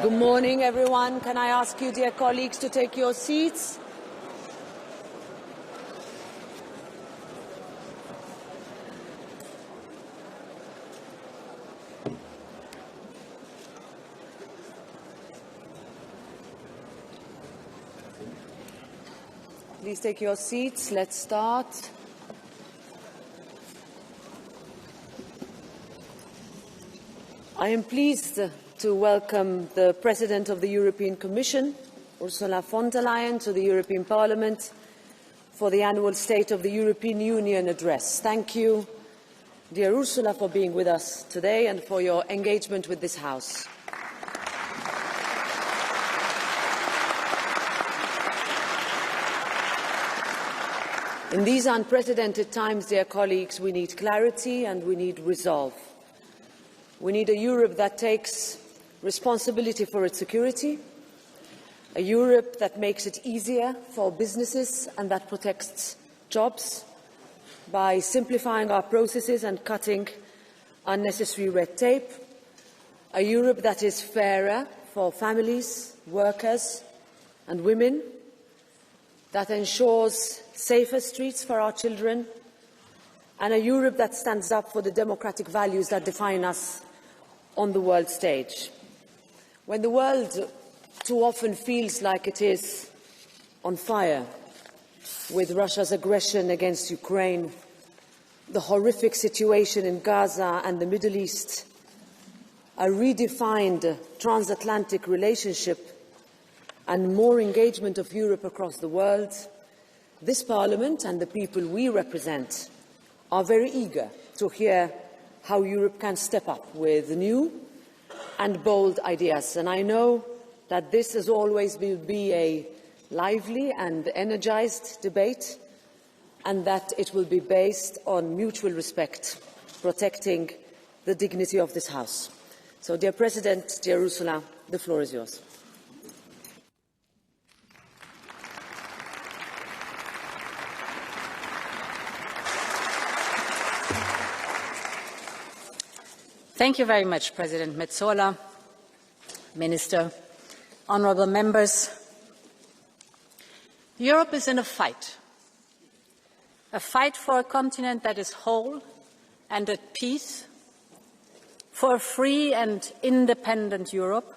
Good morning, everyone. Can I ask you, dear colleagues, to take your seats? Please take your seats. Let's start. I am pleased to welcome the President of the European Commission, Ursula von der Leyen, to the European Parliament for the annual State of the European Union address. Thank you, dear Ursula, for being with us today and for your engagement with this House. In these unprecedented times, dear colleagues, we need clarity and we need resolve. We need a Europe that takes responsibility for its security, a Europe that makes it easier for businesses and that protects jobs by simplifying our processes and cutting unnecessary red tape, a Europe that is fairer for families, workers and women, that ensures safer streets for our children, and a Europe that stands up for the democratic values that define us on the world stage. When the world too often feels like it is on fire with Russia's aggression against Ukraine, the horrific situation in Gaza and the Middle East, a redefined transatlantic relationship and more engagement of Europe across the world, this Parliament and the people we represent are very eager to hear how Europe can step up with new and bold ideas. And I know that this, as always, will be a lively and energised debate, and that it will be based on mutual respect, protecting the dignity of this House. So, dear President, dear Ursula, the floor is yours. Thank you very much, President Metsola, Minister, honourable members. Europe is in a fight for a continent that is whole and at peace, for a free and independent Europe,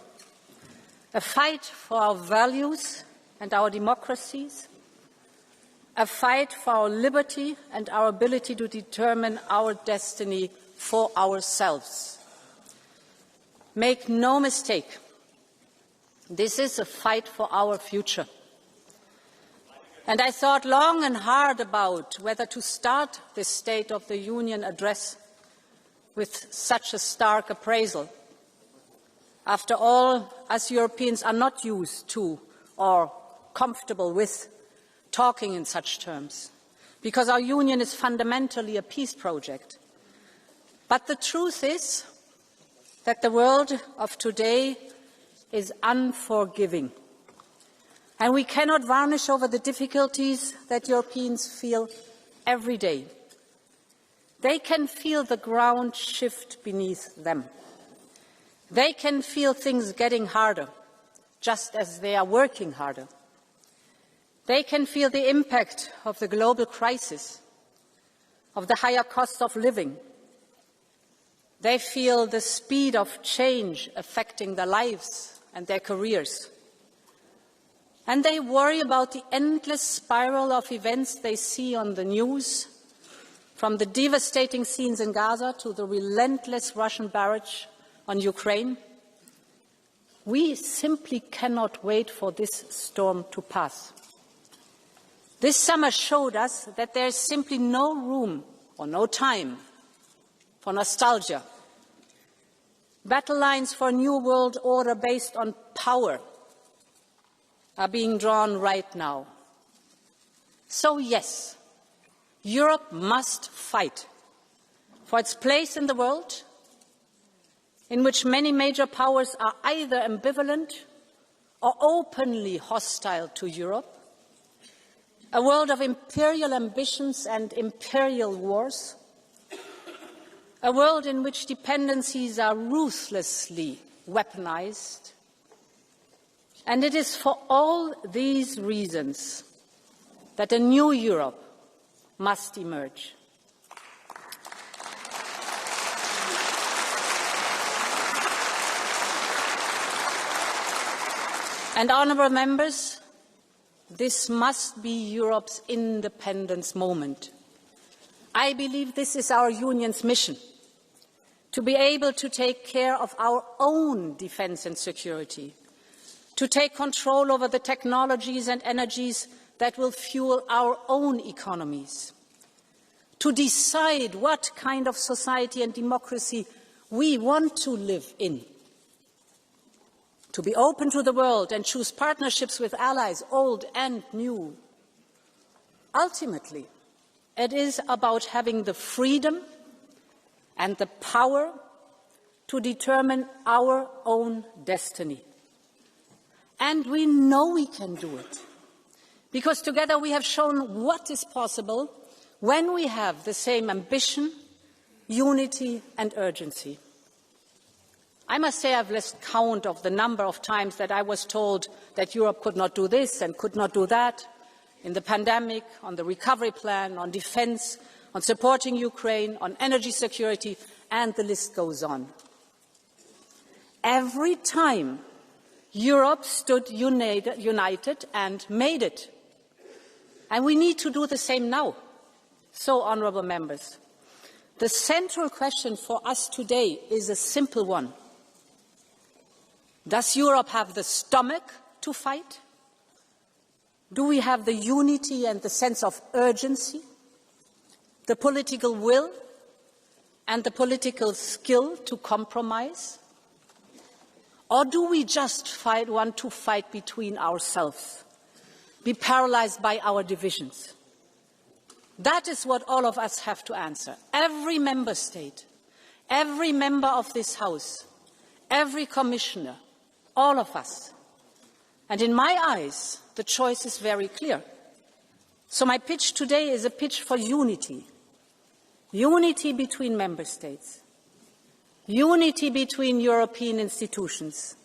a fight for our values and our democracies, a fight for our liberty and our ability to determine our destiny for ourselves. Make no mistake, this is a fight for our future. And I thought long and hard about whether to start this State of the Union address with such a stark appraisal. After all, us Europeans are not used to or comfortable with talking in such terms, because our union is fundamentally a peace project. But the truth is that the world of today is unforgiving, and we cannot varnish over the difficulties that Europeans feel every day. They can feel the ground shift beneath them. They can feel things getting harder, just as they are working harder. They can feel the impact of the global crisis, of the higher cost of living. They feel the speed of change affecting their lives and their careers. And they worry about the endless spiral of events they see on the news, from the devastating scenes in Gaza to the relentless Russian barrage on Ukraine. We simply cannot wait for this storm to pass. This summer showed us that there is simply no room or no time for nostalgia. Battle lines for a new world order based on power are being drawn right now. So yes, Europe must fight for its place in the world, in which many major powers are either ambivalent or openly hostile to Europe, a world of imperial ambitions and imperial wars, a world in which dependencies are ruthlessly weaponized, And it is for all these reasons that a new Europe must emerge. And honourable members, this must be Europe's independence moment. I believe this is our Union's mission, to be able to take care of our own defence and security, to take control over the technologies and energies that will fuel our own economies, to decide what kind of society and democracy we want to live in, to be open to the world and choose partnerships with allies, old and new. Ultimately, it is about having the freedom and the power to determine our own destiny. And we know we can do it, because together we have shown what is possible when we have the same ambition, unity and urgency. I must say I've lost count of the number of times that I was told that Europe could not do this and could not do that, in the pandemic, on the recovery plan, on defence, on supporting Ukraine, on energy security, and the list goes on. Every time Europe stood united and made it. And we need to do the same now. So, honourable members, the central question for us today is a simple one. Does Europe have the stomach to fight? Do we have the unity and the sense of urgency, the political will and the political skill to compromise? Or do we just want to fight between ourselves, be paralysed by our divisions? That is what all of us have to answer. Every member state, every member of this House, every commissioner, all of us. And in my eyes, the choice is very clear. So my pitch today is a pitch for unity. Unity between member states. Unity between European institutions.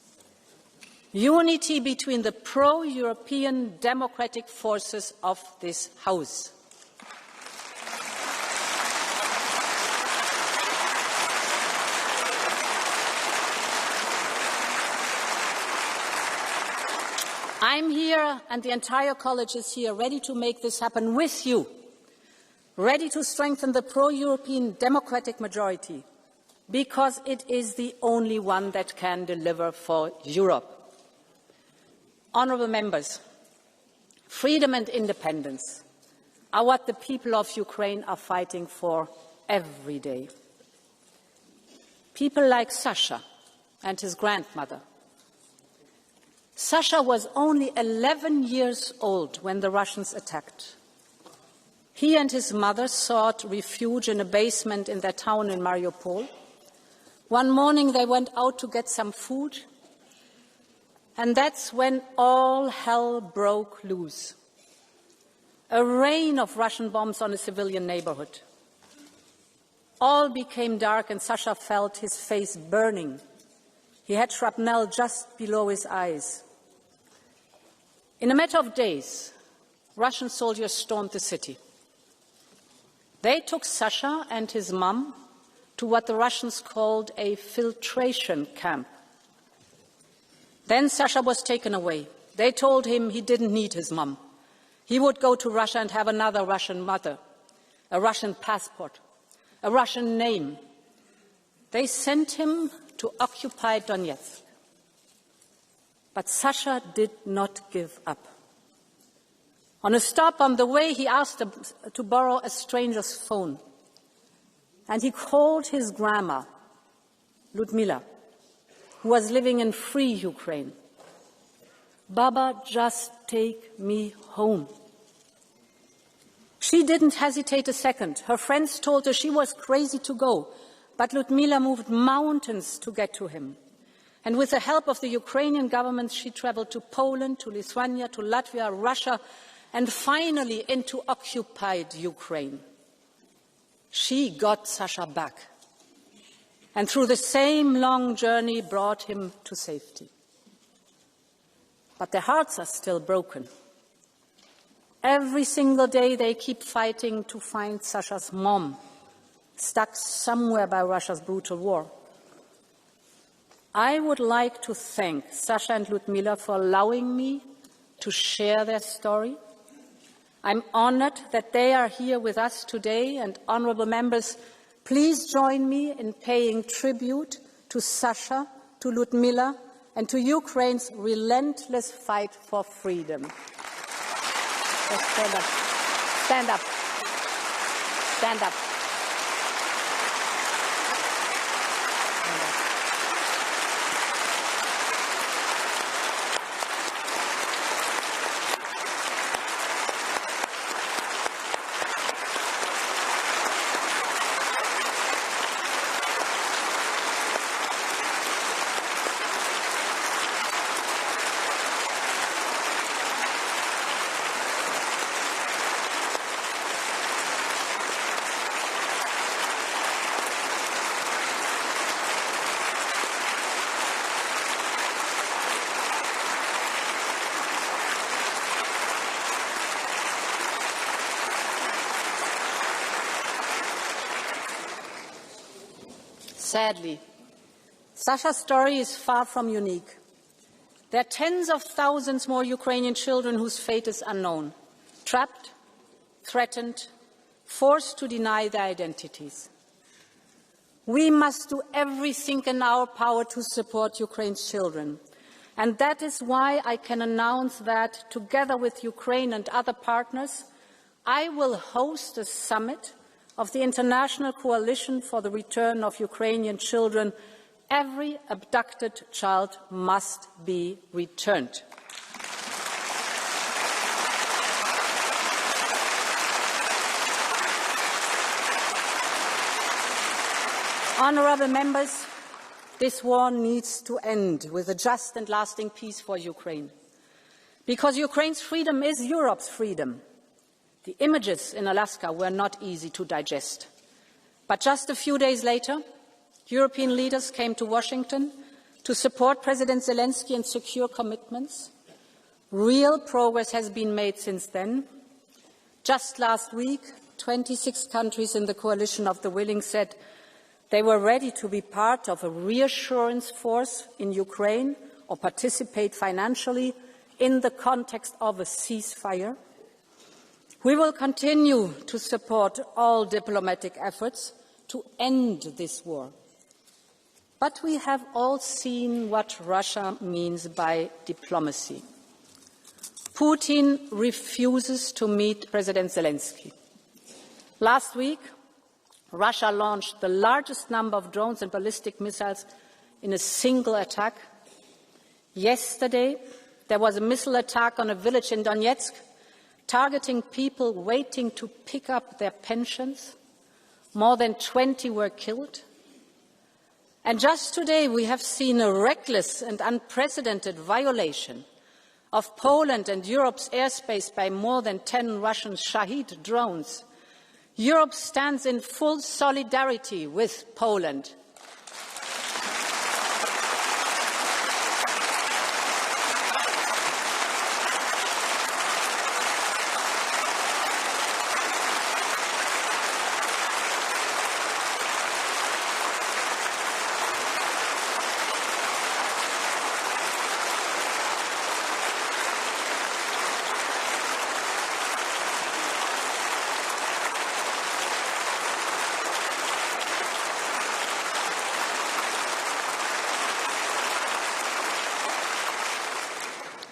Unity between the pro-European democratic forces of this House. I'm here, and the entire college is here, ready to make this happen with you, ready to strengthen the pro-European democratic majority, because it is the only one that can deliver for Europe. Honourable members, freedom and independence are what the people of Ukraine are fighting for every day. People like Sasha and his grandmother. Sasha was only 11 years old when the Russians attacked. He and his mother sought refuge in a basement in their town in Mariupol. One morning they went out to get some food, and that's when all hell broke loose. A rain of Russian bombs on a civilian neighborhood. All became dark and Sasha felt his face burning. He had shrapnel just below his eyes. In a matter of days, Russian soldiers stormed the city. They took Sasha and his mum to what the Russians called a filtration camp. Then Sasha was taken away. They told him he didn't need his mum. He would go to Russia and have another Russian mother, a Russian passport, a Russian name. They sent him to occupied Donetsk. But Sasha did not give up. On a stop on the way, he asked to borrow a stranger's phone. And he called his grandma, Ludmila, who was living in free Ukraine. Baba, just take me home. She didn't hesitate a second. Her friends told her she was crazy to go, but Ludmila moved mountains to get to him. And with the help of the Ukrainian government, she traveled to Poland, to Lithuania, to Latvia, Russia, and finally into occupied Ukraine. She got Sasha back, and through the same long journey brought him to safety. but their hearts are still broken. Every single day they keep fighting to find Sasha's mom, stuck somewhere by Russia's brutal war. I would like to thank Sasha and Lyudmila for allowing me to share their story. I'm honored that they are here with us today, and honorable members, please join me in paying tribute to Sasha, to Lyudmila, and to Ukraine's relentless fight for freedom. Let's stand up. Stand up. Stand up. Sadly, Sasha's story is far from unique. There are tens of thousands more Ukrainian children whose fate is unknown, trapped, threatened, forced to deny their identities. We must do everything in our power to support Ukraine's children. And that is why I can announce that, together with Ukraine and other partners, I will host a summit of the International Coalition for the Return of Ukrainian Children. Every abducted child must be returned. Honourable members, this war needs to end with a just and lasting peace for Ukraine, because Ukraine's freedom is Europe's freedom. The images in Alaska were not easy to digest. But just a few days later, European leaders came to Washington to support President Zelensky and secure commitments. Real progress has been made since then. Just last week, 26 countries in the coalition of the willing said they were ready to be part of a reassurance force in Ukraine or participate financially in the context of a ceasefire. We will continue to support all diplomatic efforts to end this war. But we have all seen what Russia means by diplomacy. Putin refuses to meet President Zelensky. Last week, Russia launched the largest number of drones and ballistic missiles in a single attack. Yesterday, there was a missile attack on a village in Donetsk, targeting people waiting to pick up their pensions. More than 20 were killed. And just today we have seen a reckless and unprecedented violation of Poland and Europe's airspace by more than 10 Russian Shahid drones. Europe stands in full solidarity with Poland.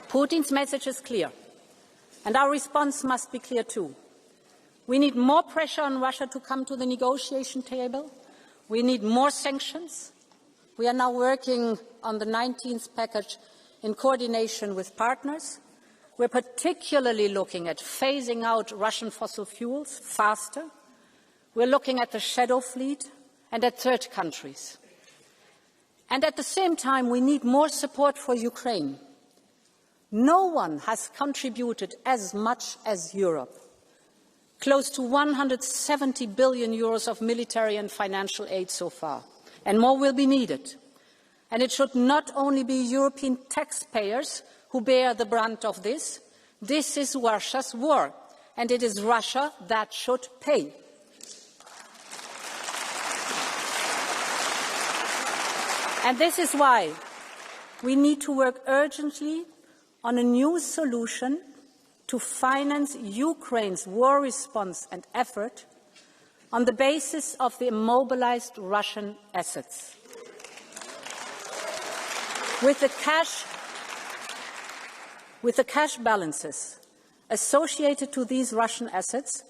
Putin's message is clear, and our response must be clear too. We need more pressure on Russia to come to the negotiation table. We need more sanctions. We are now working on the 19th package in coordination with partners. We're particularly looking at phasing out Russian fossil fuels faster. We're looking at the shadow fleet and at third countries. And at the same time, we need more support for Ukraine. No one has contributed as much as Europe. Close to 170 billion euros of military and financial aid so far, and more will be needed. And it should not only be European taxpayers who bear the brunt of this. This is Russia's war, and it is Russia that should pay. And this is why we need to work urgently on a new solution to finance Ukraine's war response and effort on the basis of the immobilized Russian assets. With the cash balances associated to these Russian assets,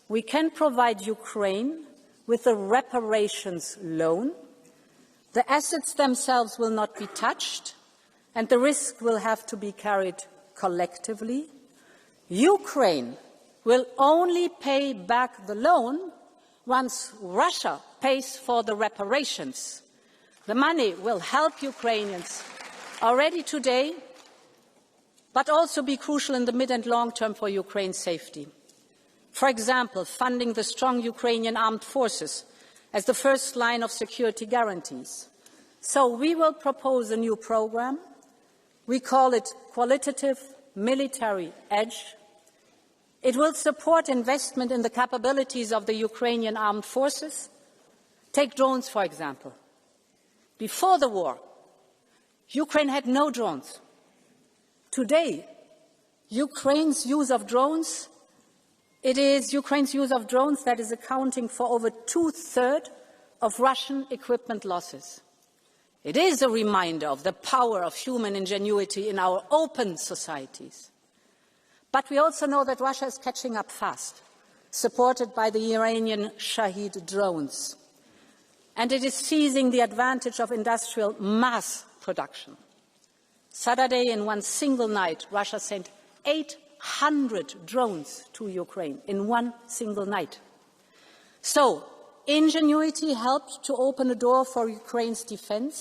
we can provide Ukraine with a reparations loan. The assets themselves will not be touched, and the risk will have to be carried collectively. Ukraine will only pay back the loan once Russia pays for the reparations. The money will help Ukrainians already today, but also be crucial in the mid and long term for Ukraine's safety. For example, funding the strong Ukrainian armed forces as the first line of security guarantees. So we will propose a new program. We call it Qualitative Military Edge. It will support investment in the capabilities of the Ukrainian armed forces. Take drones, for example. Before the war, Ukraine had no drones. Today, Ukraine's use of drones, it is Ukraine's use of drones that is accounting for over 2/3 of Russian equipment losses. It is a reminder of the power of human ingenuity in our open societies. But we also know that Russia is catching up fast, supported by the Iranian Shahid drones. And it is seizing the advantage of industrial mass production. Saturday, in one single night, Russia sent 800 drones to Ukraine in one single night. So, ingenuity helped to open a door for Ukraine's defense,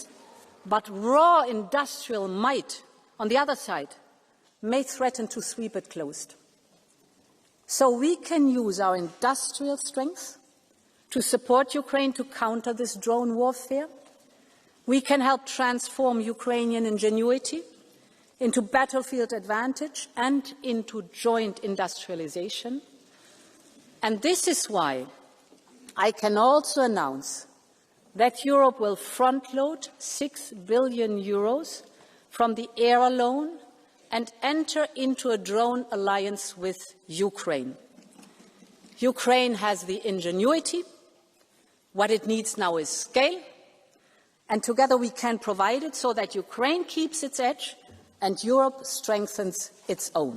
but raw industrial might, on the other side, may threaten to sweep it closed. So we can use our industrial strength to support Ukraine to counter this drone warfare. We can help transform Ukrainian ingenuity into battlefield advantage and into joint industrialization. And this is why I can also announce that Europe will front-load 6 billion euros from the ERA loan and enter into a drone alliance with Ukraine. Ukraine has the ingenuity. What it needs now is scale. And together we can provide it so that Ukraine keeps its edge and Europe strengthens its own.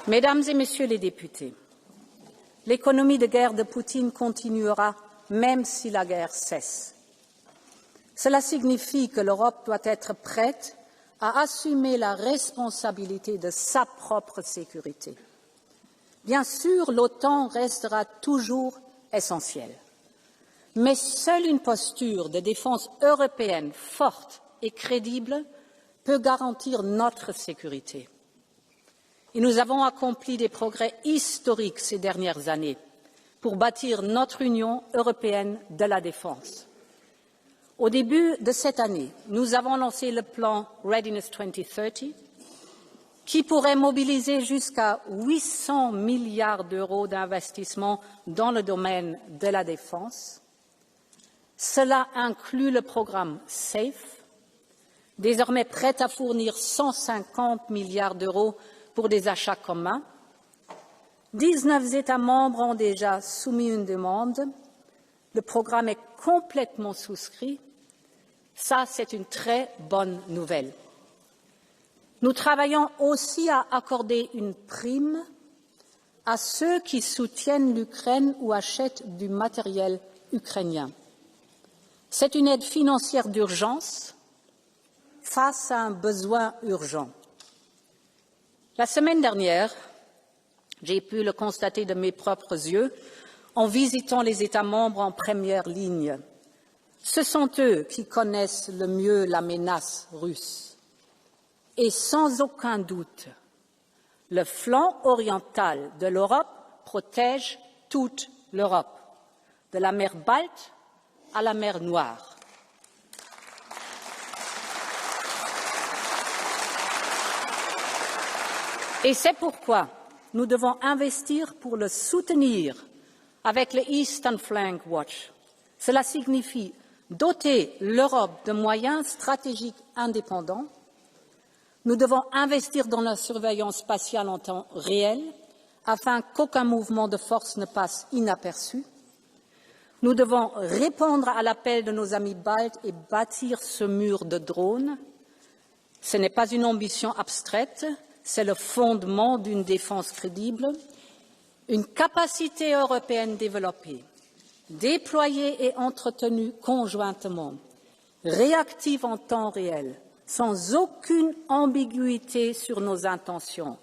Mesdames et Messieurs les députés, l'économie de guerre de Poutine continuera même si la guerre cesse. Cela signifie que l'Europe doit être prête à assumer la responsabilité de sa propre sécurité. Bien sûr, l'OTAN restera toujours essentielle, mais seule une posture de défense européenne forte et crédible peut garantir notre sécurité. Et nous avons accompli des progrès historiques ces dernières années pour bâtir notre Union européenne de la défense. Au début de cette année, nous avons lancé le plan Readiness 2030, qui pourrait mobiliser jusqu'à 800 milliards d'euros d'investissement dans le domaine de la défense. Cela inclut le programme SAFE, désormais prêt à fournir 150 milliards d'euros pour des achats communs. 19 États membres ont déjà soumis une demande. Le programme est complètement souscrit. Ça, c'est une très bonne nouvelle. Nous travaillons aussi à accorder une prime à ceux qui soutiennent l'Ukraine ou achètent du matériel ukrainien. C'est une aide financière d'urgence face à un besoin urgent. La semaine dernière, j'ai pu le constater de mes propres yeux en visitant les États membres en première ligne. Ce sont eux qui connaissent le mieux la menace russe. Et sans aucun doute, le flanc oriental de l'Europe protège toute l'Europe, de la mer Balte à la mer Noire. Et c'est pourquoi nous devons investir pour le soutenir avec le Eastern Flank Watch. Cela signifie doter l'Europe de moyens stratégiques indépendants. Nous devons investir dans la surveillance spatiale en temps réel afin qu'aucun mouvement de force ne passe inaperçu. Nous devons répondre à l'appel de nos amis baltes et bâtir ce mur de drones. Ce n'est pas une ambition abstraite, c'est le fondement d'une défense crédible. Une capacité européenne développée, déployée et entretenue conjointement, réactive en temps réel, sans aucune ambiguïté sur nos intentions.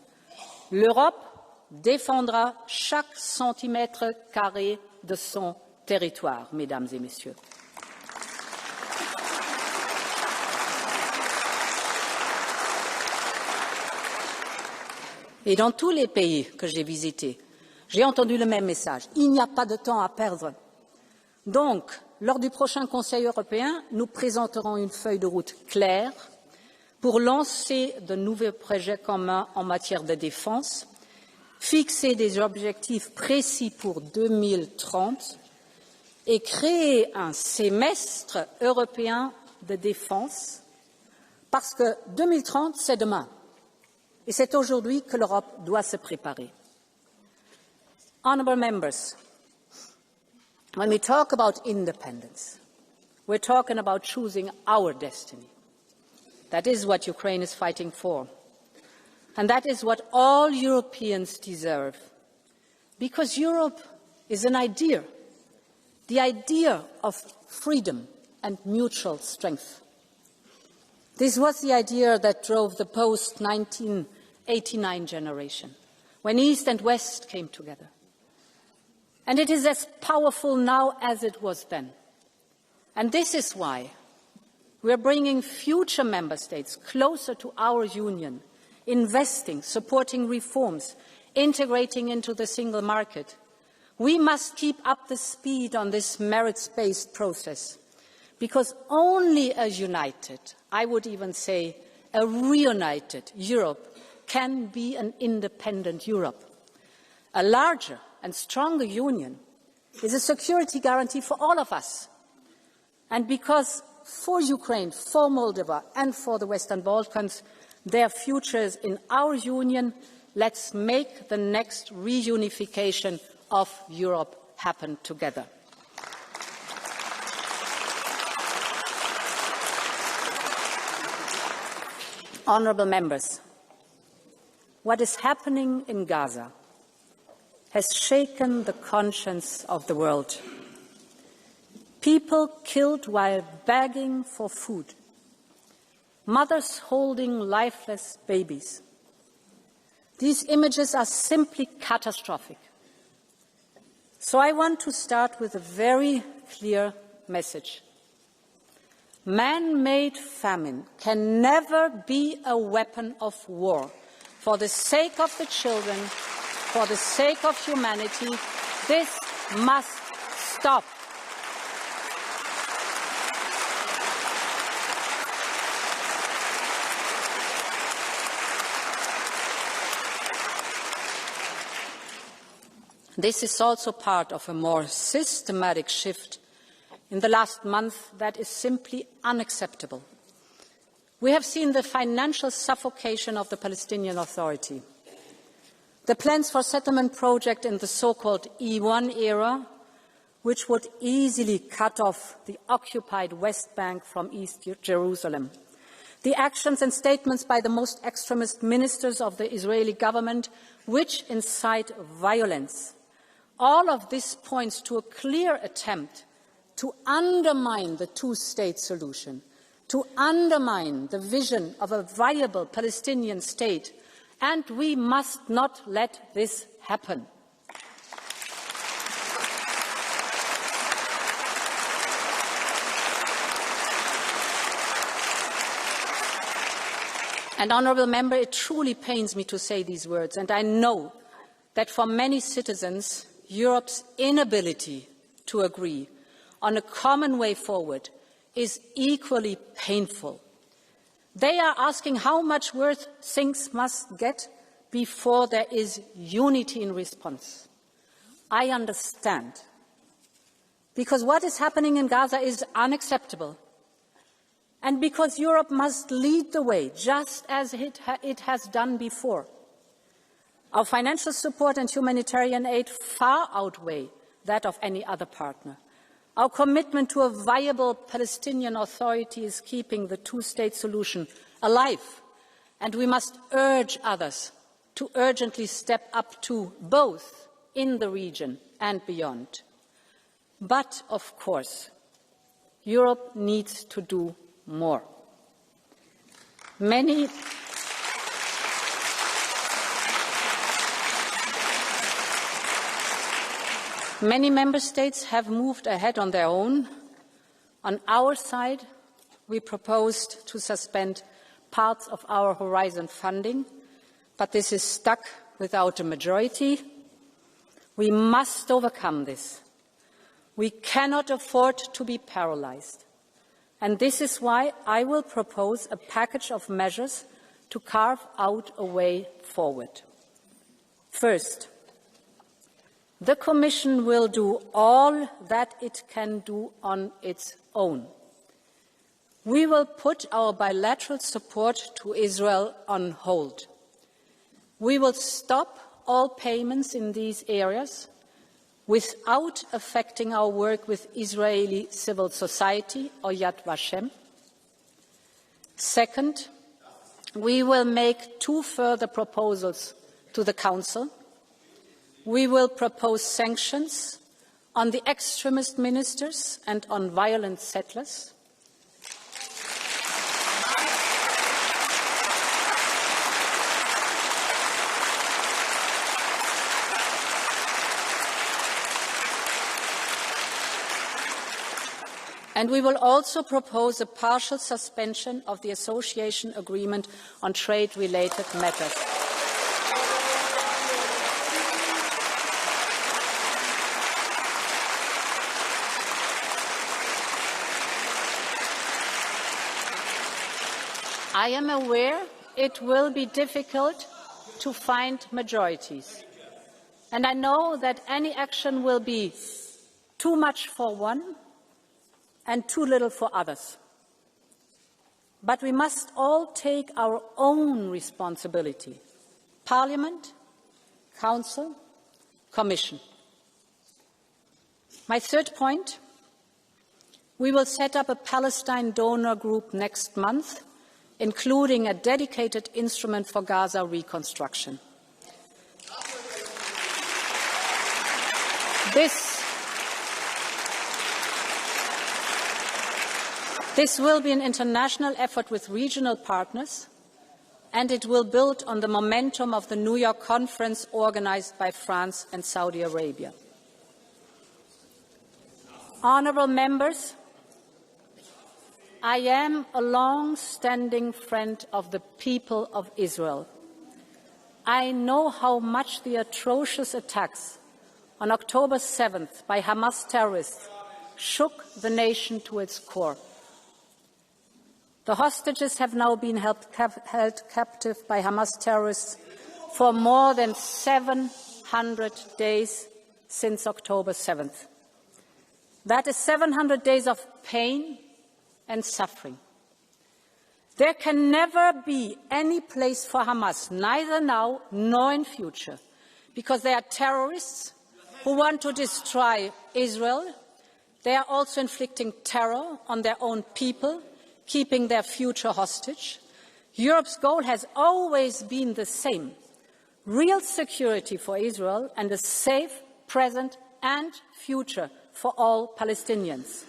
L'Europe défendra chaque centimètre carré de son territoire, mesdames et messieurs. Et dans tous les pays que j'ai visités, j'ai entendu le même message. Il n'y a pas de temps à perdre. Donc, lors du prochain Conseil européen, nous présenterons une feuille de route claire pour lancer de nouveaux projets communs en matière de défense, fixer des objectifs précis pour 2030 et créer un semestre européen de défense, parce que 2030, c'est demain. Et c'est aujourd'hui que l'Europe doit se préparer. Honourable members, when we talk about independence, we're talking about choosing our destiny. That is what Ukraine is fighting for. And that is what all Europeans deserve. Because Europe is an idea, the idea of freedom and mutual strength. This was the idea that drove the post-1989 generation, when East and West came together. And it is as powerful now as it was then. And this is why we are bringing future member states closer to our union, investing, supporting reforms, integrating into the single market. We must keep up the speed on this merits-based process, because only a united, I would even say a reunited Europe can be an independent Europe. A larger and stronger union is a security guarantee for all of us. And because for Ukraine, for Moldova and for the Western Balkans, their futures in our union, let's make the next reunification of Europe happen together. Honourable members, what is happening in Gaza has shaken the conscience of the world. People killed while begging for food. Mothers holding lifeless babies. These images are simply catastrophic. So I want to start with a very clear message. Man-made famine can never be a weapon of war. For the sake of the children, for the sake of humanity, this must stop. This is also part of a more systematic shift in the last month that is simply unacceptable. We have seen the financial suffocation of the Palestinian Authority. The plans for settlement project in the so-called E1 era, which would easily cut off the occupied West Bank from East Jerusalem. The actions and statements by the most extremist ministers of the Israeli government, which incite violence. All of this points to a clear attempt to undermine the two-state solution, to undermine the vision of a viable Palestinian state, and we must not let this happen. And, honourable member, it truly pains me to say these words, and I know that for many citizens, Europe's inability to agree on a common way forward is equally painful. They are asking how much worse things must get before there is unity in response. I understand, because what is happening in Gaza is unacceptable, and because Europe must lead the way, just as it has done before. Our financial support and humanitarian aid far outweigh that of any other partner. Our commitment to a viable Palestinian Authority is keeping the two-state solution alive, and we must urge others to urgently step up too, both in the region and beyond. But, of course, Europe needs to do more. Many member states have moved ahead on their own. On our side, we proposed to suspend parts of our Horizon funding, but this is stuck without a majority. We must overcome this. We cannot afford to be paralyzed. And this is why I will propose a package of measures to carve out a way forward. First, the Commission will do all that it can do on its own. We will put our bilateral support to Israel on hold. We will stop all payments in these areas without affecting our work with Israeli civil society or Yad Vashem. Second, we will make 2 further proposals to the Council. We will propose sanctions on the extremist ministers and on violent settlers. And we will also propose a partial suspension of the Association Agreement on trade-related matters. I am aware it will be difficult to find majorities, and I know that any action will be too much for one and too little for others. But we must all take our own responsibility: Parliament, Council, Commission. My third point: we will set up a Palestine donor group next month, including a dedicated instrument for Gaza reconstruction. This will be an international effort with regional partners, and it will build on the momentum of the New York conference organized by France and Saudi Arabia. Honourable members, I am a long-standing friend of the people of Israel. I know how much the atrocious attacks on October 7th by Hamas terrorists shook the nation to its core. The hostages have now been held captive by Hamas terrorists for more than 700 days since October 7th. That is 700 days of pain and suffering. There can never be any place for Hamas, neither now nor in future, because they are terrorists who want to destroy Israel. They are also inflicting terror on their own people, keeping their future hostage. Europe's goal has always been the same: real security for Israel and a safe present and future for all Palestinians.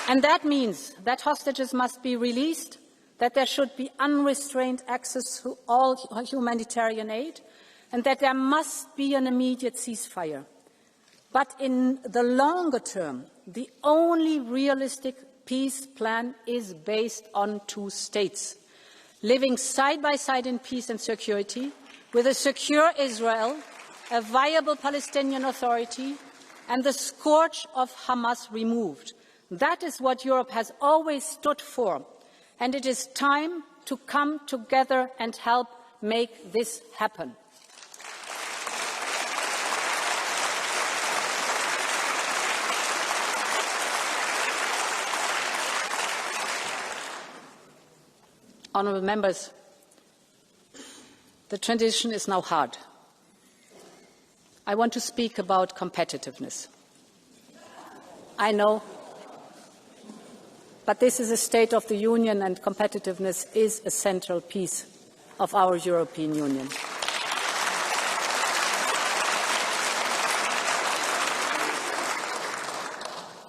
And that means that hostages must be released, that there should be unrestrained access to all humanitarian aid, and that there must be an immediate ceasefire. But in the longer term, the only realistic peace plan is based on 2 states, living side by side in peace and security, with a secure Israel, a viable Palestinian Authority, and the scourge of Hamas removed. That is what Europe has always stood for, and it is time to come together and help make this happen. Honourable members, the transition is now hard. I want to speak about competitiveness. I know, but this is a State of the Union, and competitiveness is a central piece of our European Union.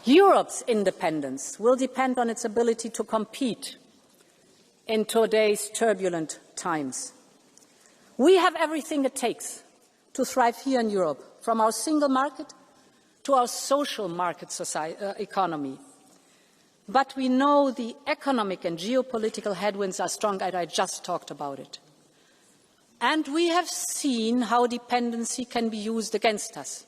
Europe's independence will depend on its ability to compete in today's turbulent times. We have everything it takes to thrive here in Europe, from our single market to our social market economy. But we know the economic and geopolitical headwinds are strong, and I just talked about it. And we have seen how dependency can be used against us.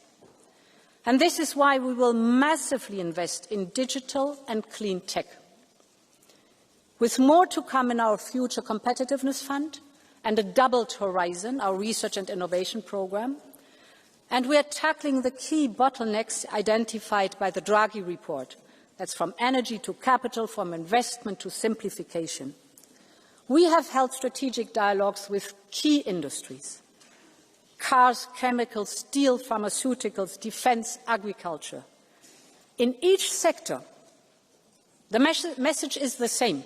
And this is why we will massively invest in digital and clean tech, with more to come in our future competitiveness fund and a doubled horizon, our research and innovation programme. And we are tackling the key bottlenecks identified by the Draghi report. That's from energy to capital, from investment to simplification. We have held strategic dialogues with key industries: cars, chemicals, steel, pharmaceuticals, defence, agriculture. In each sector, the message is the same.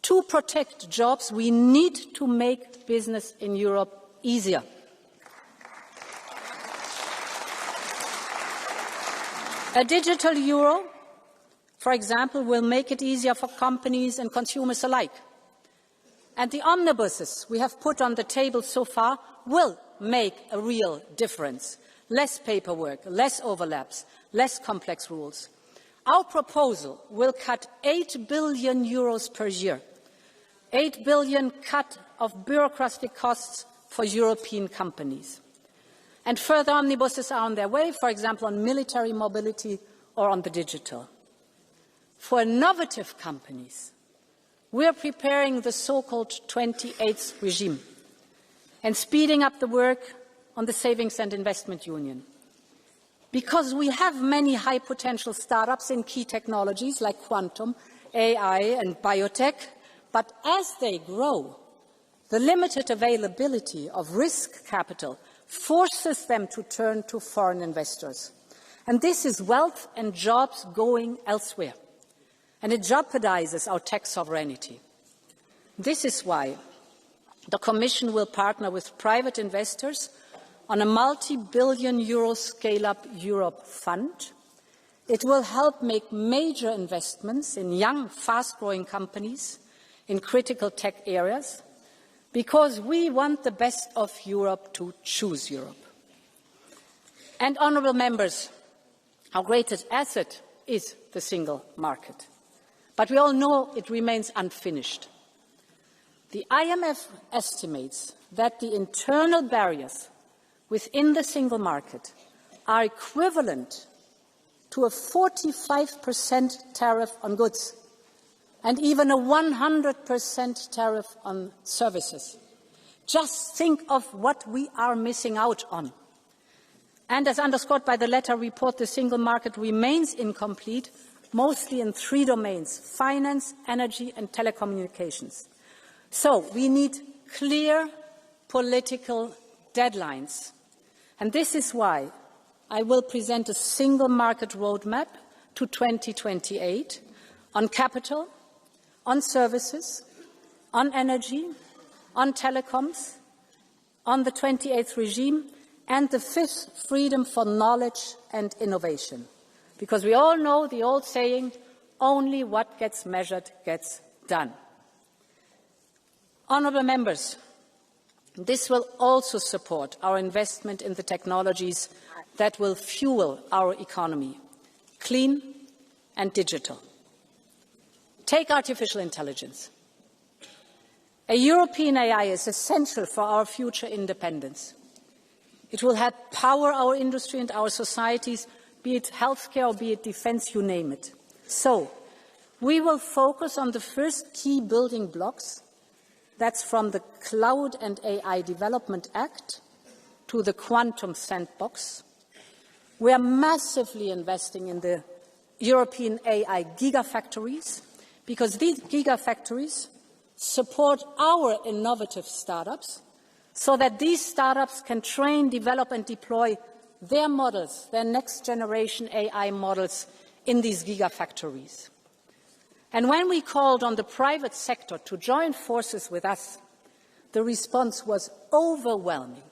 To protect jobs, we need to make business in Europe easier. A digital euro, for example, will make it easier for companies and consumers alike. And the omnibuses we have put on the table so far will make a real difference. Less paperwork, less overlaps, less complex rules. Our proposal will cut 8 billion euros per year. 8 billion cut of bureaucratic costs for European companies. And further omnibuses are on their way, for example, on military mobility or on the digital. For innovative companies, we are preparing the so-called 28th regime and speeding up the work on the Savings and Investment Union. Because we have many high-potential startups in key technologies like quantum, AI and biotech, but as they grow, the limited availability of risk capital forces them to turn to foreign investors. And this is wealth and jobs going elsewhere. And it jeopardizes our tech sovereignty. This is why the Commission will partner with private investors on a multi-billion euro Scale-up Europe fund. It will help make major investments in young, fast-growing companies in critical tech areas, because we want the best of Europe to choose Europe. And, honourable members, our greatest asset is the single market. But we all know it remains unfinished. The IMF estimates that the internal barriers within the single market are equivalent to a 45% tariff on goods and even a 100% tariff on services. Just think of what we are missing out on. And as underscored by the Letter report, the single market remains incomplete, mostly in 3 domains: finance, energy and telecommunications. So we need clear political deadlines. And this is why I will present a single market roadmap to 2028 on capital, on services, on energy, on telecoms, on the 28th regime, and the 5th, freedom for knowledge and innovation. Because we all know the old saying, only what gets measured gets done. Honourable members, this will also support our investment in the technologies that will fuel our economy, clean and digital. Take artificial intelligence. A European AI is essential for our future independence. It will help power our industry and our societies, be it healthcare or be it defence, you name it. So, we will focus on the first key building blocks. That's from the Cloud and AI Development Act to the Quantum Sandbox. We are massively investing in the European AI gigafactories, because these gigafactories support our innovative startups so that these startups can train, develop and deploy their models, their next generation AI models in these gigafactories. And when we called on the private sector to join forces with us, the response was overwhelming.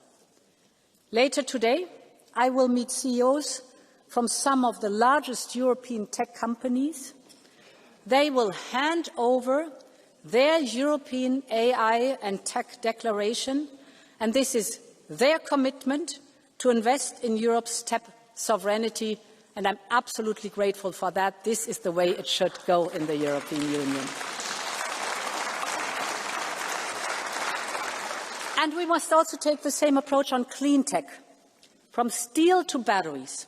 Later today, I will meet CEOs from some of the largest European tech companies. They will hand over their European AI and tech declaration, and this is their commitment to invest in Europe's tech sovereignty, and I'm absolutely grateful for that. This is the way it should go in the European Union. And we must also take the same approach on clean tech, from steel to batteries.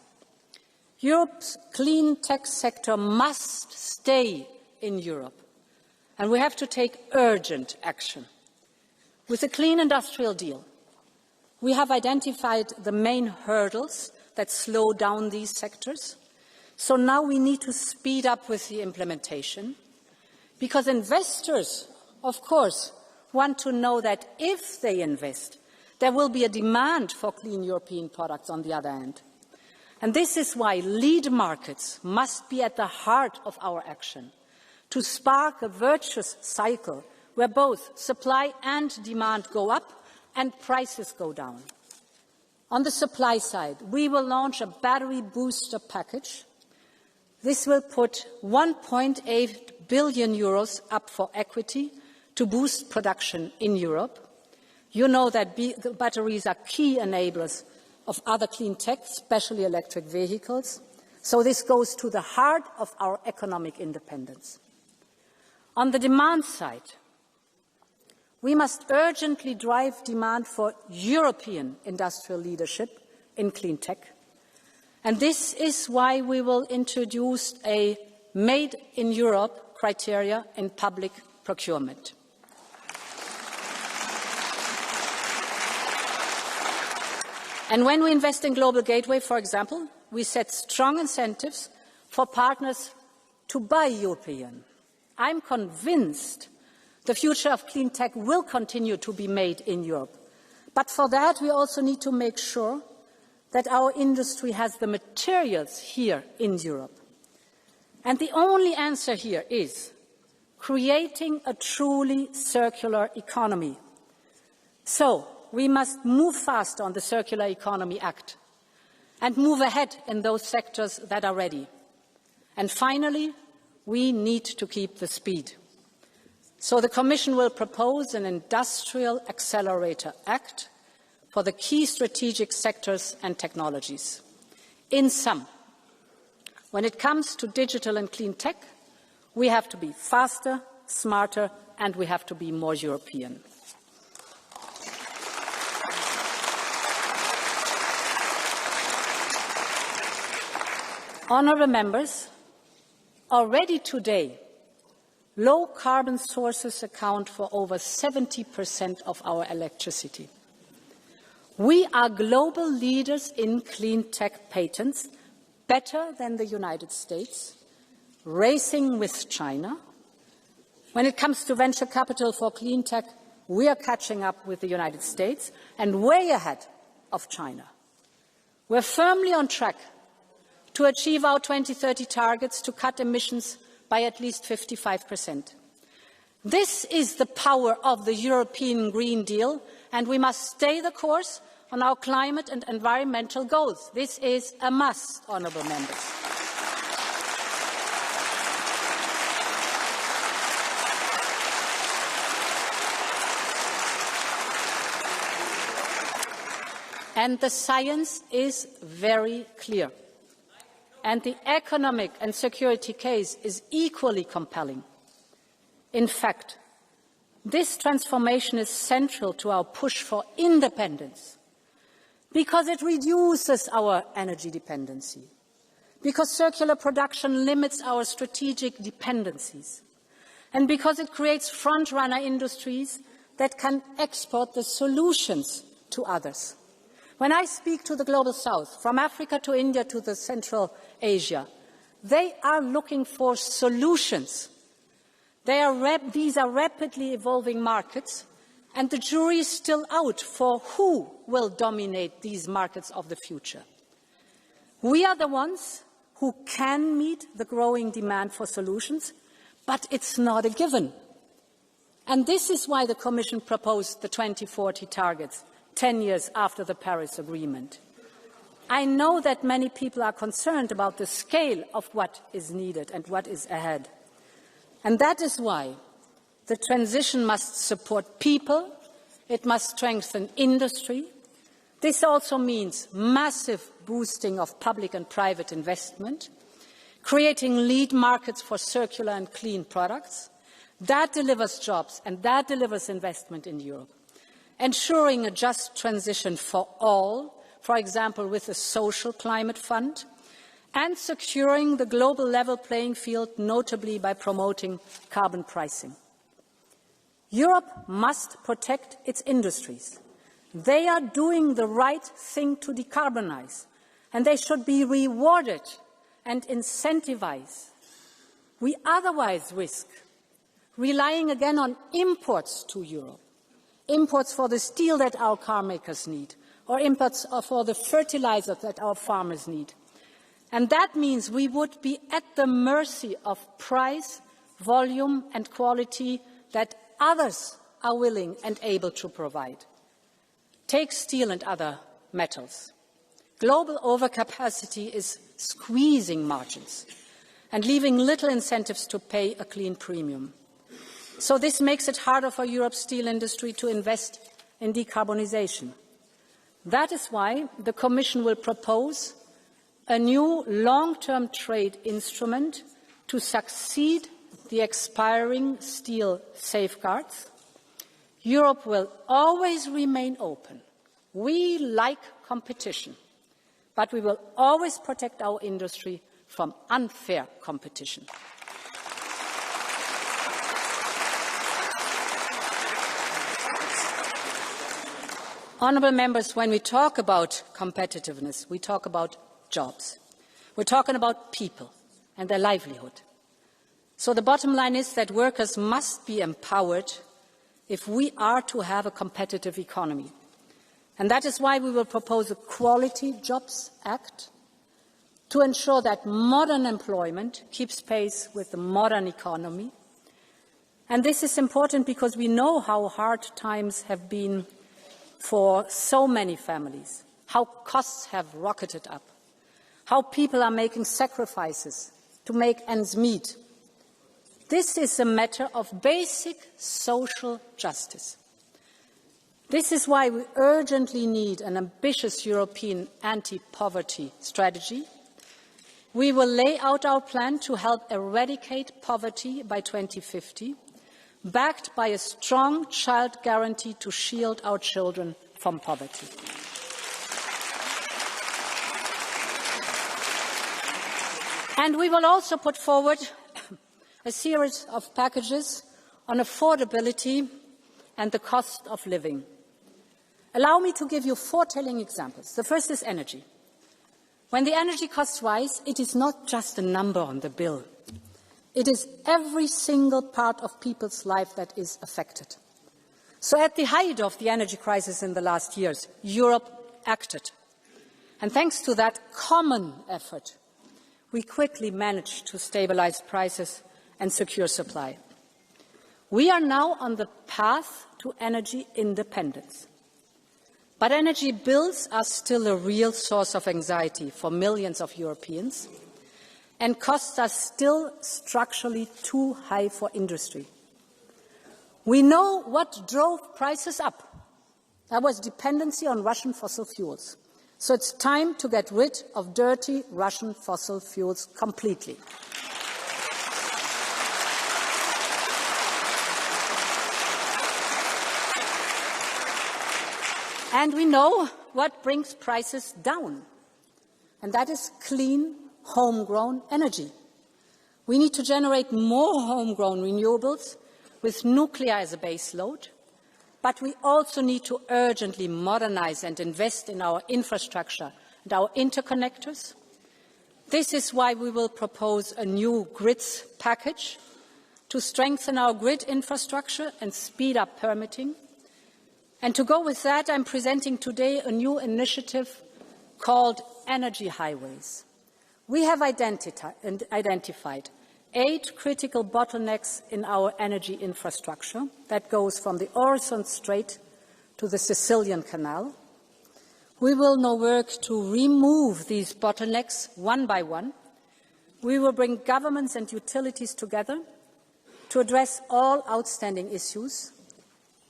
Europe's clean tech sector must stay in Europe, and we have to take urgent action. With the Clean Industrial Deal, we have identified the main hurdles that slow down these sectors. So now we need to speed up with the implementation, because investors, of course, want to know that if they invest, there will be a demand for clean European products on the other hand. And this is why lead markets must be at the heart of our action, to spark a virtuous cycle where both supply and demand go up and prices go down. On the supply side, we will launch a battery booster package. This will put 1.8 billion euros up for equity to boost production in Europe. You know that batteries are key enablers of other clean tech, especially electric vehicles. So this goes to the heart of our economic independence. On the demand side, we must urgently drive demand for European industrial leadership in clean tech. And this is why we will introduce a Made in Europe criteria in public procurement. And when we invest in Global Gateway, for example, we set strong incentives for partners to buy European. I'm convinced the future of clean tech will continue to be made in Europe. But for that, we also need to make sure that our industry has the materials here in Europe. And the only answer here is creating a truly circular economy. So, we must move fast on the Circular Economy Act and move ahead in those sectors that are ready. And finally, we need to keep the speed. So the Commission will propose an Industrial Accelerator Act for the key strategic sectors and technologies. In sum, when it comes to digital and clean tech, we have to be faster, smarter, and we have to be more European. Honourable members, already today, low-carbon sources account for over 70% of our electricity. We are global leaders in clean tech patents, better than the United States, racing with China. When it comes to venture capital for clean tech, we are catching up with the United States and way ahead of China. We're firmly on track to achieve our 2030 targets to cut emissions by at least 55%. This is the power of the European Green Deal, and we must stay the course on our climate and environmental goals. This is a must, honourable members. And the science is very clear. And the economic and security case is equally compelling. In fact, this transformation is central to our push for independence. because it reduces our energy dependency, because circular production limits our strategic dependencies, and because it creates front-runner industries that can export the solutions to others. When I speak to the Global South, from Africa to India to the Central Asia, they are looking for solutions. These are rapidly evolving markets, and the jury is still out for who will dominate these markets of the future. We are the ones who can meet the growing demand for solutions, but it's not a given. And this is why the Commission proposed the 2040 targets, 10 years after the Paris Agreement. I know that many people are concerned about the scale of what is needed and what is ahead. And that is why the transition must support people, it must strengthen industry. This also means massive boosting of public and private investment, creating lead markets for circular and clean products. That delivers jobs and that delivers investment in Europe. Ensuring a just transition for all, for example, with a social climate fund, and securing the global level playing field, notably by promoting carbon pricing. Europe must protect its industries. They are doing the right thing to decarbonize, and they should be rewarded and incentivized. We otherwise risk relying again on imports to Europe, imports for the steel that our car makers need, or imports for the fertilizer that our farmers need. And that means we would be at the mercy of price, volume and quality that others are willing and able to provide. Take steel and other metals. Global overcapacity is squeezing margins and leaving little incentives to pay a clean premium. So this makes it harder for Europe's steel industry to invest in decarbonization. That is why the Commission will propose a new long-term trade instrument to succeed the expiring steel safeguards. Europe will always remain open. We like competition, but we will always protect our industry from unfair competition. Honourable members, when we talk about competitiveness, we talk about jobs. We're talking about people and their livelihood. So the bottom line is that workers must be empowered if we are to have a competitive economy. And that is why we will propose a Quality Jobs Act to ensure that modern employment keeps pace with the modern economy. And this is important because we know how hard times have been for so many families, how costs have rocketed up, how people are making sacrifices to make ends meet. This is a matter of basic social justice. This is why we urgently need an ambitious European anti-poverty strategy. We will lay out our plan to help eradicate poverty by 2050, backed by a strong child guarantee to shield our children from poverty. And we will also put forward a series of packages on affordability and the cost of living. Allow me to give you 4 telling examples. The first is energy. When the energy costs rise, it is not just a number on the bill. It is every single part of people's life that is affected. So at the height of the energy crisis in the last years, Europe acted. And thanks to that common effort, we quickly managed to stabilize prices and secure supply. We are now on the path to energy independence. But energy bills are still a real source of anxiety for millions of Europeans, and costs are still structurally too high for industry. We know what drove prices up. That was dependency on Russian fossil fuels. So it's time to get rid of dirty Russian fossil fuels completely. And we know what brings prices down, and that is clean, homegrown energy. We need to generate more homegrown renewables with nuclear as a base load, but we also need to urgently modernize and invest in our infrastructure and our interconnectors. This is why we will propose a new grids package to strengthen our grid infrastructure and speed up permitting. And to go with that, I'm presenting today a new initiative called Energy Highways. We have identified 8 critical bottlenecks in our energy infrastructure that goes from the Øresund Strait to the Sicilian Canal. We will now work to remove these bottlenecks one by one. We will bring governments and utilities together to address all outstanding issues,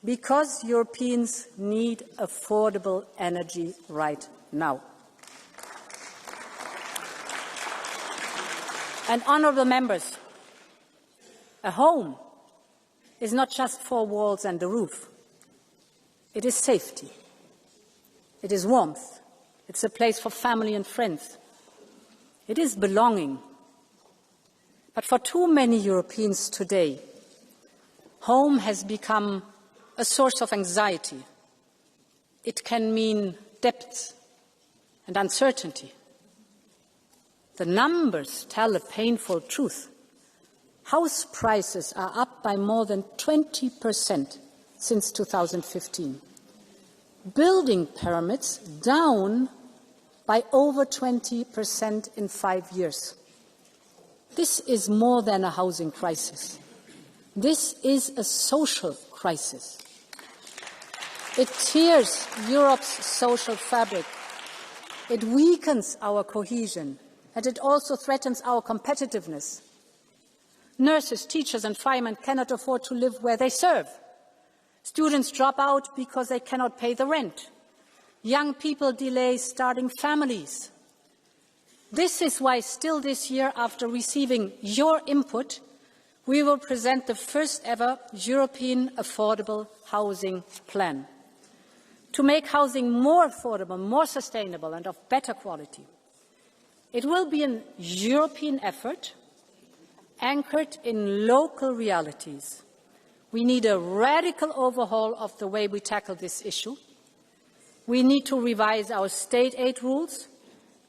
because Europeans need affordable energy right now. And honourable members, a home is not just 4 walls and a roof. It is safety. It is warmth. It's a place for family and friends. It is belonging. But for too many Europeans today, home has become a source of anxiety. It can mean debt and uncertainty. The numbers tell a painful truth. House prices are up by more than 20% since 2015. Building permits down by over 20% in 5 years. This is more than a housing crisis. This is a social crisis. It tears Europe's social fabric. It weakens our cohesion, and it also threatens our competitiveness. Nurses, teachers and firemen cannot afford to live where they serve. Students drop out because they cannot pay the rent. Young people delay starting families. This is why still this year, after receiving your input, we will present the first ever European affordable housing plan to make housing more affordable, more sustainable and of better quality. It will be a European effort anchored in local realities. We need a radical overhaul of the way we tackle this issue. We need to revise our state aid rules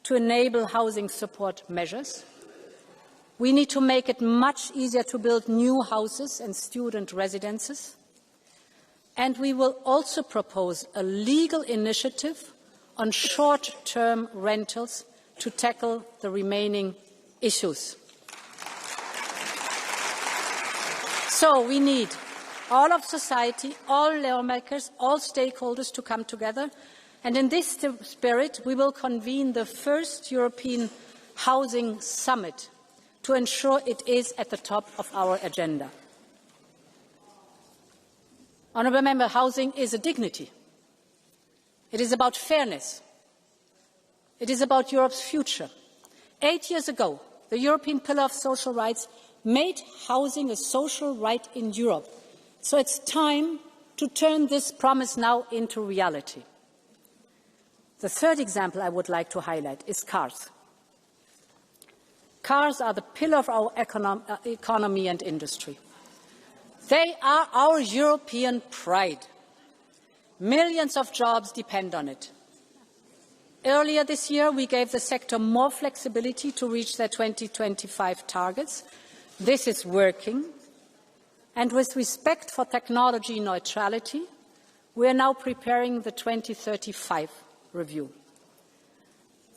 to enable housing support measures. We need to make it much easier to build new houses and student residences. And we will also propose a legal initiative on short-term rentals to tackle the remaining issues. So we need all of society, all lawmakers, all stakeholders to come together. And in this spirit, we will convene the first European Housing Summit to ensure it is at the top of our agenda. Honourable Member, housing is a dignity. It is about fairness. It is about Europe's future. 8 years ago, the European Pillar of Social Rights made housing a social right in Europe. So it's time to turn this promise now into reality. The third example I would like to highlight is cars. Cars are the pillar of our economy and industry. They are our European pride. Millions of jobs depend on it. Earlier this year, we gave the sector more flexibility to reach their 2025 targets. This is working. And with respect for technology neutrality, we are now preparing the 2035 review.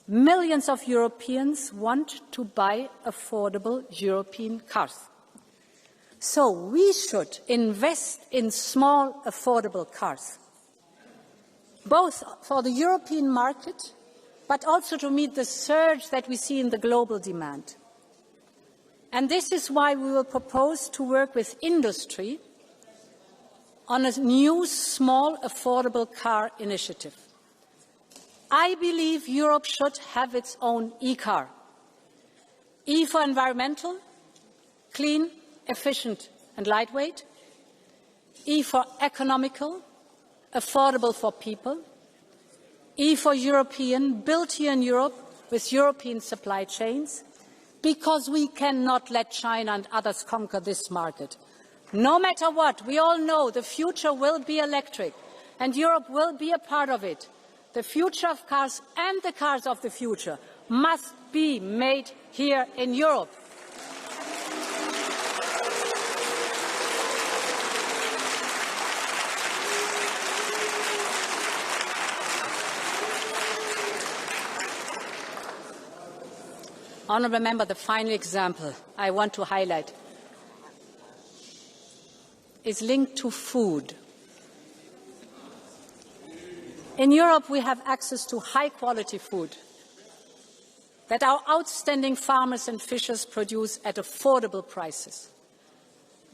Millions of Europeans want to buy affordable European cars. So we should invest in small, affordable cars, both for the European market, but also to meet the surge that we see in the global demand. And this is why we will propose to work with industry on a new, small, affordable car initiative. I believe Europe should have its own e-car. E for environmental, clean, efficient and lightweight. E for economical, affordable for people. E for European, built here in Europe with European supply chains, because we cannot let China and others conquer this market. No matter what, we all know the future will be electric, and Europe will be a part of it. The future of cars and the cars of the future must be made here in Europe. Honourable Member, the final example I want to highlight is linked to food. In Europe, we have access to high-quality food that our outstanding farmers and fishers produce at affordable prices.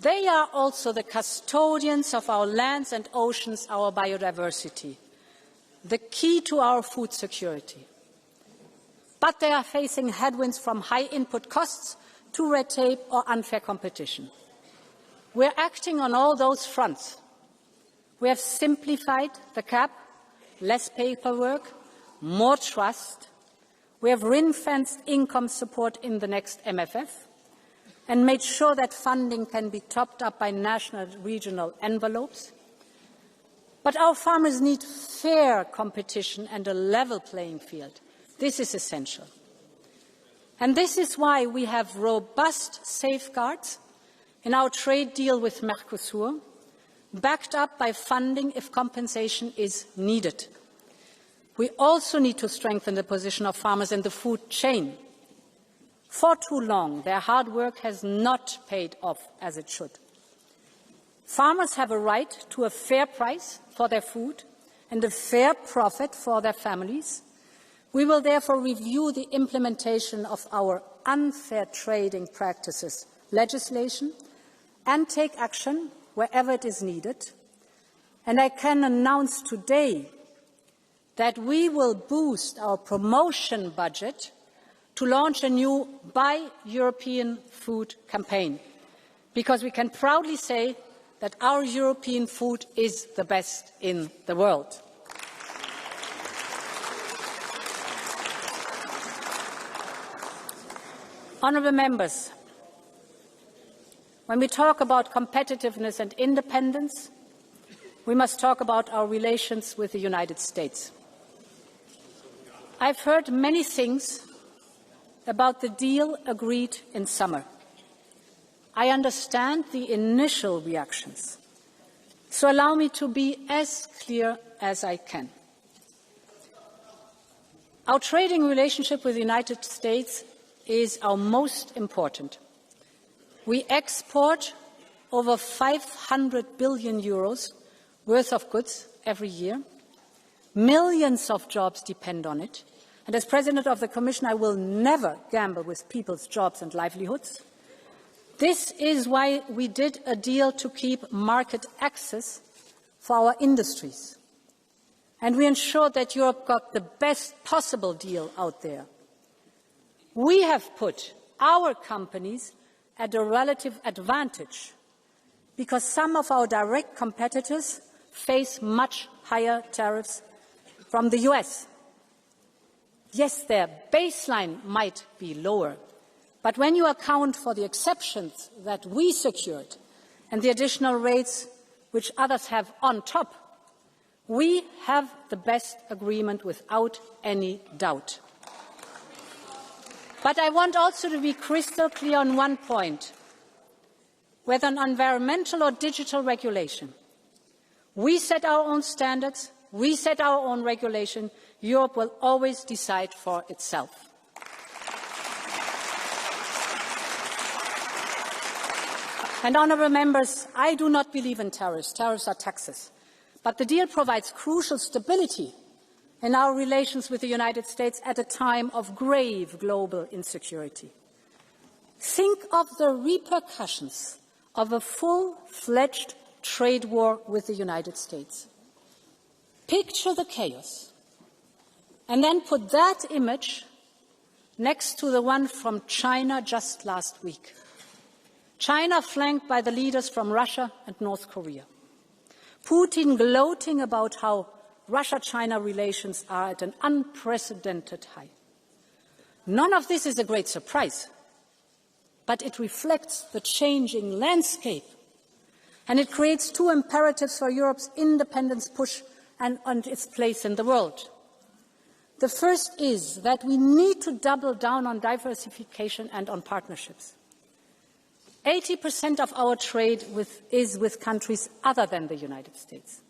They are also the custodians of our lands and oceans, our biodiversity, the key to our food security. But they are facing headwinds from high input costs to red tape or unfair competition. We are acting on all those fronts. We have simplified the CAP, less paperwork, more trust. We have ring-fenced income support in the next MFF and made sure that funding can be topped up by national and regional envelopes. But our farmers need fair competition and a level playing field. This is essential. And this is why we have robust safeguards in our trade deal with Mercosur, backed up by funding if compensation is needed. We also need to strengthen the position of farmers in the food chain. For too long, their hard work has not paid off as it should. Farmers have a right to a fair price for their food and a fair profit for their families. We will therefore review the implementation of our unfair trading practices legislation and take action wherever it is needed. And I can announce today that we will boost our promotion budget to launch a new Buy European Food campaign, because we can proudly say that our European food is the best in the world. Honourable Members, when we talk about competitiveness and independence, we must talk about our relations with the United States. I've heard many things about the deal agreed in summer. I understand the initial reactions, so allow me to be as clear as I can. Our trading relationship with the United States is our most important. We export over 500 billion euros worth of goods every year. Millions of jobs depend on it. And as President of the Commission, I will never gamble with people's jobs and livelihoods. This is why we did a deal to keep market access for our industries. And we ensured that Europe got the best possible deal out there. We have put our companies at a relative advantage because some of our direct competitors face much higher tariffs from the US. Yes, their baseline might be lower, but when you account for the exceptions that we secured and the additional rates which others have on top, we have the best agreement without any doubt. But I want also to be crystal clear on one point. Whether on environmental or digital regulation, we set our own standards, we set our own regulation. Europe will always decide for itself. And honourable members, I do not believe in tariffs. Tariffs are taxes. But the deal provides crucial stability in our relations with the United States at a time of grave global insecurity. Think of the repercussions of a full-fledged trade war with the United States. Picture the chaos, and then put that image next to the one from China just last week. China flanked by the leaders from Russia and North Korea. Putin gloating about how Russia-China relations are at an unprecedented high. None of this is a great surprise, but it reflects the changing landscape, and it creates two imperatives for Europe's independence push and its place in the world. The first is that we need to double down on diversification and on partnerships. 80% of our trade is with countries other than the United States.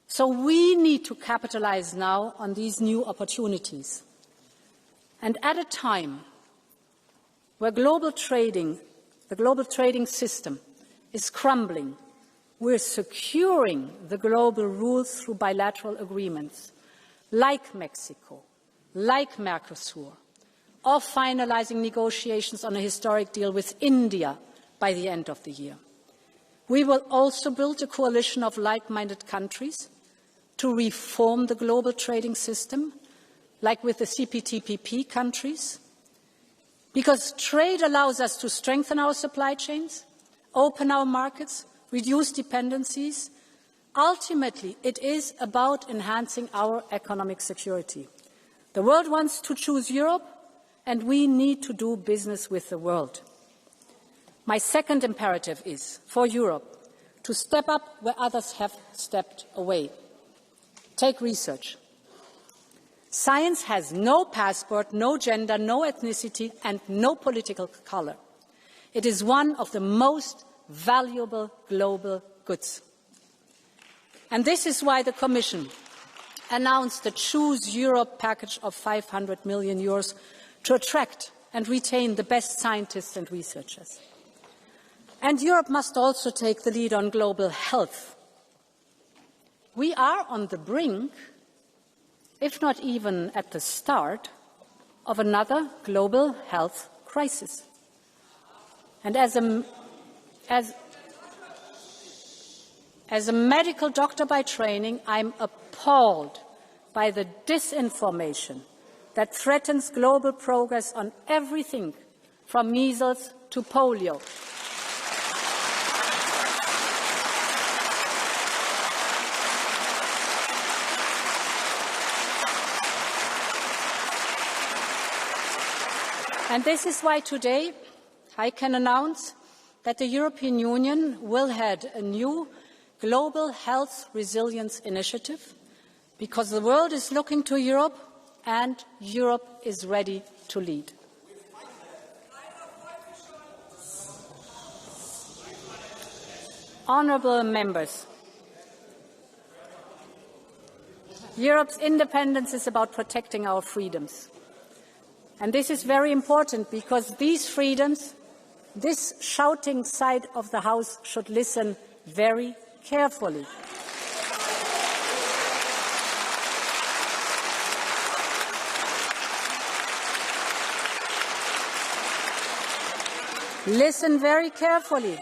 So we need to capitalize now on these new opportunities. And at a time where the global trading system is crumbling, we're securing the global rules through bilateral agreements like Mexico, like Mercosur, or finalizing negotiations on a historic deal with India by the end of the year. We will also build a coalition of like-minded countries to reform the global trading system, like with the CPTPP countries, because trade allows us to strengthen our supply chains, open our markets, reduce dependencies. Ultimately, it is about enhancing our economic security. The world wants to choose Europe, and we need to do business with the world. My second imperative is for Europe to step up where others have stepped away. Take research. Science has no passport, no gender, no ethnicity, and no political color. It is one of the most valuable global goods. And this is why the Commission announced the Choose Europe package of €500 million to attract and retain the best scientists and researchers. And Europe must also take the lead on global health. We are on the brink, if not even at the start, of another global health crisis. And as a medical doctor by training, I'm appalled by the disinformation that threatens global progress on everything from measles to polio. And this is why today I can announce that the European Union will head a new global health resilience initiative, because the world is looking to Europe and Europe is ready to lead. Honourable members, Europe's independence is about protecting our freedoms. And this is very important, because these freedoms, this shouting side of the House should listen very carefully. Listen very carefully.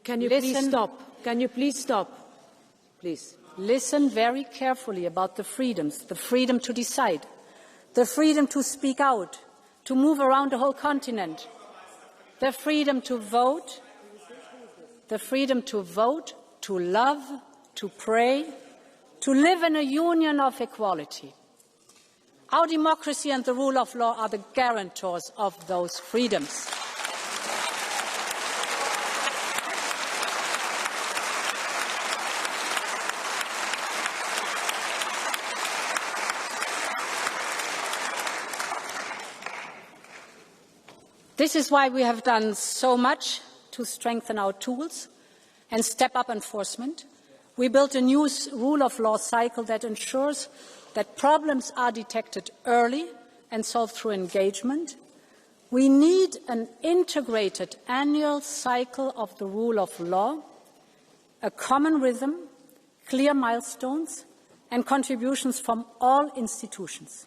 Can you please stop? Can you please stop? Please. Listen very carefully about the freedoms, the freedom to decide, the freedom to speak out, to move around the whole continent, the freedom to vote, to love, to pray, to live in a union of equality. Our democracy and the rule of law are the guarantors of those freedoms. This is why we have done so much to strengthen our tools and step up enforcement. We built a new rule of law cycle that ensures that problems are detected early and solved through engagement. We need an integrated annual cycle of the rule of law, a common rhythm, clear milestones, and contributions from all institutions.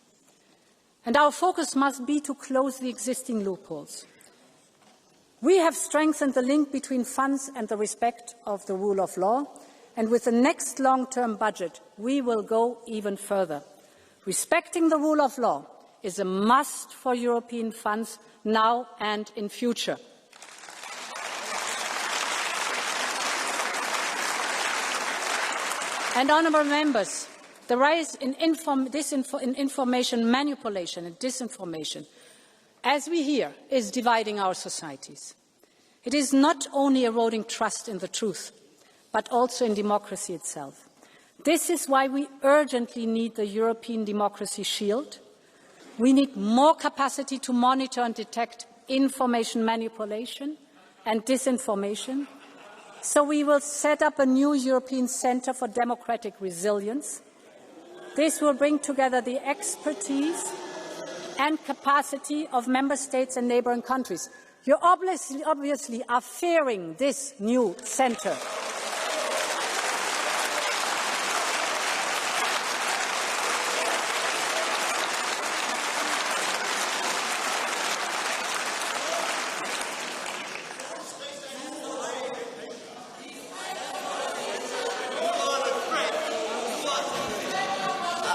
And our focus must be to close the existing loopholes. We have strengthened the link between funds and the respect of the rule of law, and with the next long-term budget, we will go even further. Respecting the rule of law is a must for European funds now and in future. And honourable members, the rise in information manipulation and disinformation, as we hear, is dividing our societies. It is not only eroding trust in the truth, but also in democracy itself. This is why we urgently need the European Democracy Shield. We need more capacity to monitor and detect information manipulation and disinformation. So we will set up a new European Centre for Democratic Resilience. This will bring together the expertise and capacity of member states and neighbouring countries. You obviously are fearing this new centre.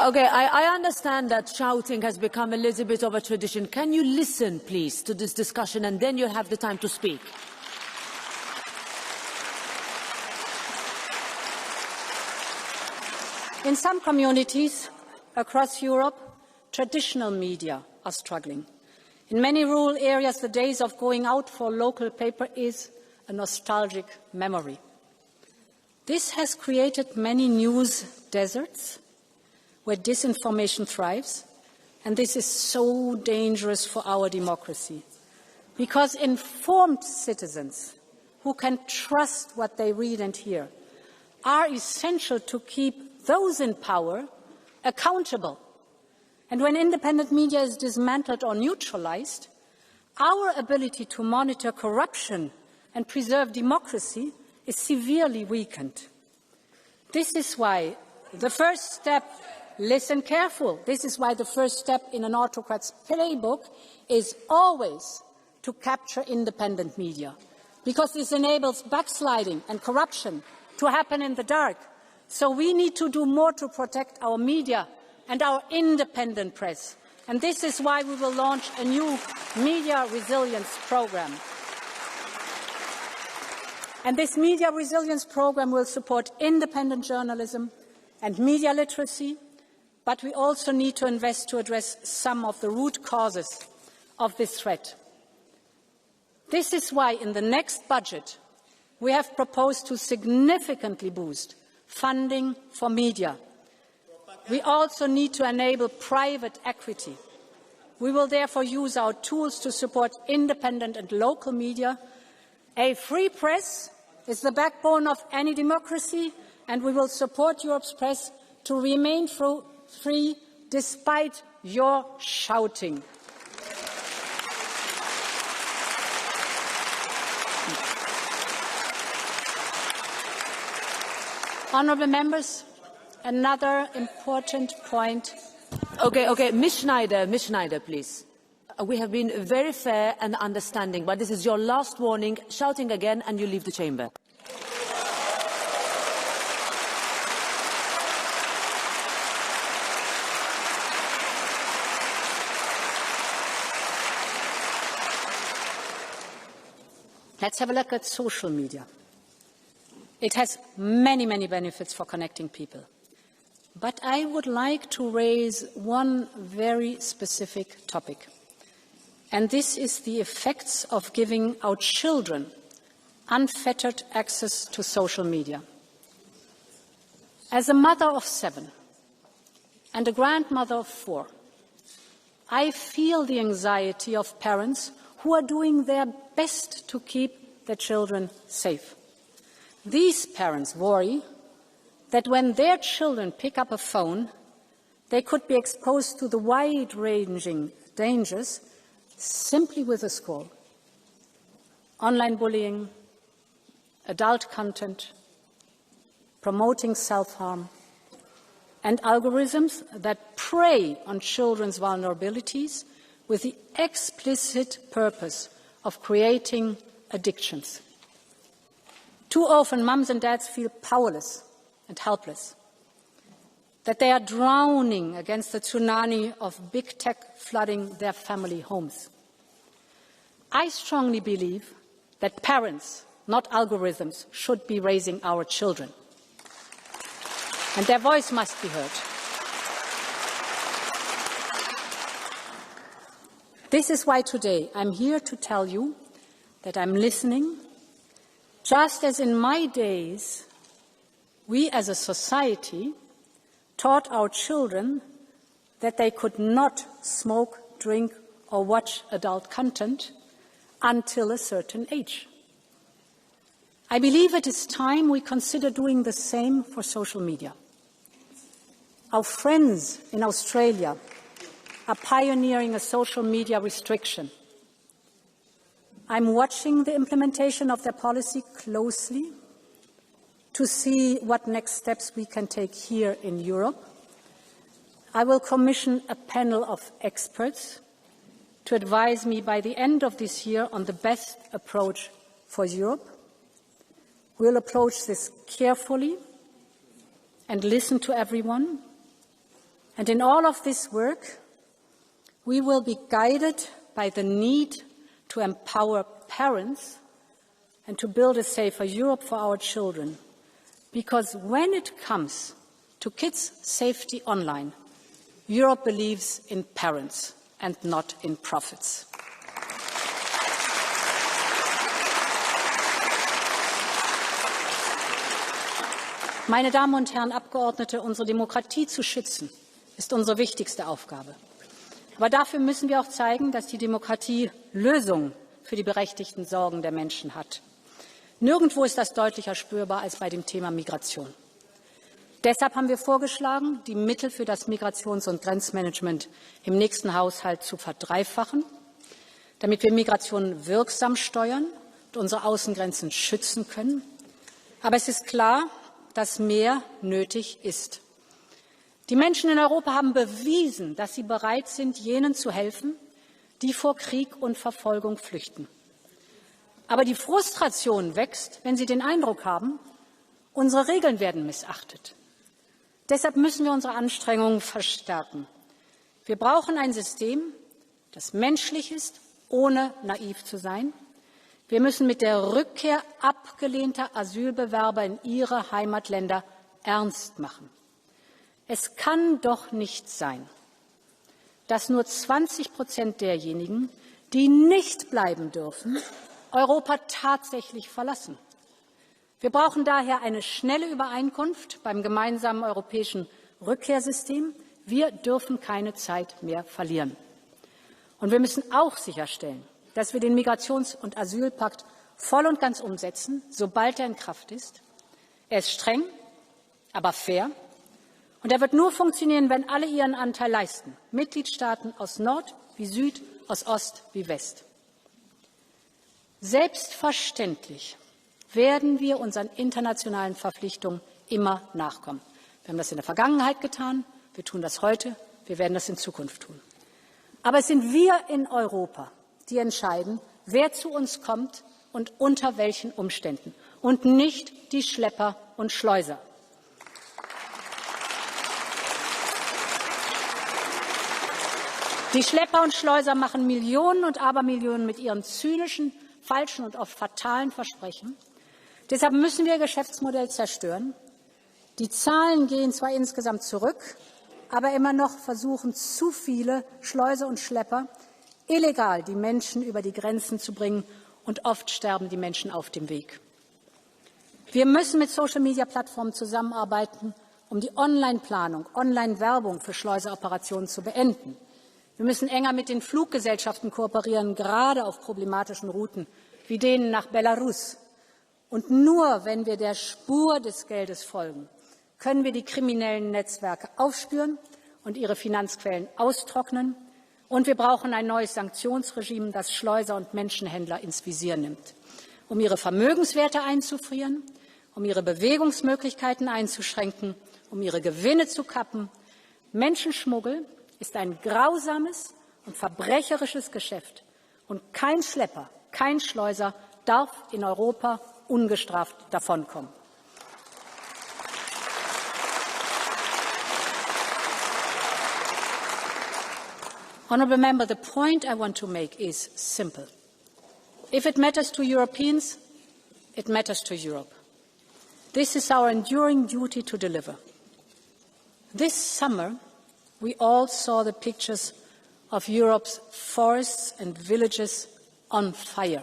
Okay, I understand that shouting has become a little bit of a tradition. Can you listen, please, to this discussion, and then you'll have the time to speak? In some communities across Europe, traditional media are struggling. In many rural areas, the days of going out for local paper is a nostalgic memory. This has created many news deserts where disinformation thrives, and this is so dangerous for our democracy, because informed citizens who can trust what they read and hear are essential to keep those in power accountable. And when independent media is dismantled or neutralized, our ability to monitor corruption and preserve democracy is severely weakened. This is why the first step Listen careful. This is why the first step in an autocrat's playbook is always to capture independent media, because this enables backsliding and corruption to happen in the dark. So we need to do more to protect our media and our independent press. And this is why we will launch a new media resilience programme. And this media resilience programme will support independent journalism and media literacy, but we also need to invest to address some of the root causes of this threat. This is why in the next budget we have proposed to significantly boost funding for media. We also need to enable private equity. We will therefore use our tools to support independent and local media. A free press is the backbone of any democracy, and we will support Europe's press to remain free despite your shouting. Honourable members, another important point. Okay, Ms. Schneider, please. We have been very fair and understanding, but this is your last warning. Shouting again and you leave the chamber. Let's have a look at social media. It has many, many benefits for connecting people. But I would like to raise one very specific topic. And this is the effects of giving our children unfettered access to social media. As a mother of 7 and a grandmother of 4, I feel the anxiety of parents who are doing their best to keep their children safe. These parents worry that when their children pick up a phone, they could be exposed to the wide-ranging dangers simply with a scroll. Online bullying, adult content, promoting self-harm, and algorithms that prey on children's vulnerabilities with the explicit purpose of creating addictions. Too often, mums and dads feel powerless and helpless, that they are drowning against the tsunami of big tech flooding their family homes. I strongly believe that parents, not algorithms, should be raising our children. and their voice must be heard. This is why today I'm here to tell you that I'm listening, just as in my days we as a society taught our children that they could not smoke, drink or watch adult content until a certain age. I believe it is time we consider doing the same for social media. Our friends in Australia are pioneering a social media restriction. I'm watching the implementation of their policy closely to see what next steps we can take here in Europe. I will commission a panel of experts to advise me by the end of this year on the best approach for Europe. We'll approach this carefully and listen to everyone. And in all of this work, we will be guided by the need to empower parents and to build a safer Europe for our children. Because when it comes to kids' safety online, Europe believes in parents and not in profits. Meine Damen und Herren Abgeordnete, unsere Demokratie zu schützen, ist unsere wichtigste Aufgabe. Aber dafür müssen wir auch zeigen, dass die Demokratie Lösungen für die berechtigten Sorgen der Menschen hat. Nirgendwo ist das deutlicher spürbar als bei dem Thema Migration. Deshalb haben wir vorgeschlagen, die Mittel für das Migrations- und Grenzmanagement im nächsten Haushalt zu verdreifachen, damit wir Migration wirksam steuern und unsere Außengrenzen schützen können. Aber es ist klar, dass mehr nötig ist. Die Menschen in Europa haben bewiesen, dass sie bereit sind, jenen zu helfen, die vor Krieg und Verfolgung flüchten. Aber die Frustration wächst, wenn sie den Eindruck haben, unsere Regeln werden missachtet. Deshalb müssen wir unsere Anstrengungen verstärken. Wir brauchen ein System, das menschlich ist, ohne naiv zu sein. Wir müssen mit der Rückkehr abgelehnter Asylbewerber in ihre Heimatländer ernst machen. Es kann doch nicht sein, dass nur 20% derjenigen, die nicht bleiben dürfen, Europa tatsächlich verlassen. Wir brauchen daher eine schnelle Übereinkunft beim gemeinsamen europäischen Rückkehrsystem. Wir dürfen keine Zeit mehr verlieren. Und wir müssen auch sicherstellen, dass wir den Migrations- und Asylpakt voll und ganz umsetzen, sobald er in Kraft ist. Er ist streng, aber fair. Und er wird nur funktionieren, wenn alle ihren Anteil leisten. Mitgliedstaaten aus Nord wie Süd, aus Ost wie West. Selbstverständlich werden wir unseren internationalen Verpflichtungen immer nachkommen. Wir haben das in der Vergangenheit getan, wir tun das heute, wir werden das in Zukunft tun. Aber es sind wir in Europa, die entscheiden, wer zu uns kommt und unter welchen Umständen, und nicht die Schlepper und Schleuser. Die Schlepper und Schleuser machen Millionen und Abermillionen mit ihren zynischen, falschen und oft fatalen Versprechen. Deshalb müssen wir Ihr Geschäftsmodell zerstören. Die Zahlen gehen zwar insgesamt zurück, aber immer noch versuchen zu viele Schleuser und Schlepper, illegal die Menschen über die Grenzen zu bringen, und oft sterben die Menschen auf dem Weg. Wir müssen mit Social-Media-Plattformen zusammenarbeiten, um die Online-Planung, Online-Werbung für Schleuseroperationen zu beenden. Wir müssen enger mit den Fluggesellschaften kooperieren, gerade auf problematischen Routen wie denen nach Belarus. Und nur wenn wir der Spur des Geldes folgen, können wir die kriminellen Netzwerke aufspüren und ihre Finanzquellen austrocknen. Und wir brauchen ein neues Sanktionsregime, das Schleuser und Menschenhändler ins Visier nimmt, um ihre Vermögenswerte einzufrieren, um ihre Bewegungsmöglichkeiten einzuschränken, um ihre Gewinne zu kappen. Menschenschmuggel ist ein grausames und verbrecherisches Geschäft, und kein Schlepper, kein Schleuser darf in Europa ungestraft davonkommen. Honourable Member, the point I want to make is simple. If it matters to Europeans, it matters to Europe. This is our enduring duty to deliver. This summer, we all saw the pictures of Europe's forests and villages on fire.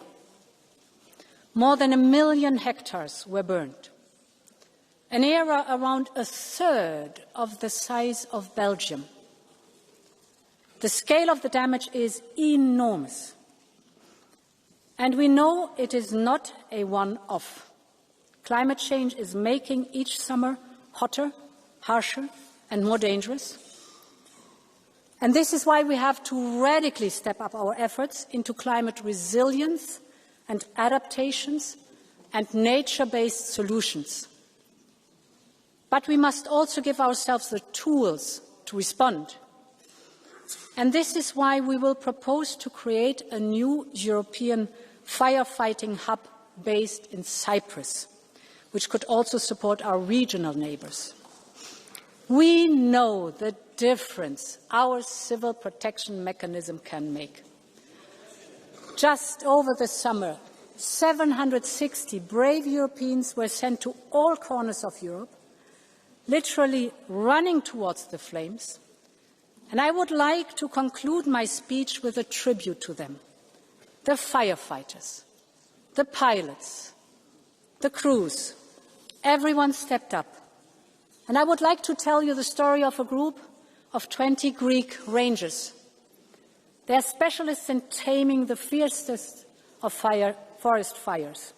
More than 1 million hectares were burned. An area around a third of the size of Belgium. The scale of the damage is enormous. And we know it is not a one-off. Climate change is making each summer hotter, harsher, and more dangerous. And this is why we have to radically step up our efforts into climate resilience and adaptations and nature-based solutions. But we must also give ourselves the tools to respond. And this is why we will propose to create a new European firefighting hub based in Cyprus, which could also support our regional neighbours. We know the difference our civil protection mechanism can make. Just over the summer, 760 brave Europeans were sent to all corners of Europe, literally running towards the flames. And I would like to conclude my speech with a tribute to them. The firefighters, the pilots, the crews, everyone stepped up. And I would like to tell you the story of a group of 20 Greek rangers. They are specialists in taming the fiercest of forest fires.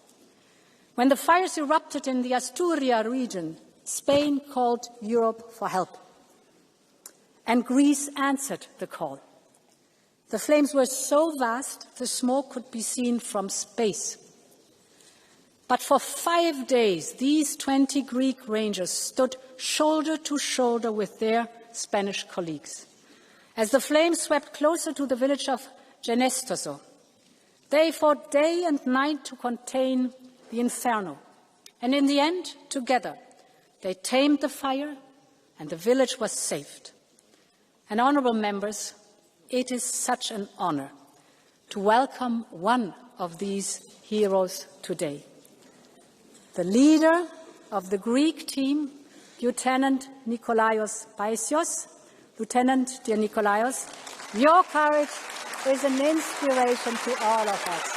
When the fires erupted in the Asturias region, Spain called Europe for help. And Greece answered the call. The flames were so vast, the smoke could be seen from space. But for 5 days, these 20 Greek rangers stood shoulder to shoulder with their Spanish colleagues. As the flames swept closer to the village of Genestoso, they fought day and night to contain the inferno. And in the end, together, they tamed the fire and the village was saved. And honourable members, it is such an honour to welcome one of these heroes today. The leader of the Greek team, Lieutenant Nikolaios Paisios. Lieutenant, dear Nikolaios, your courage is an inspiration to all of us.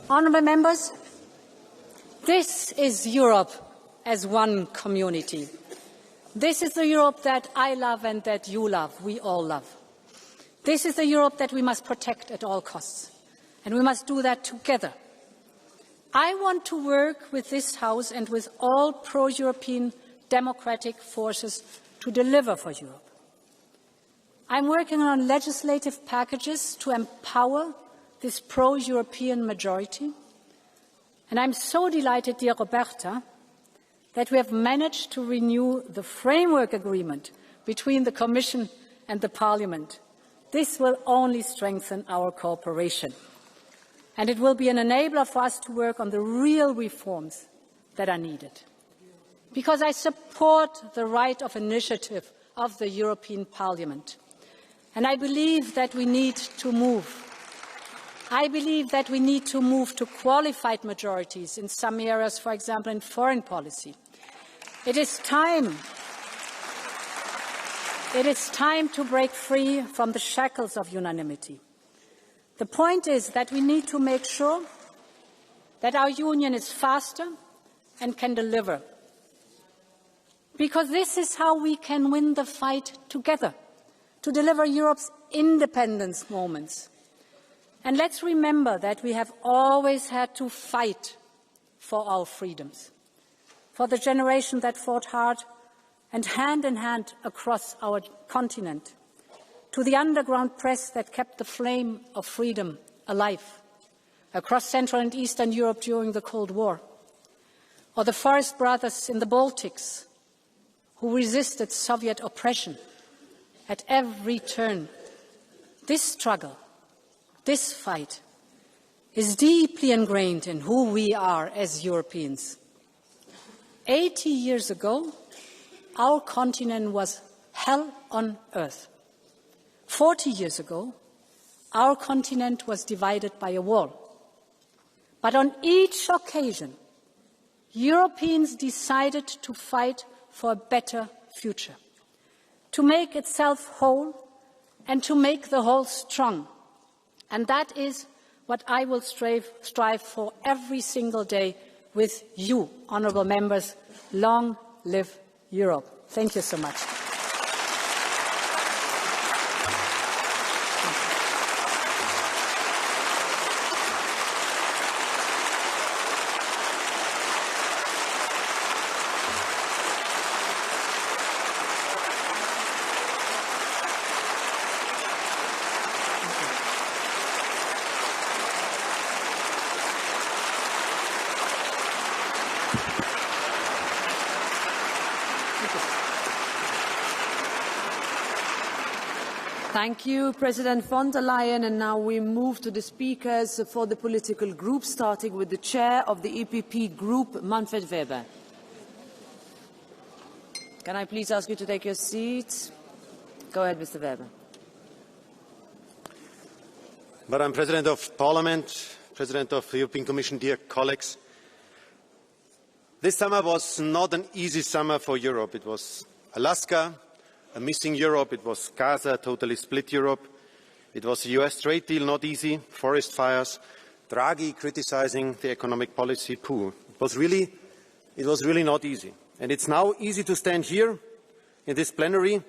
Honourable members, this is Europe as one community. This is the Europe that I love and that you love, we all love. This is the Europe that we must protect at all costs, and we must do that together. I want to work with this House and with all pro-European democratic forces to deliver for Europe. I'm working on legislative packages to empower this pro-European majority. And I'm so delighted, dear Roberta, that we have managed to renew the framework agreement between the Commission and the Parliament. This will only strengthen our cooperation. And it will be an enabler for us to work on the real reforms that are needed. Because I support the right of initiative of the European Parliament. And I believe that we need to move. I believe that we need to move to qualified majorities in some areas, for example, in foreign policy. It is time to break free from the shackles of unanimity. The point is that we need to make sure that our union is faster and can deliver. Because this is how we can win the fight together, to deliver Europe's independence moments. And let's remember that we have always had to fight for our freedoms, for the generation that fought hard and hand in hand across our continent, to the underground press that kept the flame of freedom alive, across Central and Eastern Europe during the Cold War, or the forest brothers in the Baltics who resisted Soviet oppression at every turn. This struggle, this fight, is deeply ingrained in who we are as Europeans. 80 years ago, our continent was hell on earth. 40 years ago, our continent was divided by a wall. But on each occasion, Europeans decided to fight for a better future, to make itself whole and to make the whole strong. And that is what I will strive for every single day with you, honourable members. Long live Europe. Thank you so much. Thank you, President von der Leyen. And now we move to the speakers for the political groups, starting with the chair of the EPP group, Manfred Weber. Can I please ask you to take your seats? Go ahead, Mr. Weber. Madam President of Parliament, President of the European Commission, dear colleagues, this summer was not an easy summer for Europe. It was Alaska, a missing Europe. It was Gaza, a totally split Europe. It was the US trade deal, not easy. Forest fires. Draghi criticizing the economic policy. Pooh. It was really not easy. And it's now easy to stand here in this plenary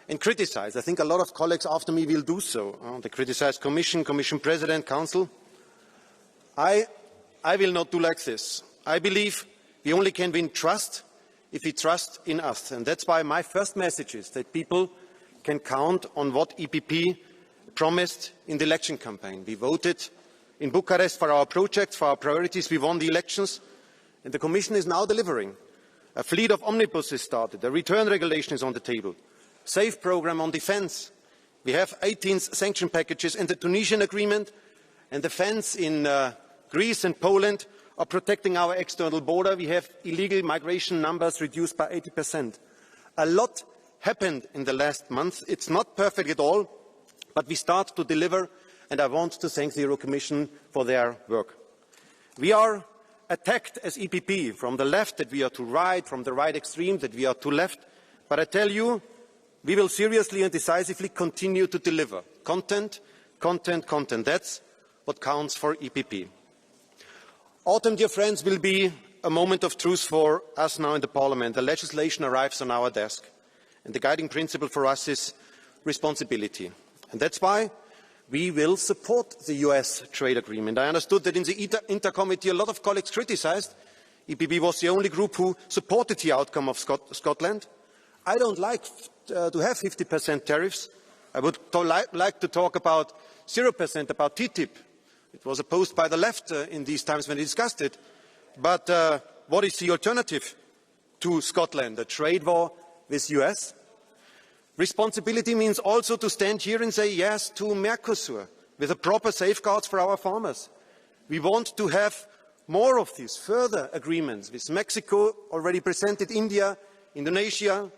and criticize. I think a lot of colleagues after me will do so. They criticize Commission, Commission President, Council. I will not do like this. I believe we only can win trust if we trust in us. And that's why my first message is that people can count on what EPP promised in the election campaign. We voted in Bucharest for our projects, for our priorities. We won the elections. And the Commission is now delivering. A fleet of omnibuses started. A return regulation is on the table. SAFE programme on defence. We have 18 sanction packages and the Tunisian agreement. And the fence in Greece and Poland are protecting our external border. We have illegal migration numbers reduced by 80%. A lot happened in the last month. It's not perfect at all, but we start to deliver, and I want to thank the Euro Commission for their work. We are attacked as EPP from the left that we are too right, from the right extreme that we are too left, but I tell you, we will seriously and decisively continue to deliver. Content, content, content. That's what counts for EPP. Autumn, dear friends, will be a moment of truth for us now in the Parliament. The legislation arrives on our desk, and the guiding principle for us is responsibility. And that's why we will support the US trade agreement. I understood that in the Inter Committee a lot of colleagues criticised. EPP was the only group who supported the outcome of Scotland. I don't like to have 50% tariffs. I would like to talk about 0%, about TTIP. It was opposed by the left in these times when we discussed it. But what is the alternative to Scotland? A trade war with the US? Responsibility means also to stand here and say yes to Mercosur, with the proper safeguards for our farmers. We want to have more of these further agreements with Mexico, already presented, India, Indonesia.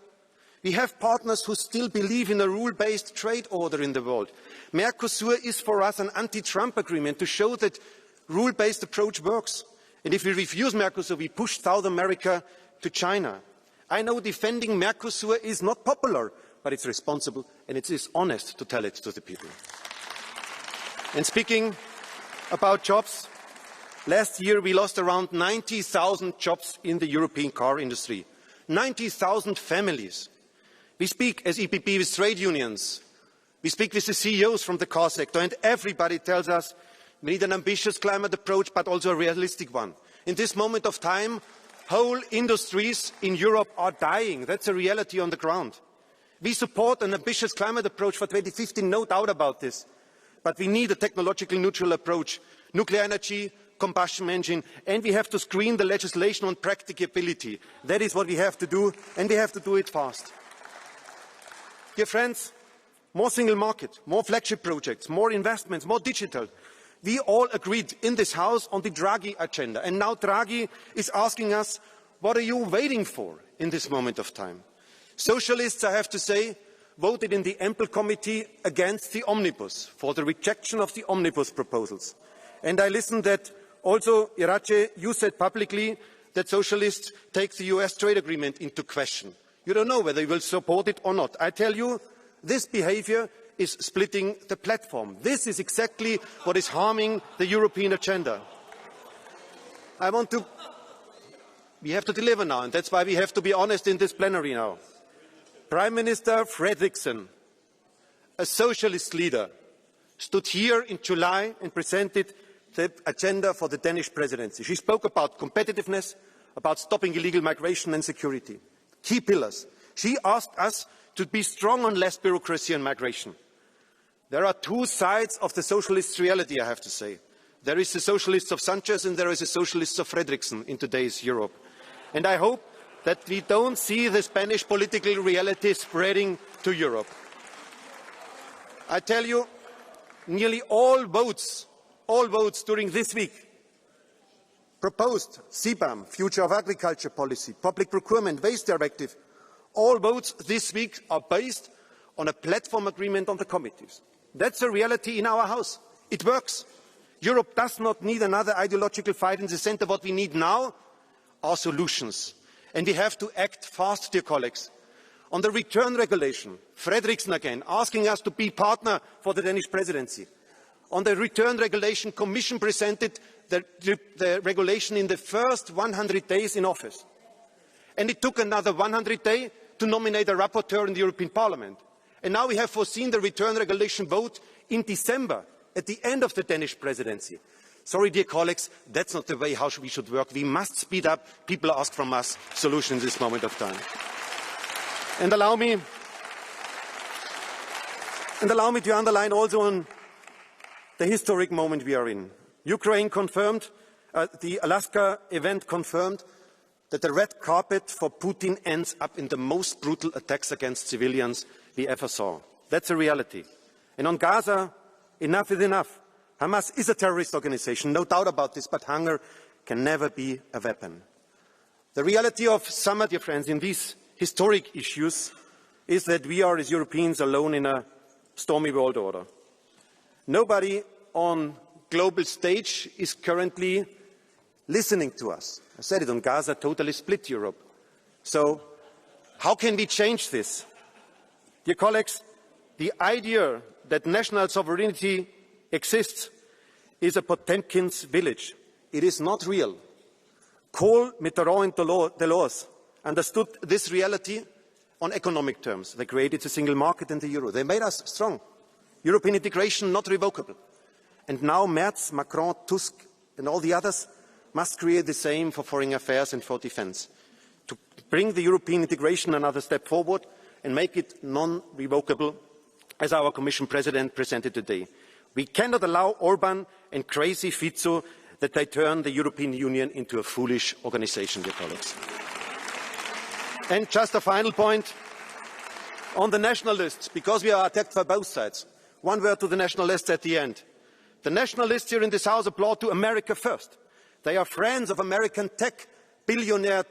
We have partners who still believe in a rule-based trade order in the world. Mercosur is for us an anti-Trump agreement to show that rule-based approach works. And if we refuse Mercosur, we push South America to China. I know defending Mercosur is not popular, but it's responsible and it is honest to tell it to the people. And speaking about jobs, last year we lost around 90,000 jobs in the European car industry. 90,000 families. We speak as EPP with trade unions. We speak with the CEOs from the car sector, and everybody tells us we need an ambitious climate approach, but also a realistic one. In this moment of time, whole industries in Europe are dying. That's a reality on the ground. We support an ambitious climate approach for 2050, no doubt about this. But we need a technologically neutral approach nuclear energy, combustion engine, and we have to screen the legislation on practicability. That is what we have to do, and we have to do it fast. Dear friends, more single market, more flagship projects, more investments, more digital. We all agreed in this House on the Draghi agenda, and now Draghi is asking us, what are you waiting for in this moment of time? Socialists, I have to say, voted in the Ample Committee against the omnibus, for the rejection of the omnibus proposals. And I listened that also, Irache, you said publicly that socialists take the US trade agreement into question. You don't know whether you will support it or not. I tell you, this behaviour is splitting the platform. This is exactly what is harming the European agenda. We have to deliver now, and that's why we have to be honest in this plenary now. Prime Minister Fredriksson, a socialist leader, stood here in July and presented the agenda for the Danish presidency. She spoke about competitiveness, about stopping illegal migration and security. Key pillars. She asked us to be strong on less bureaucracy and migration. There are two sides of the socialist reality, I have to say. There is the socialists of Sanchez and there is the socialists of Fredriksson in today's Europe. And I hope that we don't see the Spanish political reality spreading to Europe. I tell you, nearly all votes during this week proposed CBAM, Future of Agriculture Policy, Public Procurement, Waste Directive, all votes this week are based on a platform agreement on the committees. That's a reality in our House. It works. Europe does not need another ideological fight in the centre. What we need now are solutions. And we have to act fast, dear colleagues. On the return regulation, Fredriksson again, asking us to be partner for the Danish presidency. On the return regulation, Commission presented the regulation in the first 100 days in office. And it took another 100 days to nominate a rapporteur in the European Parliament. And now we have foreseen the return regulation vote in December, at the end of the Danish presidency. Sorry, dear colleagues, that's not the way how we should work. We must speed up. People ask from us solutions in this moment of time. And allow me to underline also on the historic moment we are in. Ukraine confirmed, the Alaska event confirmed that the red carpet for Putin ends up in the most brutal attacks against civilians we ever saw. That's a reality. And on Gaza, enough is enough. Hamas is a terrorist organization, no doubt about this, but hunger can never be a weapon. The reality of summer, dear friends, in these historic issues is that we are, as Europeans, alone in a stormy world order. Nobody on global stage is currently listening to us. I said it, on Gaza, totally split Europe. So how can we change this? Dear colleagues, the idea that national sovereignty exists is a Potemkin's village. It is not real. Kohl, Mitterrand and Delors understood this reality on economic terms. They created a single market and the euro. They made us strong. European integration not revocable. And now Merz, Macron, Tusk and all the others must create the same for foreign affairs and for defence. To bring the European integration another step forward and make it non-revocable, as our Commission President presented today. We cannot allow Orban and crazy Fico that they turn the European Union into a foolish organisation, dear colleagues. And just a final point on the nationalists, because we are attacked by both sides. One word to the nationalists at the end. The nationalists here in this House applaud to America first. They are friends of American tech billionaire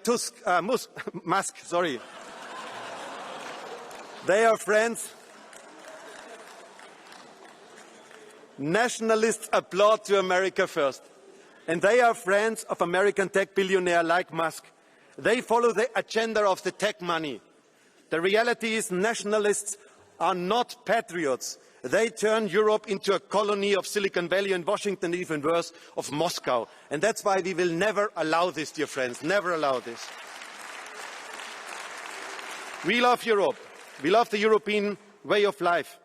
Musk. They are friends. Nationalists applaud to America first. And they are friends of American tech billionaire like Musk. They follow the agenda of the tech money. The reality is nationalists are not patriots. They turn Europe into a colony of Silicon Valley and Washington, even worse, of Moscow. And that's why we will never allow this, dear friends, never allow this. We love Europe. We love the European way of life.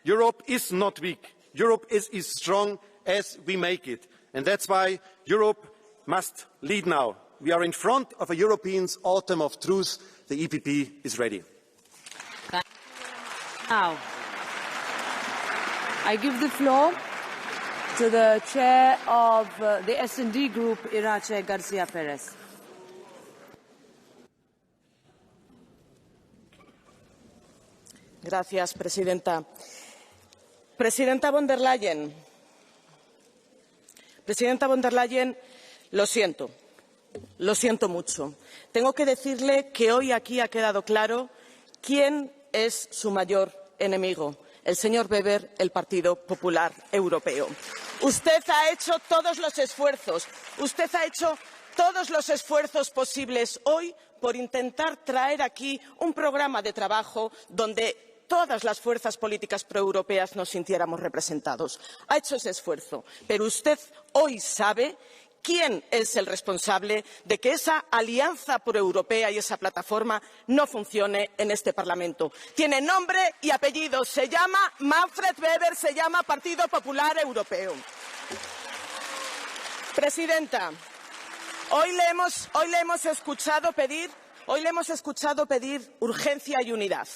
Europe is not weak. Europe is as strong as we make it. And that's why Europe must lead now. We are in front of a European autumn of truth. The EPP is ready. Now, I give the floor To the Chair of the S&D Group, Irache García Pérez. Gracias, presidenta. Presidenta von der Leyen, lo siento mucho. Tengo que decirle que hoy aquí ha quedado claro quién es su mayor enemigo, el señor Weber, el Partido Popular Europeo. Usted ha hecho todos los esfuerzos posibles hoy por intentar traer aquí un programa de trabajo donde todas las fuerzas políticas proeuropeas nos sintiéramos representados. Ha hecho ese esfuerzo, pero usted hoy sabe quién es el responsable de que esa alianza proeuropea y esa plataforma no funcione en este Parlamento. Tiene nombre y apellido, se llama Manfred Weber, se llama Partido Popular Europeo. Presidenta, hoy le hemos escuchado pedir urgencia y unidad.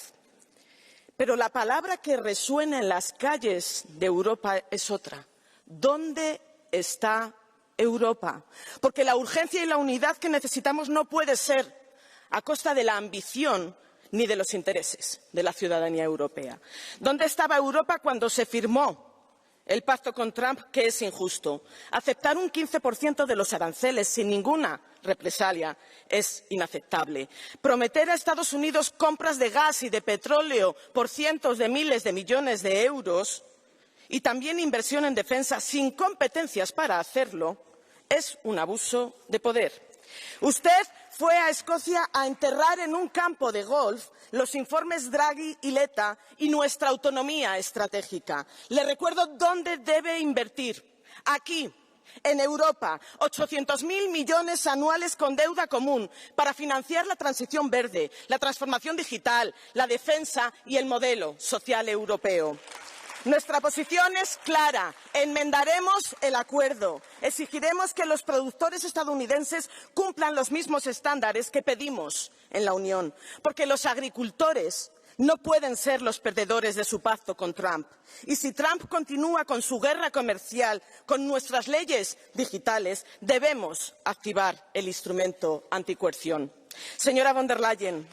Pero la palabra que resuena en las calles de Europa es otra. ¿Dónde está Europa? Porque la urgencia y la unidad que necesitamos no puede ser a costa de la ambición ni de los intereses de la ciudadanía europea. ¿Dónde estaba Europa cuando se firmó el pacto con Trump, que es injusto? Aceptar un 15% de los aranceles sin ninguna represalia es inaceptable. Prometer a Estados Unidos compras de gas y de petróleo por cientos de miles de millones de euros y también inversión en defensa sin competencias para hacerlo es un abuso de poder. Usted fue a Escocia a enterrar en un campo de golf los informes Draghi y Letta y nuestra autonomía estratégica. Le recuerdo dónde debe invertir. Aquí, en Europa, 800.000 millones anuales con deuda común para financiar la transición verde, la transformación digital, la defensa y el modelo social europeo. Nuestra posición es clara. Enmendaremos el acuerdo. Exigiremos que los productores estadounidenses cumplan los mismos estándares que pedimos en la Unión, porque los agricultores no pueden ser los perdedores de su pacto con Trump. Y si Trump continúa con su guerra comercial, con nuestras leyes digitales, debemos activar el instrumento anticoerción. Señora von der Leyen,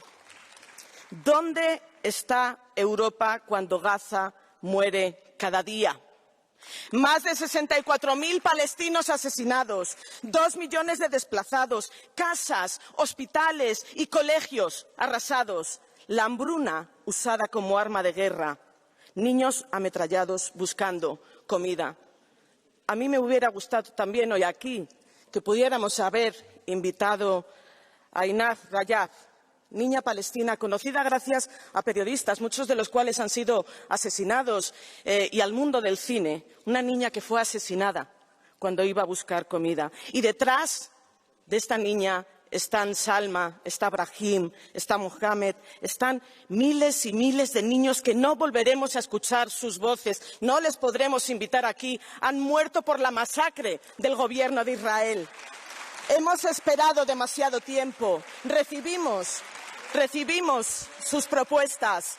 ¿dónde está Europa cuando Gaza muere cada día? Más de 64.000 palestinos asesinados, 2 millones de desplazados, casas, hospitales y colegios arrasados, la hambruna usada como arma de guerra, niños ametrallados buscando comida. A mí me hubiera gustado también hoy aquí que pudiéramos haber invitado a Einaz Rajab, niña palestina conocida gracias a periodistas, muchos de los cuales han sido asesinados, y al mundo del cine, una niña que fue asesinada cuando iba a buscar comida. Y detrás de esta niña están Salma, está Brahim, está Mohamed, están miles y miles de niños que no volveremos a escuchar sus voces, no les podremos invitar aquí, han muerto por la masacre del gobierno de Israel. Hemos esperado demasiado tiempo, recibimos sus propuestas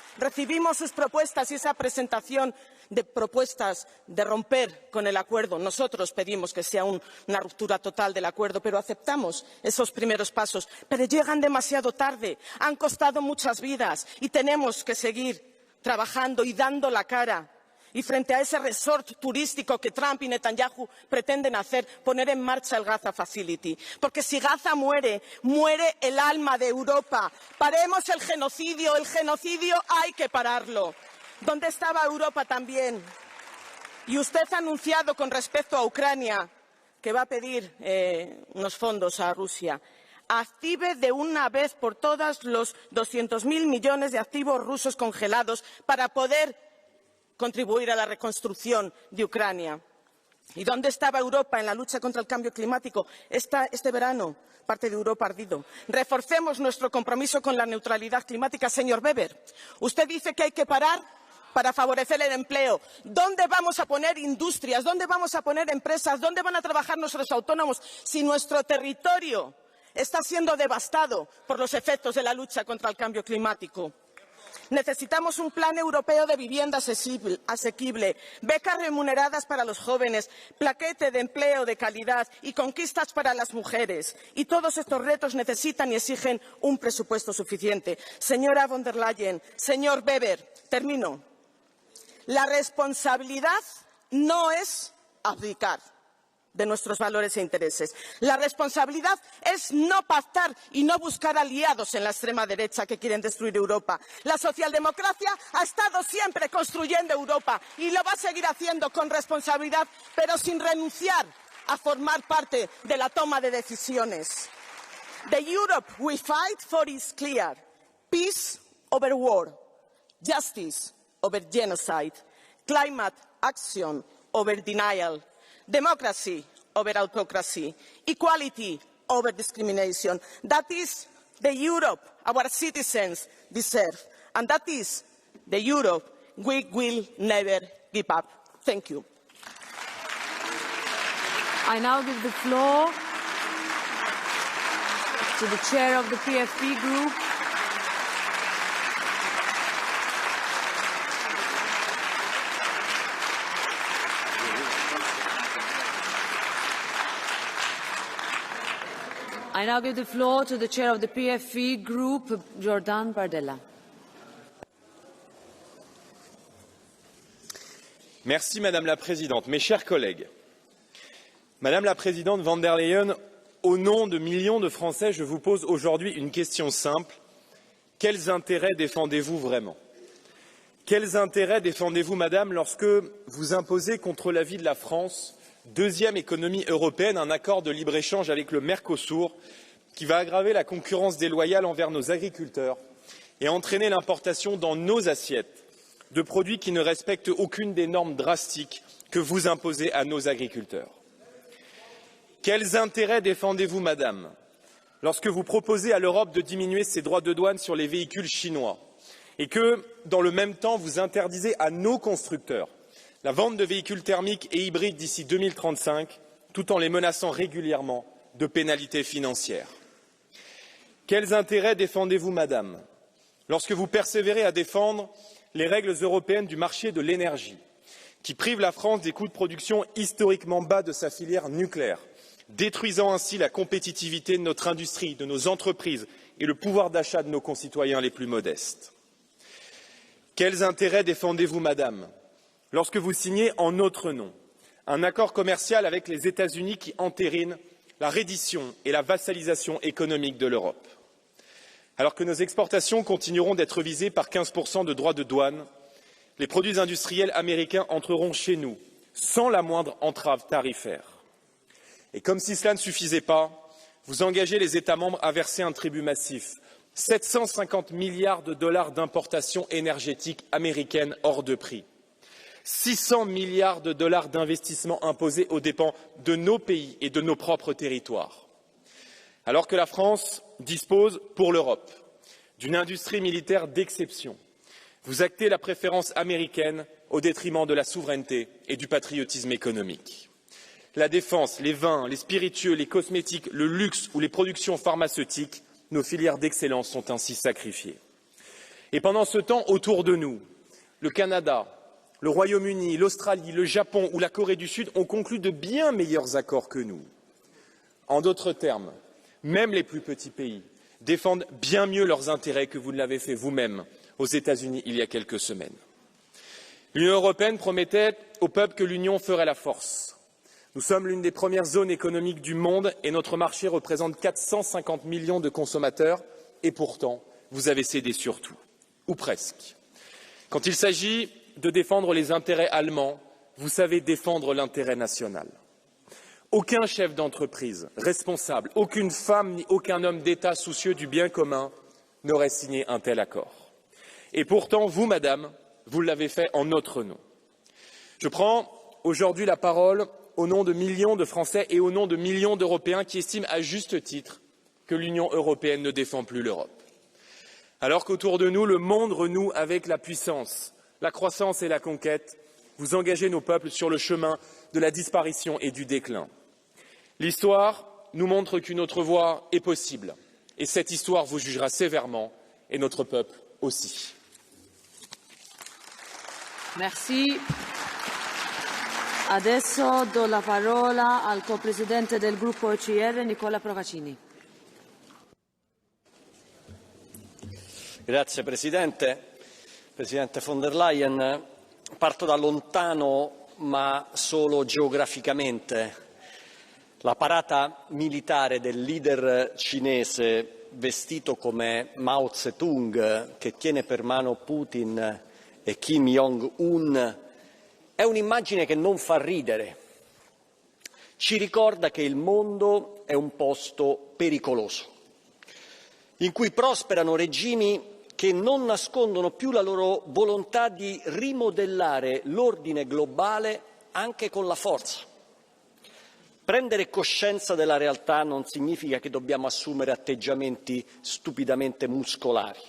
y esa presentación de propuestas de romper con el acuerdo. Nosotros pedimos que sea una ruptura total del acuerdo, pero aceptamos esos primeros pasos. Pero llegan demasiado tarde, han costado muchas vidas y tenemos que seguir trabajando y dando la cara. Y frente a ese resort turístico que Trump y Netanyahu pretenden hacer, poner en marcha el Gaza Facility. Porque si Gaza muere, muere el alma de Europa. Paremos el genocidio hay que pararlo. ¿Dónde estaba Europa también? Y usted ha anunciado con respecto a Ucrania que va a pedir unos fondos a Rusia. Active de una vez por todas los 200.000 millones de activos rusos congelados para poder contribuir a la reconstrucción de Ucrania. ¿Y dónde estaba Europa en la lucha contra el cambio climático? Este verano, parte de Europa ha ardido. Reforcemos nuestro compromiso con la neutralidad climática. Señor Weber, usted dice que hay que parar para favorecer el empleo. ¿Dónde vamos a poner industrias? ¿Dónde vamos a poner empresas? ¿Dónde van a trabajar nuestros autónomos si nuestro territorio está siendo devastado por los efectos de la lucha contra el cambio climático? Necesitamos un plan europeo de vivienda asequible, becas remuneradas para los jóvenes, paquete de empleo de calidad y conquistas para las mujeres. Y todos estos retos necesitan y exigen un presupuesto suficiente. Señora von der Leyen, señor Weber, termino. La responsabilidad no es abdicar de nuestros valores e intereses. La responsabilidad es no pactar y no buscar aliados en la extrema derecha que quieren destruir Europa. La socialdemocracia ha estado siempre construyendo Europa y lo va a seguir haciendo con responsabilidad, pero sin renunciar a formar parte de la toma de decisiones. The Europe we fight for is clear. Peace over war. Justice over genocide. Climate action over denial. Democracy over autocracy, equality over discrimination. That is the Europe our citizens deserve, and that is the Europe we will never give up. Thank you. I now give the floor to the chair of the PFP group, Jordan Bardella. Merci Madame la Présidente. Mes chers collègues, Madame la Présidente von der Leyen, au nom de millions de Français, je vous pose aujourd'hui une question simple. Quels intérêts défendez-vous vraiment? Quels intérêts défendez-vous, Madame, lorsque vous imposez contre l'avis de la France, deuxième économie européenne, un accord de libre-échange avec le Mercosur qui va aggraver la concurrence déloyale envers nos agriculteurs et entraîner l'importation dans nos assiettes de produits qui ne respectent aucune des normes drastiques que vous imposez à nos agriculteurs? Quels intérêts défendez-vous, Madame, lorsque vous proposez à l'Europe de diminuer ses droits de douane sur les véhicules chinois et que, dans le même temps, vous interdisez à nos constructeurs la vente de véhicules thermiques et hybrides d'ici 2035, tout en les menaçant régulièrement de pénalités financières? Quels intérêts défendez-vous, Madame, lorsque vous persévérez à défendre les règles européennes du marché de l'énergie, qui privent la France des coûts de production historiquement bas de sa filière nucléaire, détruisant ainsi la compétitivité de notre industrie, de nos entreprises et le pouvoir d'achat de nos concitoyens les plus modestes? Quels intérêts défendez-vous, Madame, lorsque vous signez en notre nom un accord commercial avec les États-Unis qui entérine la reddition et la vassalisation économique de l'Europe? Alors que nos exportations continueront d'être visées par 15% de droits de douane, les produits industriels américains entreront chez nous sans la moindre entrave tarifaire. Et comme si cela ne suffisait pas, vous engagez les États membres à verser un tribut massif, 750 milliards de dollars d'importations énergétiques américaines hors de prix, 600 milliards de dollars d'investissements imposés aux dépens de nos pays et de nos propres territoires. Alors que la France dispose, pour l'Europe, d'une industrie militaire d'exception, vous actez la préférence américaine au détriment de la souveraineté et du patriotisme économique. La défense, les vins, les spiritueux, les cosmétiques, le luxe ou les productions pharmaceutiques, nos filières d'excellence sont ainsi sacrifiées. Et pendant ce temps, autour de nous, le Canada, le Royaume-Uni, l'Australie, le Japon ou la Corée du Sud ont conclu de bien meilleurs accords que nous. En d'autres termes, même les plus petits pays défendent bien mieux leurs intérêts que vous ne l'avez fait vous-même aux États-Unis il y a quelques semaines. L'Union européenne promettait au peuple que l'Union ferait la force. Nous sommes l'une des premières zones économiques du monde et notre marché représente 450 millions de consommateurs et pourtant, vous avez cédé sur tout, ou presque. Quand il s'agit de défendre les intérêts allemands, vous savez défendre l'intérêt national. Aucun chef d'entreprise responsable, aucune femme ni aucun homme d'État soucieux du bien commun n'aurait signé un tel accord. Et pourtant, vous, Madame, vous l'avez fait en notre nom. Je prends aujourd'hui la parole au nom de millions de Français et au nom de millions d'Européens qui estiment à juste titre que l'Union européenne ne défend plus l'Europe. Alors qu'autour de nous, le monde renoue avec la puissance, la croissance et la conquête, vous engagez nos peuples sur le chemin de la disparition et du déclin. L'histoire nous montre qu'une autre voie est possible, et cette histoire vous jugera sévèrement, et notre peuple aussi. Merci. Adesso do la parola al co-presidente del gruppo ECR, Nicola Procaccini. Grazie Presidente. Presidente von der Leyen, parto da lontano ma solo geograficamente. La parata militare del leader cinese vestito come Mao Zedong, che tiene per mano Putin e Kim Jong-un, è un'immagine che non fa ridere. Ci ricorda che il mondo è un posto pericoloso, in cui prosperano regimi che non nascondono più la loro volontà di rimodellare l'ordine globale anche con la forza. Prendere coscienza della realtà non significa che dobbiamo assumere atteggiamenti stupidamente muscolari,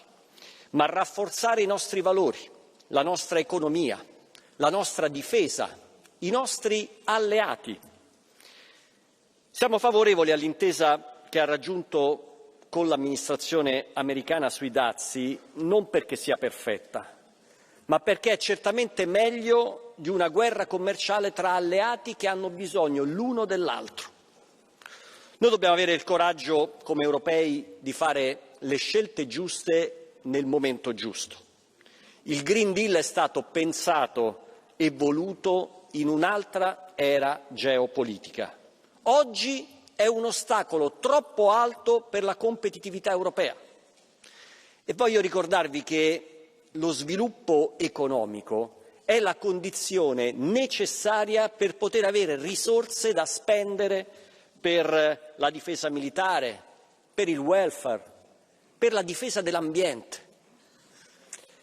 ma rafforzare i nostri valori, la nostra economia, la nostra difesa, i nostri alleati. Siamo favorevoli all'intesa che ha raggiunto con l'amministrazione americana sui dazi, non perché sia perfetta, ma perché è certamente meglio di una guerra commerciale tra alleati che hanno bisogno l'uno dell'altro. Noi dobbiamo avere il coraggio, come europei, di fare le scelte giuste nel momento giusto. Il Green Deal è stato pensato e voluto in un'altra era geopolitica. Oggi è un ostacolo troppo alto per la competitività europea. E voglio ricordarvi che lo sviluppo economico è la condizione necessaria per poter avere risorse da spendere per la difesa militare, per il welfare, per la difesa dell'ambiente.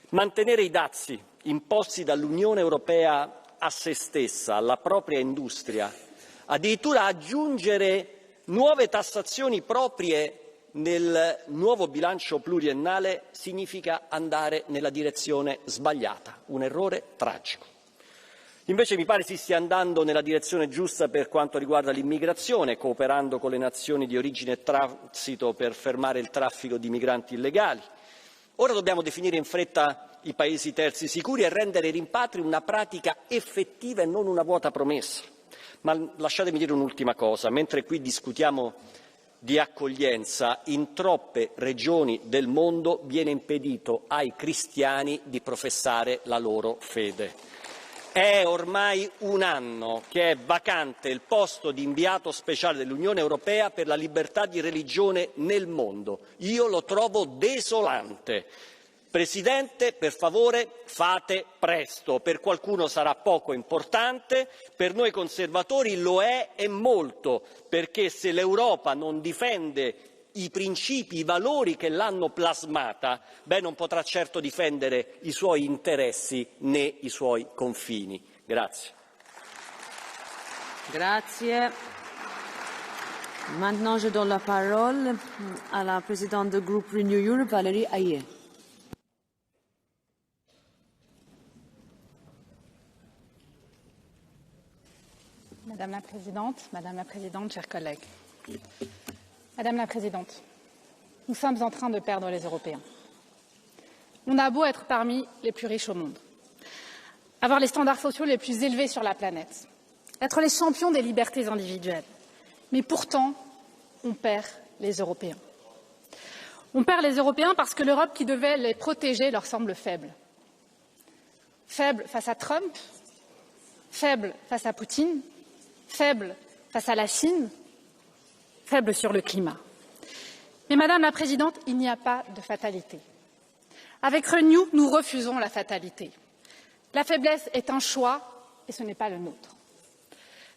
Mantenere i dazi imposti dall'Unione Europea a se stessa, alla propria industria, addirittura aggiungere nuove tassazioni proprie nel nuovo bilancio pluriennale significa andare nella direzione sbagliata, un errore tragico. Invece mi pare si stia andando nella direzione giusta per quanto riguarda l'immigrazione, cooperando con le nazioni di origine e transito per fermare il traffico di migranti illegali. Ora dobbiamo definire in fretta i paesi terzi sicuri e rendere i rimpatri una pratica effettiva e non una vuota promessa. Ma lasciatemi dire un'ultima cosa, mentre qui discutiamo di accoglienza, in troppe regioni del mondo viene impedito ai cristiani di professare la loro fede. È ormai un anno che è vacante il posto di inviato speciale dell'Unione Europea per la libertà di religione nel mondo. Io lo trovo desolante. Presidente, per favore, fate presto. Per qualcuno sarà poco importante, per noi conservatori lo è e molto, perché se l'Europa non difende i principi, i valori che l'hanno plasmata, non potrà certo difendere i suoi interessi né i suoi confini. Grazie. Grazie. Maintenant, je donne la parole à la présidente du groupe Renew Europe, Valérie Ayé. Madame la Présidente, chers collègues. Madame la Présidente, nous sommes en train de perdre les Européens. On a beau être parmi les plus riches au monde, avoir les standards sociaux les plus élevés sur la planète, être les champions des libertés individuelles, mais pourtant, on perd les Européens. On perd les Européens parce que l'Europe qui devait les protéger leur semble faible. Faible face à Trump, faible face à Poutine, faible face à la Chine, faible sur le climat. Mais Madame la Présidente, il n'y a pas de fatalité. Avec Renew, nous refusons la fatalité. La faiblesse est un choix et ce n'est pas le nôtre.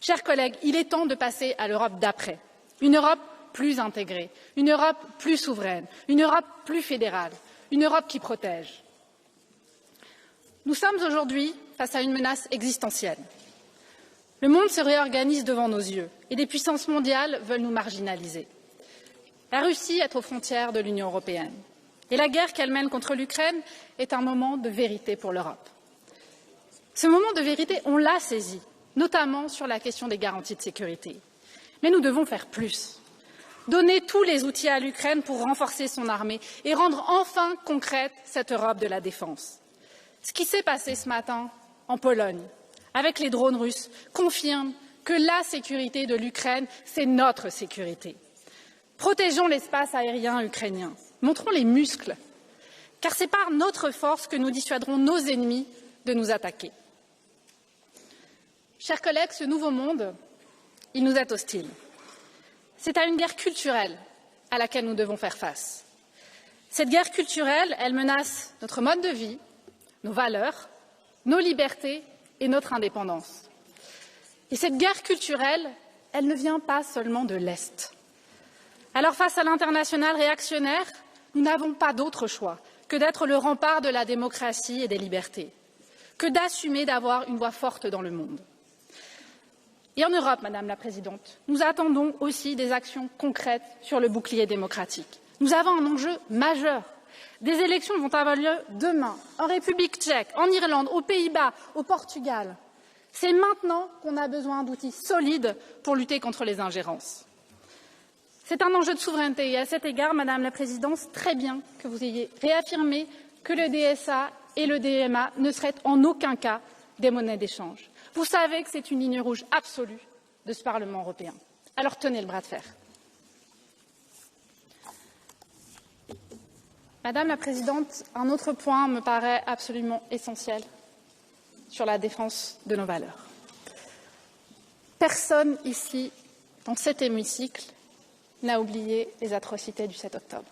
Chers collègues, il est temps de passer à l'Europe d'après. Une Europe plus intégrée, une Europe plus souveraine, une Europe plus fédérale, une Europe qui protège. Nous sommes aujourd'hui face à une menace existentielle. Le monde se réorganise devant nos yeux et des puissances mondiales veulent nous marginaliser. La Russie est aux frontières de l'Union européenne et la guerre qu'elle mène contre l'Ukraine est un moment de vérité pour l'Europe. Ce moment de vérité, on l'a saisi, notamment sur la question des garanties de sécurité. Mais nous devons faire plus. Donner tous les outils à l'Ukraine pour renforcer son armée et rendre enfin concrète cette Europe de la défense. Ce qui s'est passé ce matin en Pologne, avec les drones russes, confirme que la sécurité de l'Ukraine, c'est notre sécurité. Protégeons l'espace aérien ukrainien, montrons les muscles, car c'est par notre force que nous dissuaderons nos ennemis de nous attaquer. Chers collègues, ce nouveau monde, il nous est hostile. C'est à une guerre culturelle à laquelle nous devons faire face. Cette guerre culturelle, elle menace notre mode de vie, nos valeurs, nos libertés et notre indépendance. Et cette guerre culturelle, elle ne vient pas seulement de l'Est. Alors face à l'international réactionnaire, nous n'avons pas d'autre choix que d'être le rempart de la démocratie et des libertés, que d'assumer d'avoir une voix forte dans le monde. Et en Europe, Madame la Présidente, nous attendons aussi des actions concrètes sur le bouclier démocratique. Nous avons un enjeu majeur. Des élections vont avoir lieu demain, en République tchèque, en Irlande, aux Pays-Bas, au Portugal. C'est maintenant qu'on a besoin d'outils solides pour lutter contre les ingérences. C'est un enjeu de souveraineté et à cet égard, Madame la Présidente, très bien que vous ayez réaffirmé que le DSA et le DMA ne seraient en aucun cas des monnaies d'échange. Vous savez que c'est une ligne rouge absolue de ce Parlement européen. Alors tenez le bras de fer. Madame la Présidente, un autre point me paraît absolument essentiel sur la défense de nos valeurs. Personne ici, dans cet hémicycle, n'a oublié les atrocités du 7 octobre.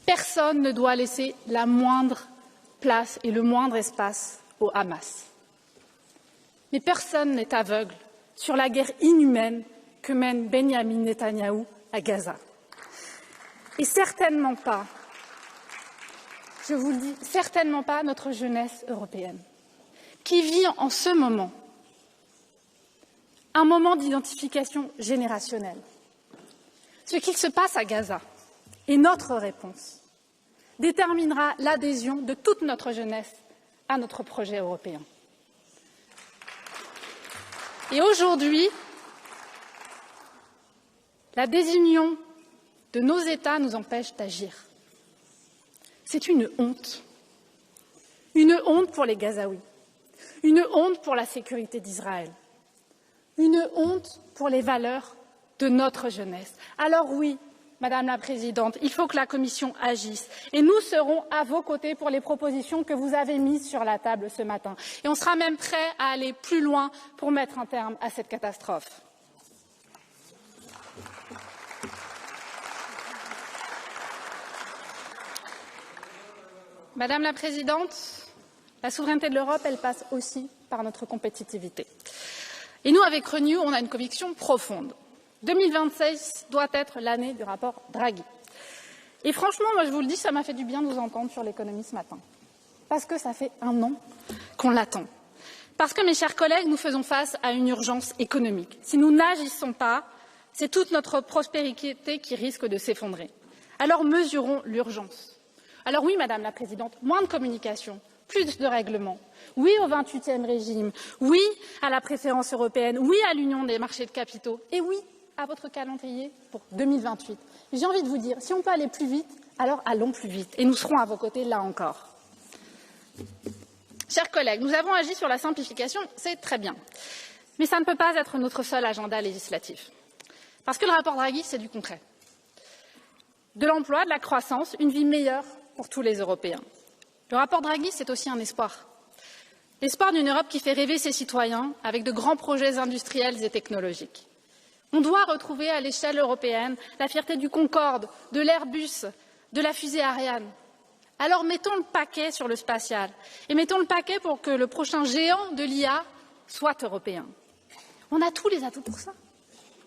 Personne ne doit laisser la moindre place et le moindre espace au Hamas. Mais personne n'est aveugle sur la guerre inhumaine que mène Benyamin Netanyahou à Gaza. Et certainement pas, je vous le dis, certainement pas notre jeunesse européenne, qui vit en ce moment un moment d'identification générationnelle. Ce qu'il se passe à Gaza et notre réponse déterminera l'adhésion de toute notre jeunesse à notre projet européen. Et aujourd'hui, la désunion de nos États nous empêche d'agir. C'est une honte pour les Gazaouis, une honte pour la sécurité d'Israël, une honte pour les valeurs de notre jeunesse. Alors oui, Madame la Présidente, il faut que la Commission agisse et nous serons à vos côtés pour les propositions que vous avez mises sur la table ce matin. Et on sera même prêt à aller plus loin pour mettre un terme à cette catastrophe. Madame la Présidente, la souveraineté de l'Europe, elle passe aussi par notre compétitivité. Et nous, avec Renew, on a une conviction profonde. 2026 doit être l'année du rapport Draghi. Et franchement, moi je vous le dis, ça m'a fait du bien de vous entendre sur l'économie ce matin. Parce que ça fait un an qu'on l'attend. Parce que, mes chers collègues, nous faisons face à une urgence économique. Si nous n'agissons pas, c'est toute notre prospérité qui risque de s'effondrer. Alors mesurons l'urgence. Alors oui, Madame la Présidente, moins de communication, plus de règlements. Oui au 28e régime, oui à la préférence européenne, oui à l'union des marchés de capitaux et oui à votre calendrier pour 2028. J'ai envie de vous dire, si on peut aller plus vite, alors allons plus vite et nous serons à vos côtés là encore. Chers collègues, nous avons agi sur la simplification, c'est très bien. Mais ça ne peut pas être notre seul agenda législatif. Parce que le rapport Draghi, c'est du concret. De l'emploi, de la croissance, une vie meilleure pour tous les Européens. Le rapport Draghi, c'est aussi un espoir. L'espoir d'une Europe qui fait rêver ses citoyens avec de grands projets industriels et technologiques. On doit retrouver à l'échelle européenne la fierté du Concorde, de l'Airbus, de la fusée Ariane. Alors mettons le paquet sur le spatial et mettons le paquet pour que le prochain géant de l'IA soit européen. On a tous les atouts pour ça.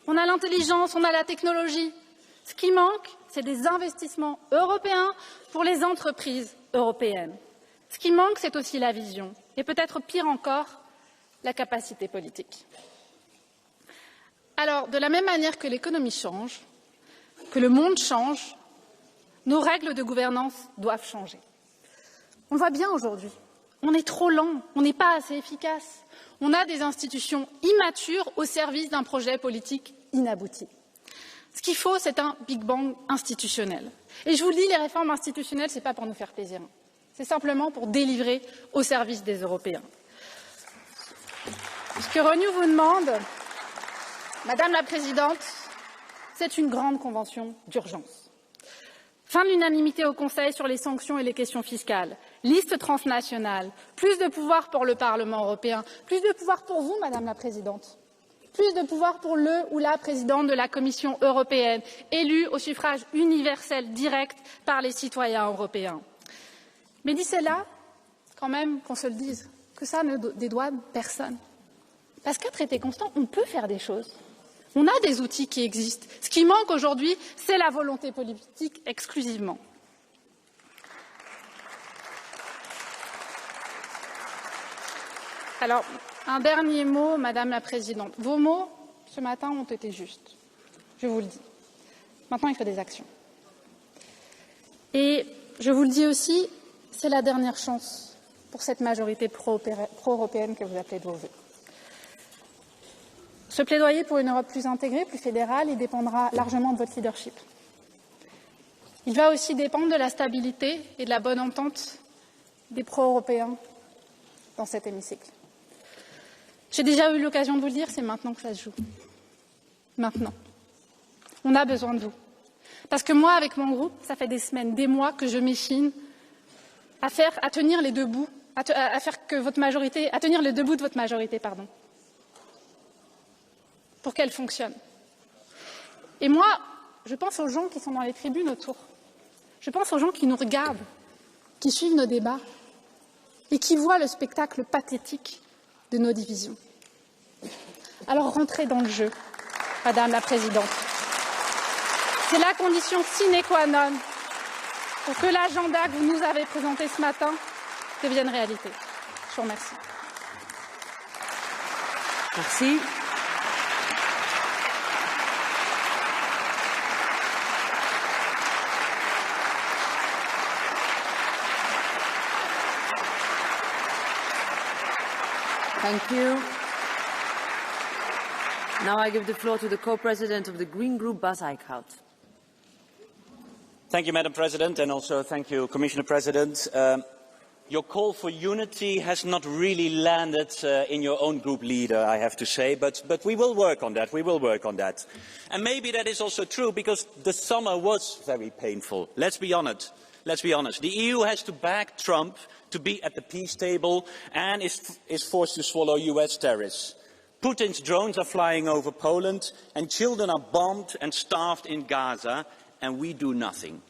On a l'intelligence, on a la technologie. Ce qui manque, c'est des investissements européens pour les entreprises européennes. Ce qui manque, c'est aussi la vision et peut-être pire encore, la capacité politique. Alors, de la même manière que l'économie change, que le monde change, nos règles de gouvernance doivent changer. On le voit bien aujourd'hui. On est trop lent, on n'est pas assez efficace. On a des institutions immatures au service d'un projet politique inabouti. Ce qu'il faut, c'est un Big Bang institutionnel. Et je vous le dis, les réformes institutionnelles, ce n'est pas pour nous faire plaisir. c'est simplement pour délivrer au service des Européens. Ce que Renew vous demande, Madame la Présidente, c'est une grande convention d'urgence. Fin de l'unanimité au Conseil sur les sanctions et les questions fiscales, liste transnationale, plus de pouvoir pour le Parlement européen, plus de pouvoir pour vous, Madame la Présidente, plus de pouvoir pour le ou la présidente de la Commission européenne, élue au suffrage universel direct par les citoyens européens. Mais d'ici là, quand même qu'on se le dise, que ça ne dédouane personne. Parce qu'à traité constant, on peut faire des choses. On a des outils qui existent. Ce qui manque aujourd'hui, c'est la volonté politique exclusivement. Alors, un dernier mot, Madame la Présidente. Vos mots, ce matin, ont été justes. Je vous le dis. Maintenant, il faut des actions. Et je vous le dis aussi, c'est la dernière chance pour cette majorité pro-européenne que vous appelez de vos vœux. Ce plaidoyer pour une Europe plus intégrée, plus fédérale, il dépendra largement de votre leadership. Il va aussi dépendre de la stabilité et de la bonne entente des pro-européens dans cet hémicycle. J'ai déjà eu l'occasion de vous le dire, c'est maintenant que ça se joue. Maintenant. On a besoin de vous. Parce que moi, avec mon groupe, ça fait des semaines, des mois que je m'échine à tenir les deux bouts, à faire que votre majorité, à tenir les deux bouts de votre majorité, pardon, pour qu'elle fonctionne. Et moi, je pense aux gens qui sont dans les tribunes autour. Je pense aux gens qui nous regardent, qui suivent nos débats et qui voient le spectacle pathétique de nos divisions. Alors rentrez dans le jeu, Madame la Présidente. C'est la condition sine qua non pour que l'agenda que vous nous avez présenté ce matin devienne réalité. Je vous remercie. Merci. Thank you. Now I give the floor to the co-president of the Green Group, Bas Eickhout. Thank you, Madam President, and also thank you, Commissioner President. Your call for unity has not really landed in your own group leader, I have to say, but we will work on that. We will work on that. And maybe that is also true because the summer was very painful. Let's be honest. Let's be honest. The EU has to back Trump to be at the peace table and is forced to swallow US tariffs. Putin's drones are flying over Poland and children are bombed and starved in Gaza, and we do nothing.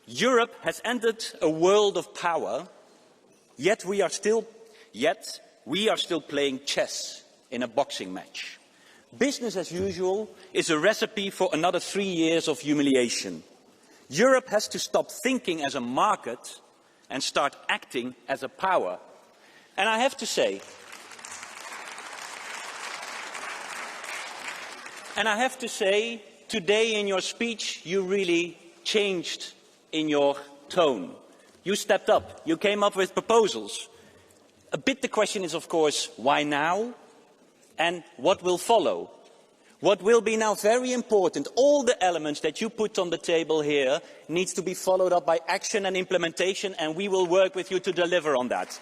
Europe has entered a world of power, yet we are still playing chess in a boxing match. Business as usual is a recipe for another 3 years of humiliation. Europe has to stop thinking as a market and start acting as a power. And I have to say, today in your speech, you really changed in your tone. You stepped up. You came up with proposals. A bit the question is, of course, why now? And what will follow? What will be now very important, all the elements that you put on the table here needs to be followed up by action and implementation, and we will work with you to deliver on that.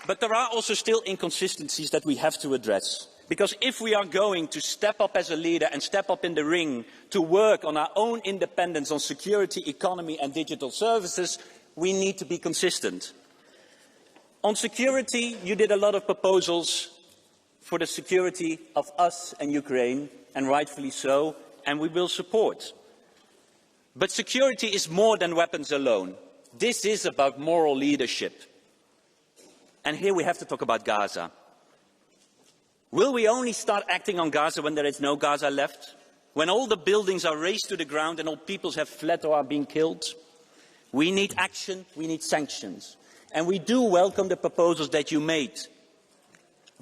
But there are also still inconsistencies that we have to address. Because if we are going to step up as a leader and step up in the ring to work on our own independence on security, economy and digital services, we need to be consistent. On security, you did a lot of proposals for the security of us and Ukraine, and rightfully so, and we will support. But security is more than weapons alone. This is about moral leadership. And here we have to talk about Gaza. Will we only start acting on Gaza when there is no Gaza left? When all the buildings are razed to the ground and all peoples have fled or are being killed? We need action, we need sanctions. And we do welcome the proposals that you made.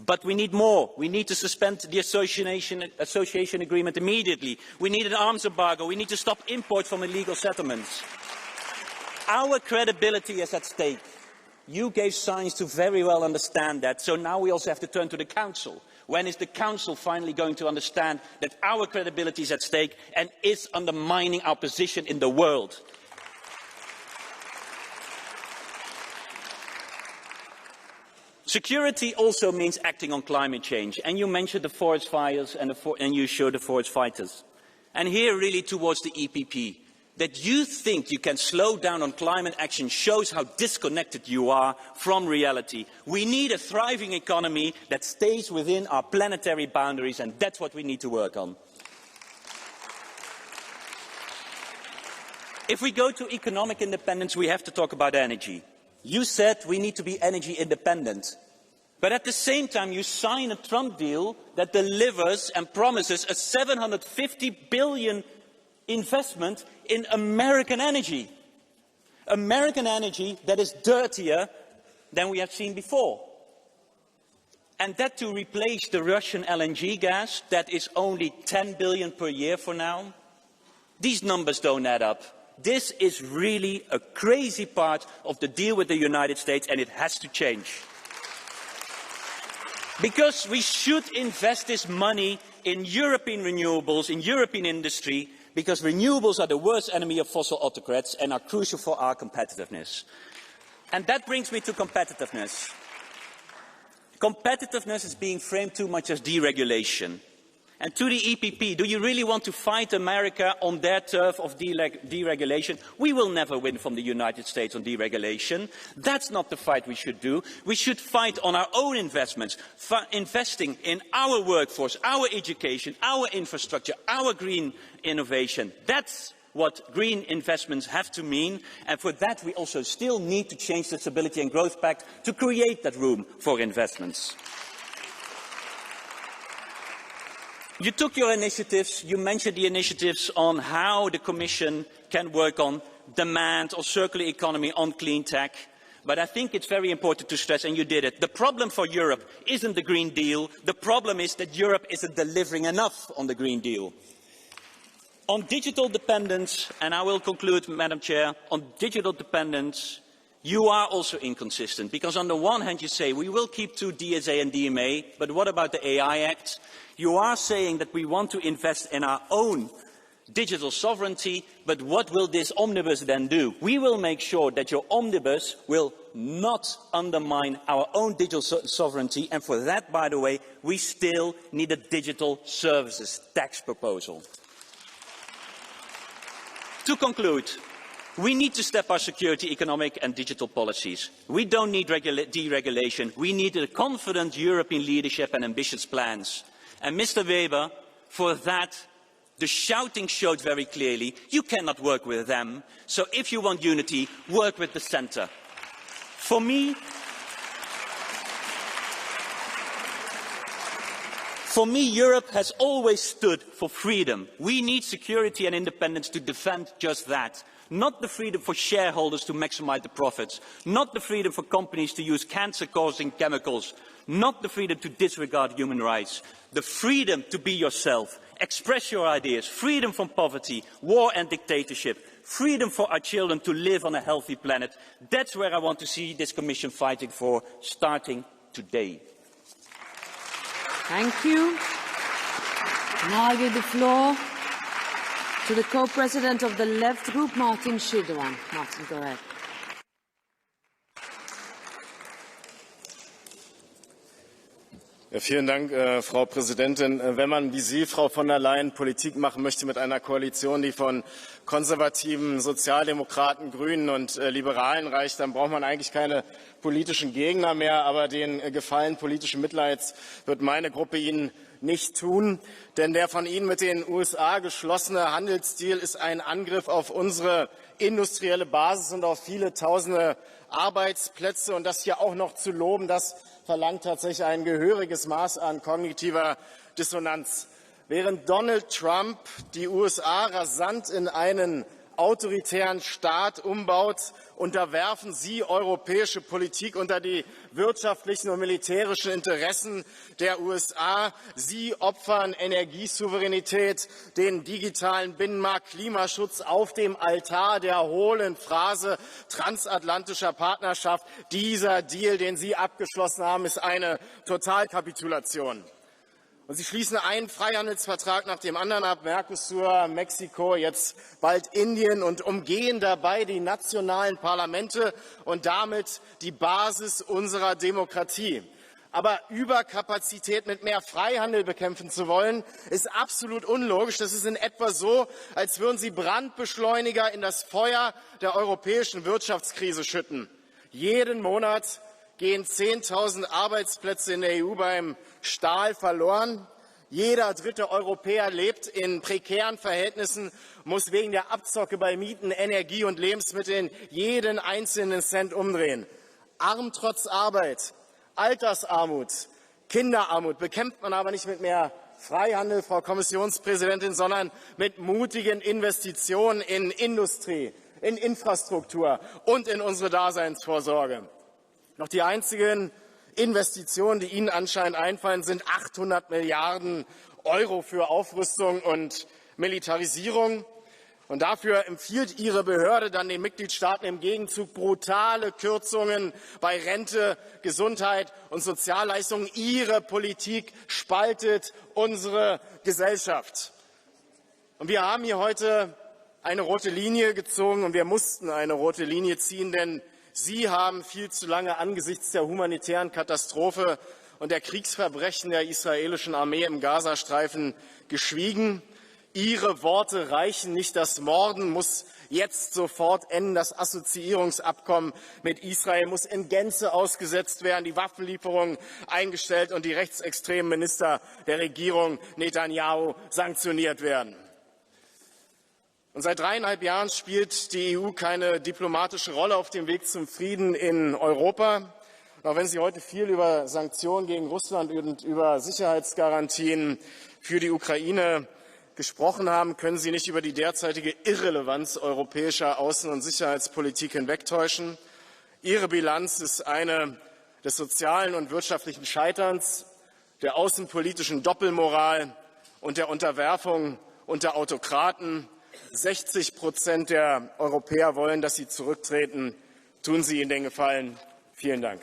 But we need more. We need to suspend the association agreement immediately. We need an arms embargo. We need to stop imports from illegal settlements. Our credibility is at stake. You gave signs to very well understand that, so now we also have to turn to the Council. When is the Council finally going to understand that our credibility is at stake and is undermining our position in the world? Security also means acting on climate change. And you mentioned the forest fires and you showed the forest fighters. And here really towards the EPP, that you think you can slow down on climate action shows how disconnected you are from reality. We need a thriving economy that stays within our planetary boundaries, and that's what we need to work on. If we go to economic independence, we have to talk about energy. You said we need to be energy independent. But at the same time, you sign a Trump deal that delivers and promises a $750 billion investment in American energy. American energy that is dirtier than we have seen before. And that to replace the Russian LNG gas, that is only 10 billion per year for now. These numbers don't add up. This is really a crazy part of the deal with the United States, and it has to change. Because we should invest this money in European renewables, in European industry, because renewables are the worst enemy of fossil autocrats and are crucial for our competitiveness. And that brings me to competitiveness. Competitiveness is being framed too much as deregulation. And to the EPP, do you really want to fight America on their turf of deregulation? We will never win from the United States on deregulation. That's not the fight we should do. We should fight on our own investments, investing in our workforce, our education, our infrastructure, our green innovation. That's what green investments have to mean. And for that, we also still need to change the Stability and Growth Pact to create that room for investments. You took your initiatives, you mentioned the initiatives on how the Commission can work on demand, or circular economy, on clean tech. But I think it's very important to stress, and you did it, the problem for Europe isn't the Green Deal. The problem is that Europe isn't delivering enough on the Green Deal. On digital dependence, and I will conclude, Madam Chair, on digital dependence, you are also inconsistent. Because on the one hand you say we will keep to DSA and DMA, but what about the AI Act? You are saying that we want to invest in our own digital sovereignty, but what will this omnibus then do? We will make sure that your omnibus will not undermine our own digital sovereignty, and for that, by the way, we still need a digital services tax proposal. To conclude, we need to step our security, economic and digital policies. We don't need deregulation. We need a confident European leadership and ambitious plans. And Mr. Weber, for that, the shouting showed very clearly, you cannot work with them. So if you want unity, work with the centre. For me, Europe has always stood for freedom. We need security and independence to defend just that. Not the freedom for shareholders to maximise the profits, not the freedom for companies to use cancer-causing chemicals, not the freedom to disregard human rights. The freedom to be yourself, express your ideas, freedom from poverty, war and dictatorship, freedom for our children to live on a healthy planet. That's where I want to see this Commission fighting for, starting today. Thank you. Now I give the floor to the co-president of the Left Group, Martin Schiedemann. Martin, go ahead. Ja, vielen Dank, Frau Präsidentin. Wenn man wie Sie, Frau von der Leyen, Politik machen möchte mit einer Koalition, die von Konservativen, Sozialdemokraten, Grünen und Liberalen reicht, dann braucht man eigentlich keine politischen Gegner mehr. Aber den Gefallen politischen Mitleids wird meine Gruppe Ihnen nicht tun. Denn der von Ihnen mit den USA geschlossene Handelsdeal ist ein Angriff auf unsere industrielle Basis und auf viele tausende Arbeitsplätze. Und das hier auch noch zu loben, das verlangt tatsächlich ein gehöriges Maß an kognitiver Dissonanz. Während Donald Trump die USA rasant in einen autoritären Staat umbaut, unterwerfen Sie europäische Politik unter die wirtschaftlichen und militärischen Interessen der USA. Sie opfern Energiesouveränität, den digitalen Binnenmarkt, Klimaschutz auf dem Altar der hohlen Phrase transatlantischer Partnerschaft. Dieser Deal, den Sie abgeschlossen haben, ist eine Totalkapitulation. Und Sie schließen einen Freihandelsvertrag nach dem anderen ab, Mercosur, Mexiko, jetzt bald Indien, und umgehen dabei die nationalen Parlamente und damit die Basis unserer Demokratie. Aber Überkapazität mit mehr Freihandel bekämpfen zu wollen, ist absolut unlogisch. Das ist in etwa so, als würden Sie Brandbeschleuniger in das Feuer der europäischen Wirtschaftskrise schütten. Jeden Monat gehen 10.000 Arbeitsplätze in der EU beim Stahl verloren. Jeder dritte Europäer lebt in prekären Verhältnissen, muss wegen der Abzocke bei Mieten, Energie und Lebensmitteln jeden einzelnen Cent umdrehen. Arm trotz Arbeit, Altersarmut, Kinderarmut bekämpft man aber nicht mit mehr Freihandel, Frau Kommissionspräsidentin, sondern mit mutigen Investitionen in Industrie, in Infrastruktur und in unsere Daseinsvorsorge. Noch die einzigen Investitionen, die Ihnen anscheinend einfallen, sind 800 Milliarden Euro für Aufrüstung und Militarisierung. Und dafür empfiehlt Ihre Behörde dann den Mitgliedstaaten im Gegenzug brutale Kürzungen bei Rente, Gesundheit und Sozialleistungen. Ihre Politik spaltet unsere Gesellschaft. Und wir haben hier heute eine rote Linie gezogen, und wir mussten eine rote Linie ziehen, denn Sie haben viel zu lange angesichts der humanitären Katastrophe und der Kriegsverbrechen der israelischen Armee im Gazastreifen geschwiegen. Ihre Worte reichen nicht. Das Morden muss jetzt sofort enden. Das Assoziierungsabkommen mit Israel muss in Gänze ausgesetzt werden, die Waffenlieferungen eingestellt und die rechtsextremen Minister der Regierung Netanyahu sanktioniert werden. Und seit 3,5 Jahren spielt die EU keine diplomatische Rolle auf dem Weg zum Frieden in Europa. Und auch wenn Sie heute viel über Sanktionen gegen Russland und über Sicherheitsgarantien für die Ukraine gesprochen haben, können Sie nicht über die derzeitige Irrelevanz europäischer Außen- und Sicherheitspolitik hinwegtäuschen. Ihre Bilanz ist eine des sozialen und wirtschaftlichen Scheiterns, der außenpolitischen Doppelmoral und der Unterwerfung unter Autokraten. 60% der Europäer wollen, dass Sie zurücktreten. Tun Sie ihnen den Gefallen. Vielen Dank.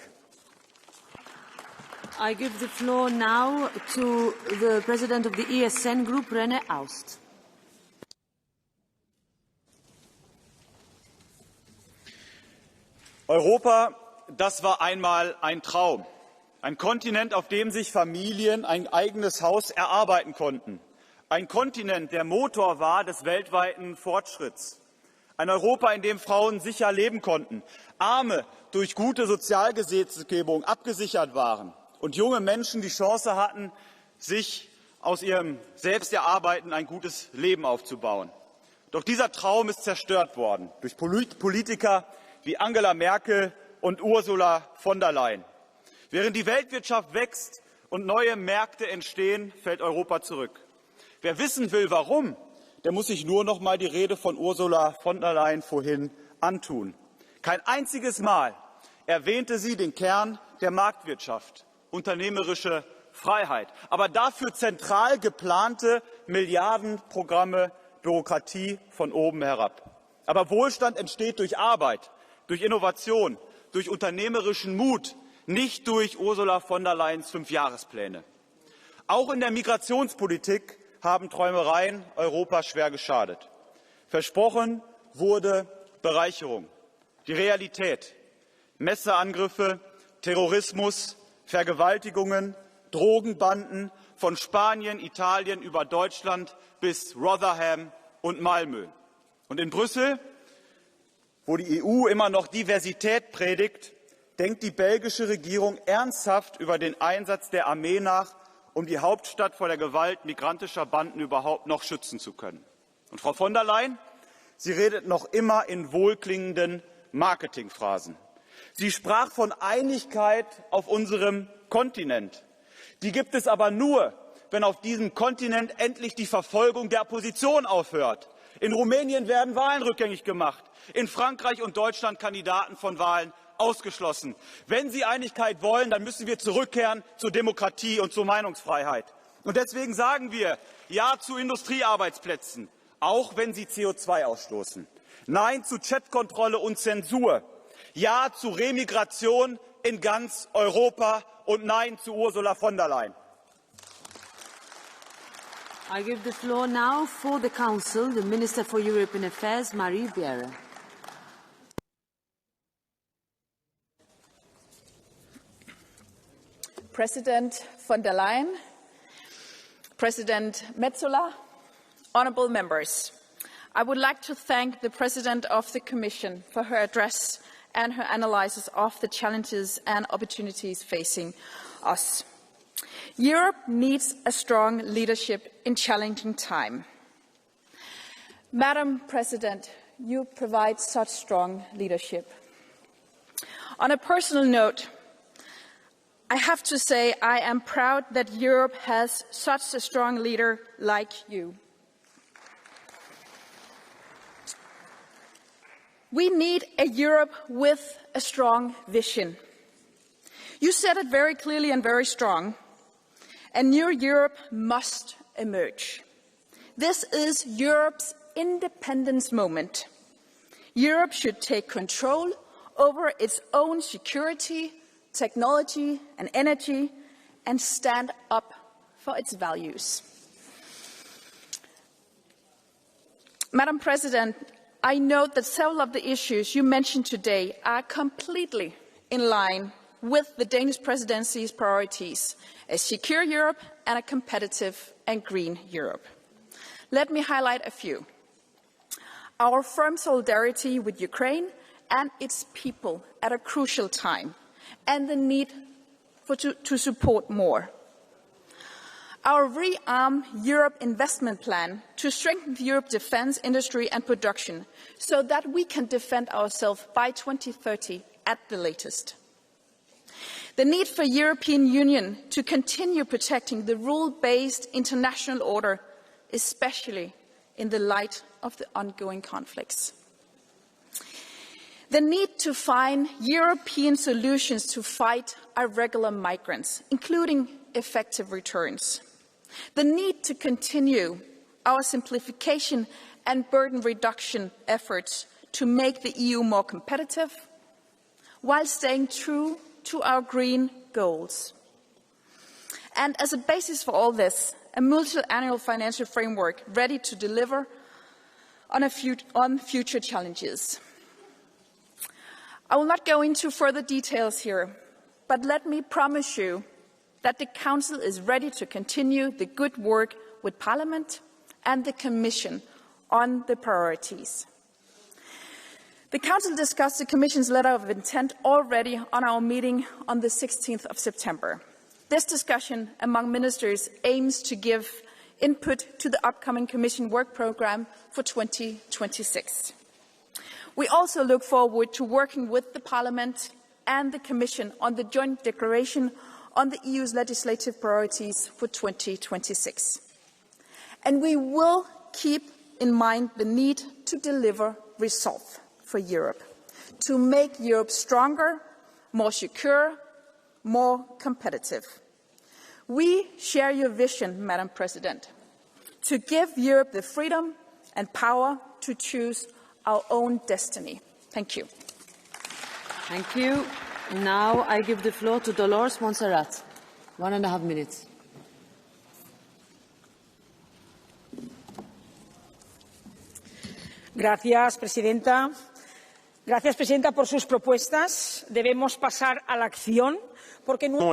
I give the floor now to the President of the ESN Group, René Aust. Europa, das war einmal ein Traum. Ein Kontinent, auf dem sich Familien ein eigenes Haus erarbeiten konnten. Ein Kontinent, der Motor war des weltweiten Fortschritts. Ein Europa, in dem Frauen sicher leben konnten, Arme durch gute Sozialgesetzgebung abgesichert waren und junge Menschen die Chance hatten, sich aus ihrem Selbsterarbeiten ein gutes Leben aufzubauen. Doch dieser Traum ist zerstört worden durch Politiker wie Angela Merkel und Ursula von der Leyen. Während die Weltwirtschaft wächst und neue Märkte entstehen, fällt Europa zurück. Wer wissen will, warum, der muss sich nur noch mal die Rede von Ursula von der Leyen vorhin antun. Kein einziges Mal erwähnte sie den Kern der Marktwirtschaft, unternehmerische Freiheit, aber dafür zentral geplante Milliardenprogramme, Bürokratie von oben herab. Aber Wohlstand entsteht durch Arbeit, durch Innovation, durch unternehmerischen Mut, nicht durch Ursula von der Leyens 5-Jahrespläne. Auch in der Migrationspolitik haben Träumereien Europa schwer geschadet. Versprochen wurde Bereicherung. Die Realität: Messerangriffe, Terrorismus, Vergewaltigungen, Drogenbanden von Spanien, Italien über Deutschland bis Rotherham und Malmö. Und in Brüssel, wo die EU immer noch Diversität predigt, denkt die belgische Regierung ernsthaft über den Einsatz der Armee nach, um die Hauptstadt vor der Gewalt migrantischer Banden überhaupt noch schützen zu können. Und Frau von der Leyen, sie redet noch immer in wohlklingenden Marketingphrasen. Sie sprach von Einigkeit auf unserem Kontinent. Die gibt es aber nur, wenn auf diesem Kontinent endlich die Verfolgung der Opposition aufhört. In Rumänien werden Wahlen rückgängig gemacht. In Frankreich und Deutschland Kandidaten von Wahlen ausgeschlossen. Wenn Sie Einigkeit wollen, dann müssen wir zurückkehren zur Demokratie und zur Meinungsfreiheit. Und deswegen sagen wir Ja zu Industriearbeitsplätzen, auch wenn sie CO2 ausstoßen. Nein zu Chatkontrolle und Zensur. Ja zu Remigration in ganz Europa und Nein zu Ursula von der Leyen. I give the floor now for the Council, the Minister for European Affairs, Marie Bjerre. President von der Leyen, President Metsola, honourable members, I would like to thank the President of the Commission for her address and her analysis of the challenges and opportunities facing us. Europe needs a strong leadership in challenging times. Madam President, you provide such strong leadership. On a personal note, I have to say I am proud that Europe has such a strong leader like you. We need a Europe with a strong vision. You said it very clearly and very strong. A new Europe must emerge. This is Europe's independence moment. Europe should take control over its own security, technology and energy, and stand up for its values. Madam President, I note that several of the issues you mentioned today are completely in line with the Danish presidency's priorities, a secure Europe and a competitive and green Europe. Let me highlight a few. Our firm solidarity with Ukraine and its people at a crucial time, and the need to support more. Our Rearm Europe investment plan to strengthen Europe's defence industry and production so that we can defend ourselves by 2030 at the latest. The need for European Union to continue protecting the rule-based international order, especially in the light of the ongoing conflicts. The need to find European solutions to fight irregular migrants, including effective returns. The need to continue our simplification and burden reduction efforts to make the EU more competitive, while staying true to our green goals. And as a basis for all this, a multi-annual financial framework ready to deliver on future challenges. I will not go into further details here, but let me promise you that the Council is ready to continue the good work with Parliament and the Commission on the priorities. The Council discussed the Commission's letter of intent already on our meeting on the 16th of September. This discussion among ministers aims to give input to the upcoming Commission work programme for 2026. We also look forward to working with the Parliament and the Commission on the joint declaration on the EU's legislative priorities for 2026. And we will keep in mind the need to deliver results for Europe, to make Europe stronger, more secure, more competitive. We share your vision, Madam President, to give Europe the freedom and power to choose our own destiny. Thank you. Thank you. Now I give the floor to Dolores Montserrat. 1.5 minutes. Gracias, Presidenta. Gracias, Presidenta, por sus propuestas. Debemos pasar a la acción.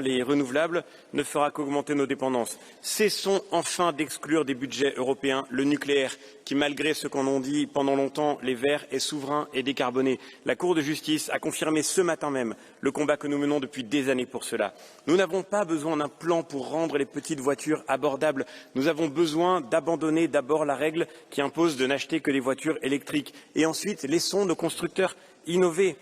Les renouvelables ne fera qu'augmenter nos dépendances. Cessons enfin d'exclure des budgets européens le nucléaire, qui, malgré ce qu'en ont dit pendant longtemps les Verts, est souverain et décarboné. La Cour de justice a confirmé ce matin même le combat que nous menons depuis des années pour cela. Nous n'avons pas besoin d'un plan pour rendre les petites voitures abordables. Nous avons besoin d'abandonner d'abord la règle qui impose de n'acheter que des voitures électriques. Et ensuite, laissons nos constructeurs innover.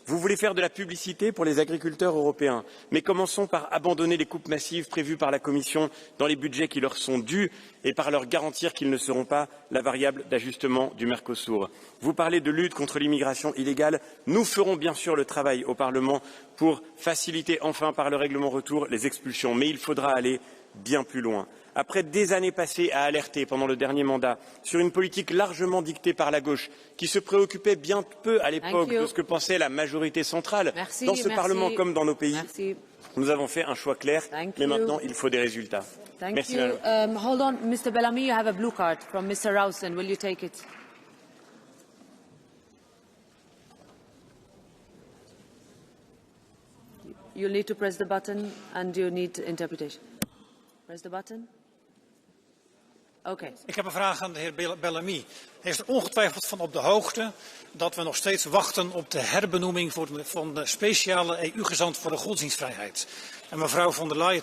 Vous voulez faire de la publicité pour les agriculteurs européens, mais commençons par abandonner les coupes massives prévues par la Commission dans les budgets qui leur sont dus et par leur garantir qu'ils ne seront pas la variable d'ajustement du Mercosur. Vous parlez de lutte contre l'immigration illégale. Nous ferons bien sûr le travail au Parlement pour faciliter enfin par le règlement retour les expulsions, mais il faudra aller bien plus loin. Après des années passées à alerter pendant le dernier mandat sur une politique largement dictée par la gauche, qui se préoccupait bien peu à l'époque de ce que pensait la majorité centrale dans ce Parlement comme dans nos pays, nous avons fait un choix clair, mais maintenant il faut des résultats. Merci, Madame. Hold on, Mr. Bellamy, you have a blue card from Mr. Rowson. Will you take it? You'll need to press the button and you need interpretation. Press the button. Okay. Ik heb een vraag aan de heer Bellamy. Hij is er ongetwijfeld van op de hoogte dat we nog steeds wachten op de herbenoeming van de speciale EU-gezant voor de godsdienstvrijheid. En mevrouw von der Leyen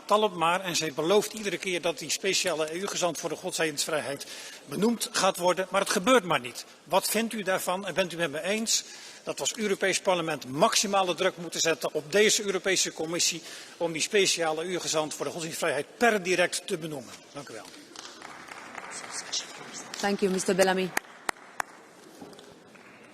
talmt maar en zij belooft iedere keer dat die speciale EU-gezant voor de godsdienstvrijheid benoemd gaat worden. Maar het gebeurt maar niet. Wat vindt u daarvan en bent u met me eens dat we als Europees Parlement maximale druk moeten zetten op deze Europese Commissie om die speciale EU-gezant voor de godsdienstvrijheid per direct te benoemen? Dank u wel. Thank you, Mr. Bellamy.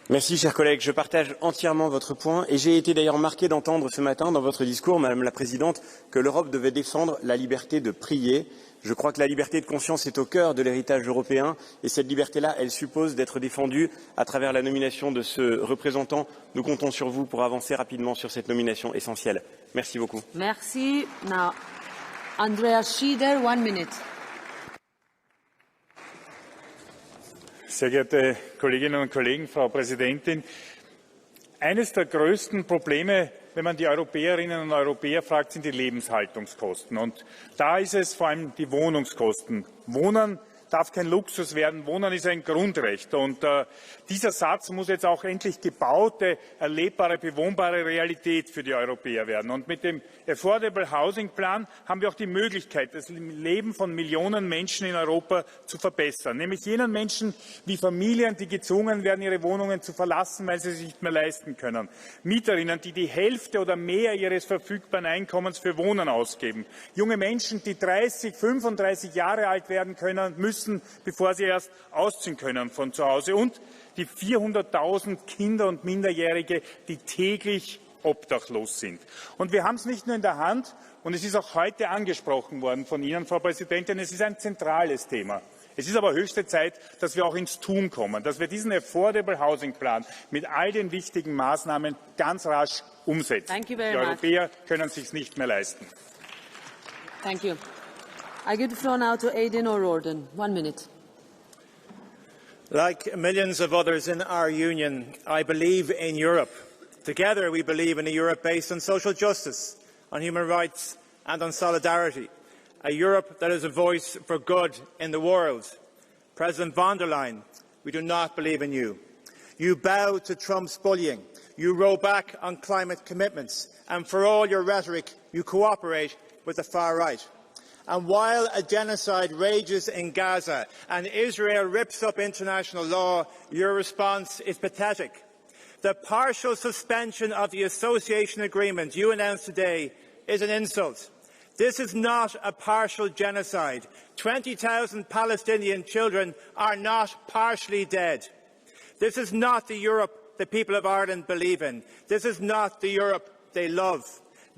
Merci, chers collègues. Je partage entièrement votre point et j'ai été d'ailleurs marqué d'entendre ce matin dans votre discours, Madame la Présidente, que l'Europe devait défendre la liberté de prier. Je crois que la liberté de conscience est au cœur de l'héritage européen et cette liberté-là, elle suppose d'être défendue à travers la nomination de ce représentant. Nous comptons sur vous pour avancer rapidement sur cette nomination essentielle. Merci beaucoup. Merci. Now, Andreas Schieder, 1 minute. Sehr geehrte Kolleginnen und Kollegen, Frau Präsidentin! Eines der größten Probleme, wenn man die Europäerinnen und Europäer fragt, sind die Lebenshaltungskosten. Und da ist es vor allem die Wohnungskosten. Wohnen darf kein Luxus werden, Wohnen ist ein Grundrecht. Und dieser Satz muss jetzt auch endlich gebaute, erlebbare, bewohnbare Realität für die Europäer werden. Und mit dem Affordable Housing Plan haben wir auch die Möglichkeit, das Leben von Millionen Menschen in Europa zu verbessern. Nämlich jenen Menschen wie Familien, die gezwungen werden, ihre Wohnungen zu verlassen, weil sie sich nicht mehr leisten können. Mieterinnen, die die Hälfte oder mehr ihres verfügbaren Einkommens für Wohnen ausgeben. Junge Menschen, die 30, 35 Jahre alt werden können, müssen, bevor sie erst ausziehen können von zu Hause. Und die 400.000 Kinder und Minderjährige, die täglich obdachlos sind. Und wir haben es nicht nur in der Hand, und es ist auch heute angesprochen worden von Ihnen, Frau Präsidentin, es ist ein zentrales Thema. Es ist aber höchste Zeit, dass wir auch ins Tun kommen, dass wir diesen Affordable Housing Plan mit all den wichtigen Maßnahmen ganz rasch umsetzen. Die Europäer können es sich nicht mehr leisten. Thank you. I give the floor now to Aidan O'Rourke. 1 minute. Like millions of others in our union, I believe in Europe. Together we believe in a Europe based on social justice, on human rights and on solidarity. A Europe that is a voice for good in the world. President von der Leyen, we do not believe in you. You bow to Trump's bullying. You row back on climate commitments. And for all your rhetoric, you cooperate with the far right. And while a genocide rages in Gaza and Israel rips up international law, your response is pathetic. The partial suspension of the association agreement you announced today is an insult. This is not a partial genocide. 20,000 Palestinian children are not partially dead. This is not the Europe the people of Ireland believe in. This is not the Europe they love.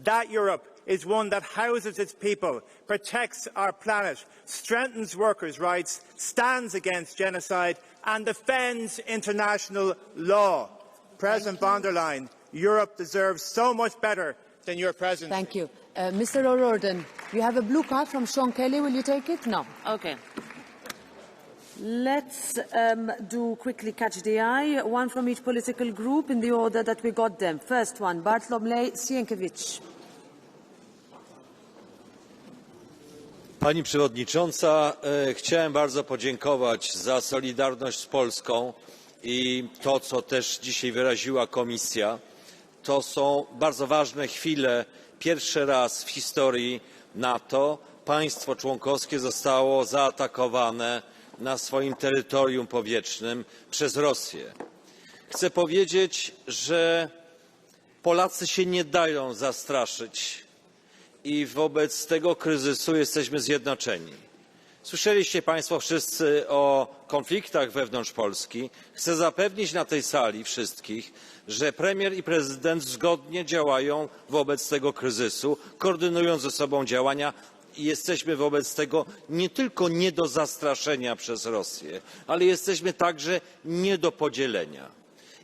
That Europe is one that houses its people, protects our planet, strengthens workers' rights, stands against genocide and defends international law. President von der Leyen, Europe deserves so much better than your presidency. Thank you. Mr. O'Rourke, you have a blue card from Sean Kelly. Will you take it? No. Okay. Let's do quickly catch the eye. One from each political group in the order that we got them. First one, Bartlomiej Sienkiewicz. Pani Przewodnicząca, chciałem bardzo podziękować za solidarność z Polską i to, co też dzisiaj wyraziła Komisja. To są bardzo ważne chwile. Pierwszy raz w historii NATO państwo członkowskie zostało zaatakowane na swoim terytorium powietrznym przez Rosję. Chcę powiedzieć, że Polacy się nie dają zastraszyć i wobec tego kryzysu jesteśmy zjednoczeni. Słyszeliście Państwo wszyscy o konfliktach wewnątrz Polski. Chcę zapewnić na tej sali wszystkich, że premier i prezydent zgodnie działają wobec tego kryzysu, koordynując ze sobą działania jesteśmy wobec tego nie tylko nie do zastraszenia przez Rosję, ale jesteśmy także nie do podzielenia.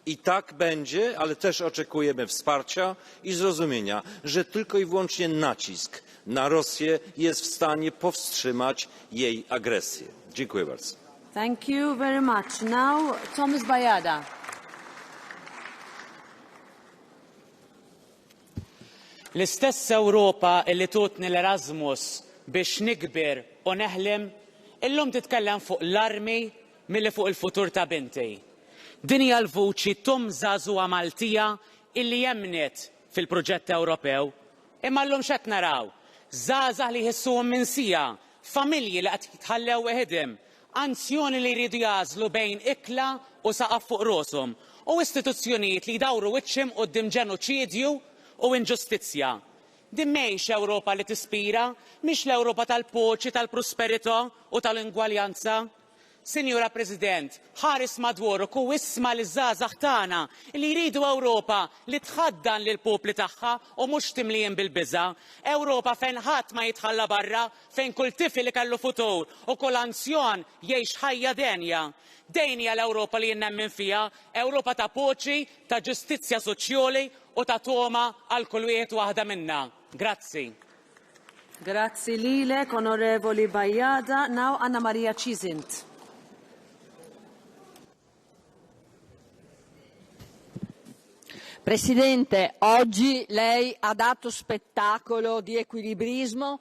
I tak będzie, ale też oczekujemy wsparcia i zrozumienia, że tylko i wyłącznie nacisk na Rosję jest w stanie powstrzymać jej agresję. Dziękuję bardzo. Thank you very much. Now, Thomas Bayada. L-istess Ewropa li tutni l-Erasmus biex nikber u neħlem illum titkellem fuq l-armi milli fuq il-futur ta' binti. Din hija l-vuċi tum żagħżugħa Maltija illi jemnet fil-proġett Ewropew. Imma llum x'qed naraw żgħażagħ li jħissuhom minsija, familji li qed jitħallew weħidhom, anzjoni li jridu jażlu bejn ikla u saqaf fuq rashom u istituzzjonijiet li jdawru wiċċhom quddiem ġenoċidju u inġustizzja. Din mhijiex Ewropa li tispira, mhix l-Ewropa tal-paċi, tal-prosperità u tal-ingwaljanza. Sinjura President, ħares madworok u isma' liż-żgħażagħ tagħna li jridu Ewropa li tħaddan lil popli tagħha u mhux timlien bil-biża'. Ewropa fejn ħadd ma jitħalla barra, fejn kull tifel ikellu futur u kull anzjan jgħix ħajja denja. Dejn hija l-Ewropa li jien nemmen fiha, Ewropa ta' paċi, ta' ġustizzja soċjali u ta' toma għal kull wieħed waħda minnha. Grazzi. Grazzi lilek, onorevoli Bayada. Now Anna Maria Cisint. Presidente, oggi lei ha dato spettacolo di equilibrismo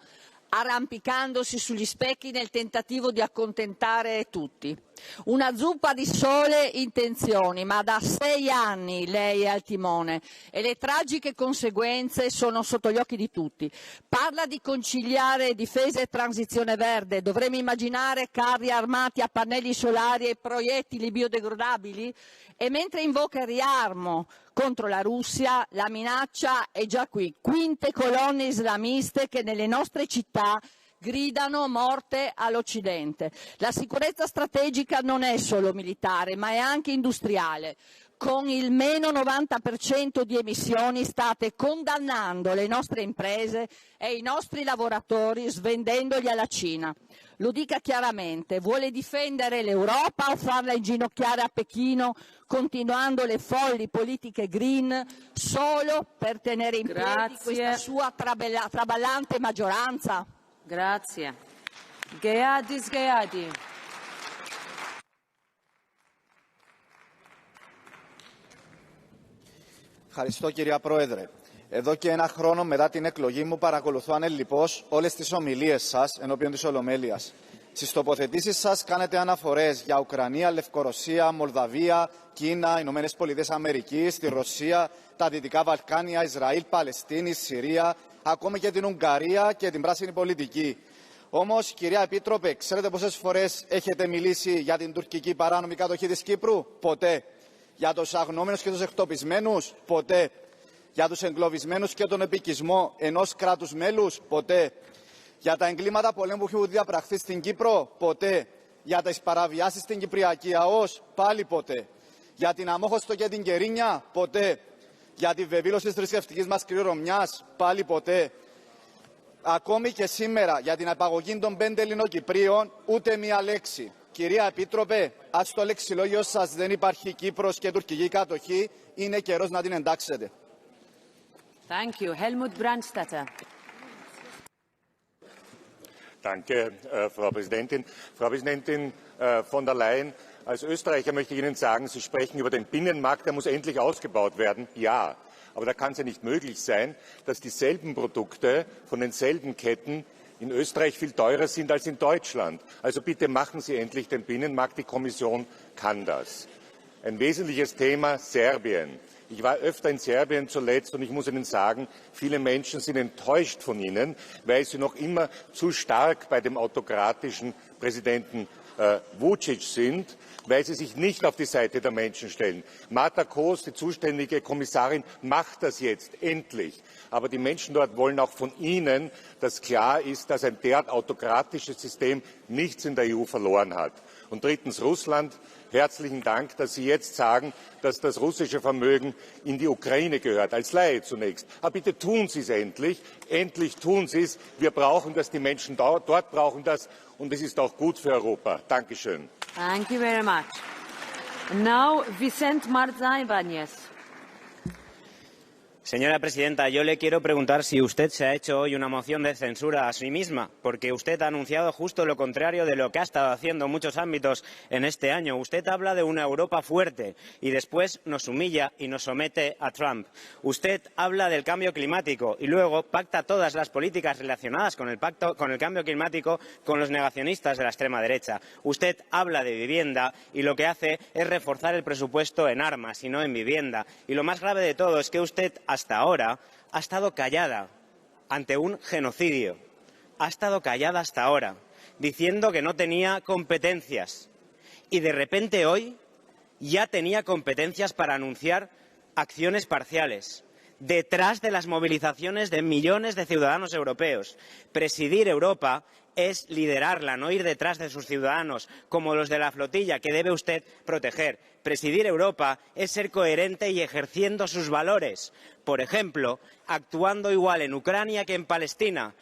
arrampicandosi sugli specchi nel tentativo di accontentare tutti. Una zuppa di sole intenzioni, ma da 6 anni lei è al timone e le tragiche conseguenze sono sotto gli occhi di tutti. Parla di conciliare difesa e transizione verde, dovremmo immaginare carri armati a pannelli solari e proiettili biodegradabili? E mentre invoca il riarmo contro la Russia, la minaccia è già qui. Quinte colonne islamiste che nelle nostre città gridano morte all'Occidente. La sicurezza strategica non è solo militare, ma è anche industriale. Con il meno 90% di emissioni state condannando le nostre imprese e i nostri lavoratori svendendoli alla Cina. Lo dica chiaramente, vuole difendere l'Europa o farla inginocchiare a Pechino continuando le folli politiche green solo per tenere in piedi questa sua traballante maggioranza? Grazie. Gayadis Gayadi. Ευχαριστώ κυρία Πρόεδρε. Εδώ και 1 χρόνο μετά την εκλογή μου παρακολουθώ ανελιπώς όλες τις ομιλίες σας ενώπιον της Ολομέλειας. Στις τοποθετήσεις σας κάνετε αναφορές για Ουκρανία, Λευκορωσία, Μολδαβία, Κίνα, Ηνωμένες Πολιτείες Αμερικής, τη Ρωσία, τα Δυτικά Βαλκάνια, Ισραήλ, Παλαιστίνη, Συρία, ακόμη και την Ουγγαρία και την πράσινη πολιτική. Όμως, κυρία Επίτροπε, ξέρετε πόσες φορές έχετε μιλήσει για την τουρκική παράνομη κατοχή της Κύπρου? Ποτέ. Για τους αγνοούμενους και τους εκτοπισμένους? Ποτέ. Για τους εγκλωβισμένους και τον επικισμό ενός κράτους μέλους? Ποτέ. Για τα εγκλήματα πολέμου που έχουν διαπραχθεί στην Κύπρο? Ποτέ. Για τις παραβιάσεις στην Κυπριακή ΑΟΣ? Πάλι ποτέ. Για την Αμόχωστο και την Κερίνια? Ποτέ. Για τη βεβήλωση της θρησκευτικής μας κληρονομιάς? Πάλι ποτέ. Ακόμη και σήμερα για την απαγωγή των 5 Ελληνοκυπρίων ούτε μία λέξη. Κυρία Επίτροπε, αν στο λεξιλόγιο σας δεν υπάρχει Κύπρος και τουρκική κατοχή, είναι καιρός να την εντάξετε. Thank you. Helmut Brandstätter. Danke, Frau Präsidentin. Frau Präsidentin von der Leyen, als Österreicher möchte ich Ihnen sagen, Sie sprechen über den Binnenmarkt, der muss endlich ausgebaut werden. Ja, aber da kann es ja nicht möglich sein, dass dieselben Produkte von denselben Ketten in Österreich viel teurer sind als in Deutschland. Also bitte machen Sie endlich den Binnenmarkt. Die Kommission kann das. Ein wesentliches Thema Serbien. Ich war öfter in Serbien zuletzt und ich muss Ihnen sagen, viele Menschen sind enttäuscht von Ihnen, weil Sie noch immer zu stark bei dem autokratischen Präsidenten Vučić sind, weil Sie sich nicht auf die Seite der Menschen stellen. Marta Koos, die zuständige Kommissarin, macht das jetzt endlich. Aber die Menschen dort wollen auch von Ihnen, dass klar ist, dass ein derart autokratisches System nichts in der EU verloren hat. Und drittens Russland. herzlichen Dank, dass Sie jetzt sagen, dass das russische Vermögen in die Ukraine gehört, als Laie zunächst. Aber bitte tun Sie es endlich. Endlich tun Sie es. Wir brauchen das, die Menschen dort brauchen das, und es ist auch gut für Europa. Dankeschön. Thank you very much. And now, Vicente Marza Ibáñez. Señora presidenta, yo le quiero preguntar si usted se ha hecho hoy una moción de censura a sí misma, porque usted ha anunciado justo lo contrario de lo que ha estado haciendo en muchos ámbitos en este año. Usted habla de una Europa fuerte y después nos humilla y nos somete a Trump. Usted habla del cambio climático y luego pacta todas las políticas relacionadas con el cambio climático con los negacionistas de la extrema derecha. Usted habla de vivienda y lo que hace es reforzar el presupuesto en armas y no en vivienda. Y lo más grave de todo es que usted hasta ahora ha estado callada ante un genocidio. Ha estado callada hasta ahora, diciendo que no tenía competencias. Y de repente hoy ya tenía competencias para anunciar acciones parciales, detrás de las movilizaciones de millones de ciudadanos europeos. Presidir Europa es liderarla, no ir detrás de sus ciudadanos, como los de la flotilla que debe usted proteger. Presidir Europa es ser coherente y ejerciendo sus valores. Por ejemplo, actuando igual en Ucrania que en Palestina,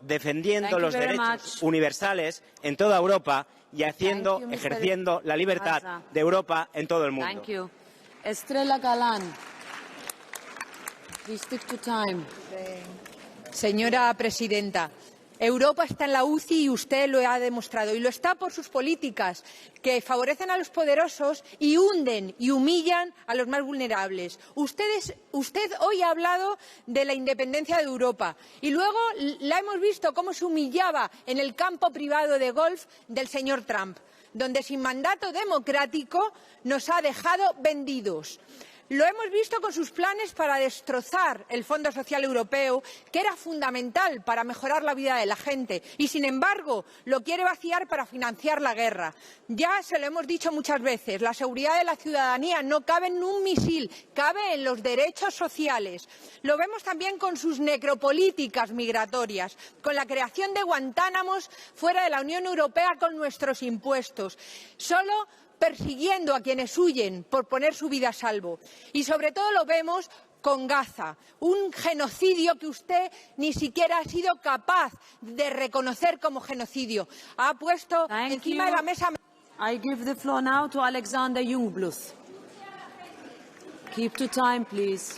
defendiendo los derechos universales en toda Europa y ejerciendo la libertad de Europa en todo el mundo. Estrella Galán. Please stick to time. Señora presidenta, Europa está en la UCI y usted lo ha demostrado. Y lo está por sus políticas, que favorecen a los poderosos y hunden y humillan a los más vulnerables. Usted hoy ha hablado de la independencia de Europa y luego la hemos visto cómo se humillaba en el campo privado de golf del señor Trump, donde sin mandato democrático nos ha dejado vendidos. Lo hemos visto con sus planes para destrozar el Fondo Social Europeo, que era fundamental para mejorar la vida de la gente, y sin embargo lo quiere vaciar para financiar la guerra. Ya se lo hemos dicho muchas veces, la seguridad de la ciudadanía no cabe en un misil, cabe en los derechos sociales. Lo vemos también con sus necropolíticas migratorias, con la creación de Guantánamos fuera de la Unión Europea con nuestros impuestos. Solo persiguiendo a quienes huyen por poner su vida a salvo. Y sobre todo lo vemos con Gaza, un genocidio que usted ni siquiera ha sido capaz de reconocer como genocidio. Ha puesto encima de la mesa. I give the floor now to Alexander Jungbluth. Keep to time, please.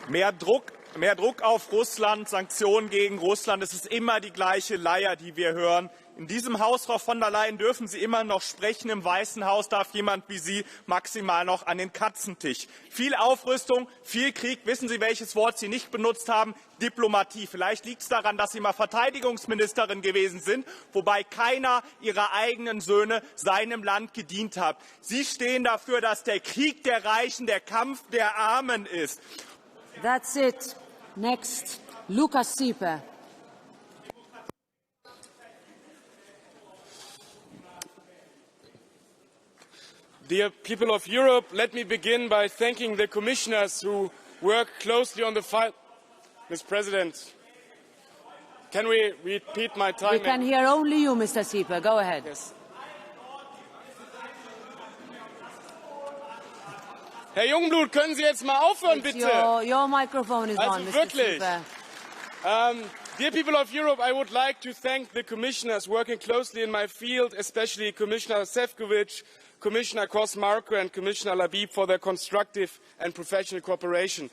Mehr Druck auf Russland, Sanktionen gegen Russland, es ist immer die gleiche Leier, die wir hören. In diesem Haus, Frau von der Leyen, dürfen Sie immer noch sprechen. Im Weißen Haus darf jemand wie Sie maximal noch an den Katzentisch. Viel Aufrüstung, viel Krieg. Wissen Sie, welches Wort Sie nicht benutzt haben? Diplomatie. Vielleicht liegt es daran, dass Sie mal Verteidigungsministerin gewesen sind, wobei keiner Ihrer eigenen Söhne seinem Land gedient hat. Sie stehen dafür, dass der Krieg der Reichen der Kampf der Armen ist. That's it. Next, Lukas Sieper. Dear people of Europe, let me begin by thanking the commissioners who work closely on the file. Mr. President, can we repeat my time? We can hear only you, Mr. Sieper. Go ahead. Yes. Herr Jungblut, können Sie jetzt mal aufhören, bitte? Your microphone is on, Mr. Wirklich. Sieper. Dear people of Europe, I would like to thank the commissioners working closely in my field, especially Commissioner Šefčovič, Commissioner Kosmarko and Commissioner Labib for their constructive and professional cooperation.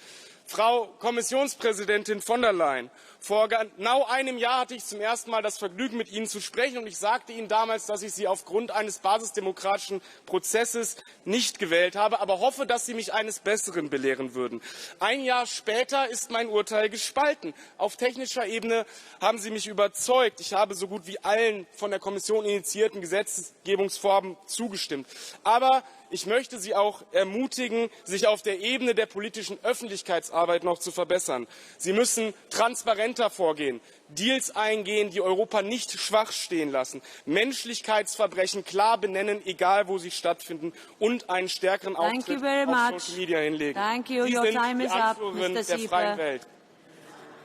Frau Kommissionspräsidentin von der Leyen, vor genau einem Jahr hatte ich zum ersten Mal das Vergnügen, mit Ihnen zu sprechen, und ich sagte Ihnen damals, dass ich Sie aufgrund eines basisdemokratischen Prozesses nicht gewählt habe, aber hoffe, dass Sie mich eines Besseren belehren würden. Ein Jahr später ist mein Urteil gespalten. Auf technischer Ebene haben Sie mich überzeugt. Ich habe so gut wie allen von der Kommission initiierten Gesetzgebungsvorhaben zugestimmt. Aber ich möchte Sie auch ermutigen, sich auf der Ebene der politischen Öffentlichkeitsarbeit noch zu verbessern. Sie müssen transparenter vorgehen, Deals eingehen, die Europa nicht schwach stehen lassen, Menschlichkeitsverbrechen klar benennen, egal wo sie stattfinden, und einen stärkeren Auftritt auf Social Media hinlegen. Thank you. Sie Your sind time die is up, Anführerin Mr. der freien Welt.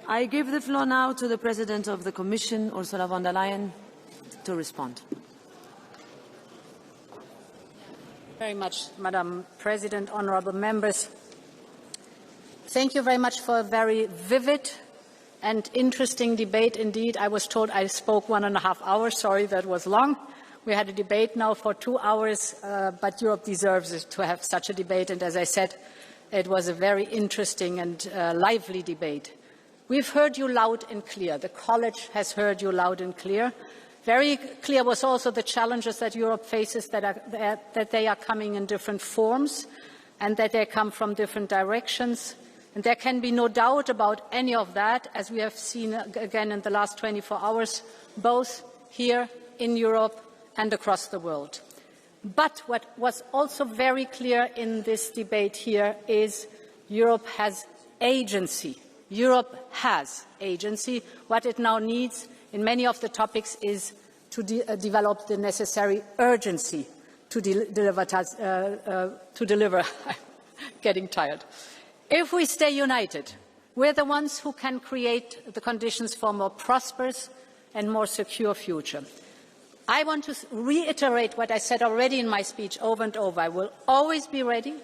I give the floor now to the President of the Commission, Ursula von der Leyen, to respond. Very much, Madam President, honourable members. Thank you very much for a very vivid and interesting debate indeed. I was told I spoke 1.5 hours. Sorry, that was long. We had a debate now for 2 hours, but Europe deserves it to have such a debate. And as I said, it was a very interesting and lively debate. We've heard you loud and clear. The College has heard you loud and clear. Very clear was also the challenges that Europe faces, that they are coming in different forms and that they come from different directions. And there can be no doubt about any of that, as we have seen again in the last 24 hours, both here in Europe and across the world. But what was also very clear in this debate here is Europe has agency. Europe has agency. What it now needs in many of the topics is to develop the necessary urgency to deliver. Getting tired. If we stay united, we're the ones who can create the conditions for a more prosperous and more secure future. I want to reiterate what I said already in my speech over and over. I will always be ready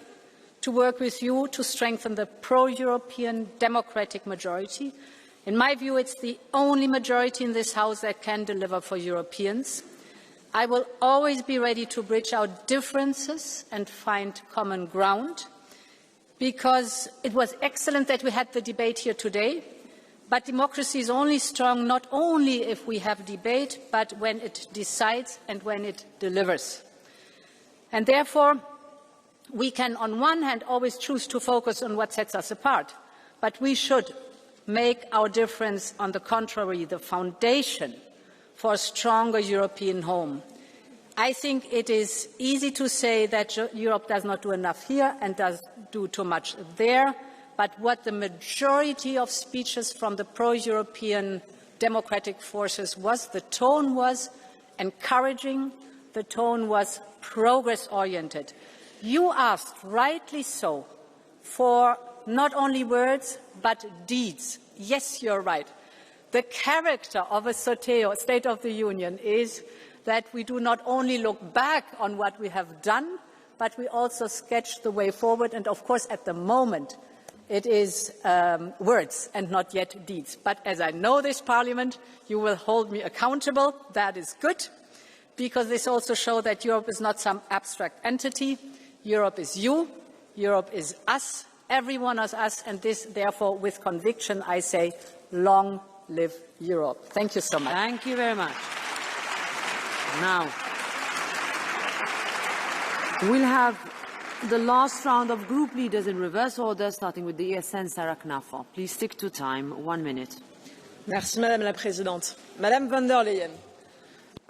to work with you to strengthen the pro-European democratic majority. In my view, it's the only majority in this House that can deliver for Europeans. I will always be ready to bridge our differences and find common ground, because it was excellent that we had the debate here today. But democracy is only strong not only if we have debate, but when it decides and when it delivers. And therefore, we can, on one hand, always choose to focus on what sets us apart, but we should make our difference, on the contrary, the foundation for a stronger European home. I think it is easy to say that Europe does not do enough here and does do too much there, but what the majority of speeches from the pro-European democratic forces was, the tone was encouraging, the tone was progress-oriented. You asked, rightly so, for not only words, but deeds. Yes, you're right. The character of a State of the Union is that we do not only look back on what we have done, but we also sketch the way forward. And of course, at the moment, it is words and not yet deeds. But as I know this Parliament, you will hold me accountable. That is good, because this also shows that Europe is not some abstract entity. Europe is you. Europe is us. Everyone is us. And this, therefore, with conviction, I say, long live Europe. Thank you so much. Thank you very much. Now, we'll have the last round of group leaders in reverse order, starting with the ESN, Sarah Knafer. Please stick to time, 1 minute. Merci Madame la Présidente. Madame von der Leyen,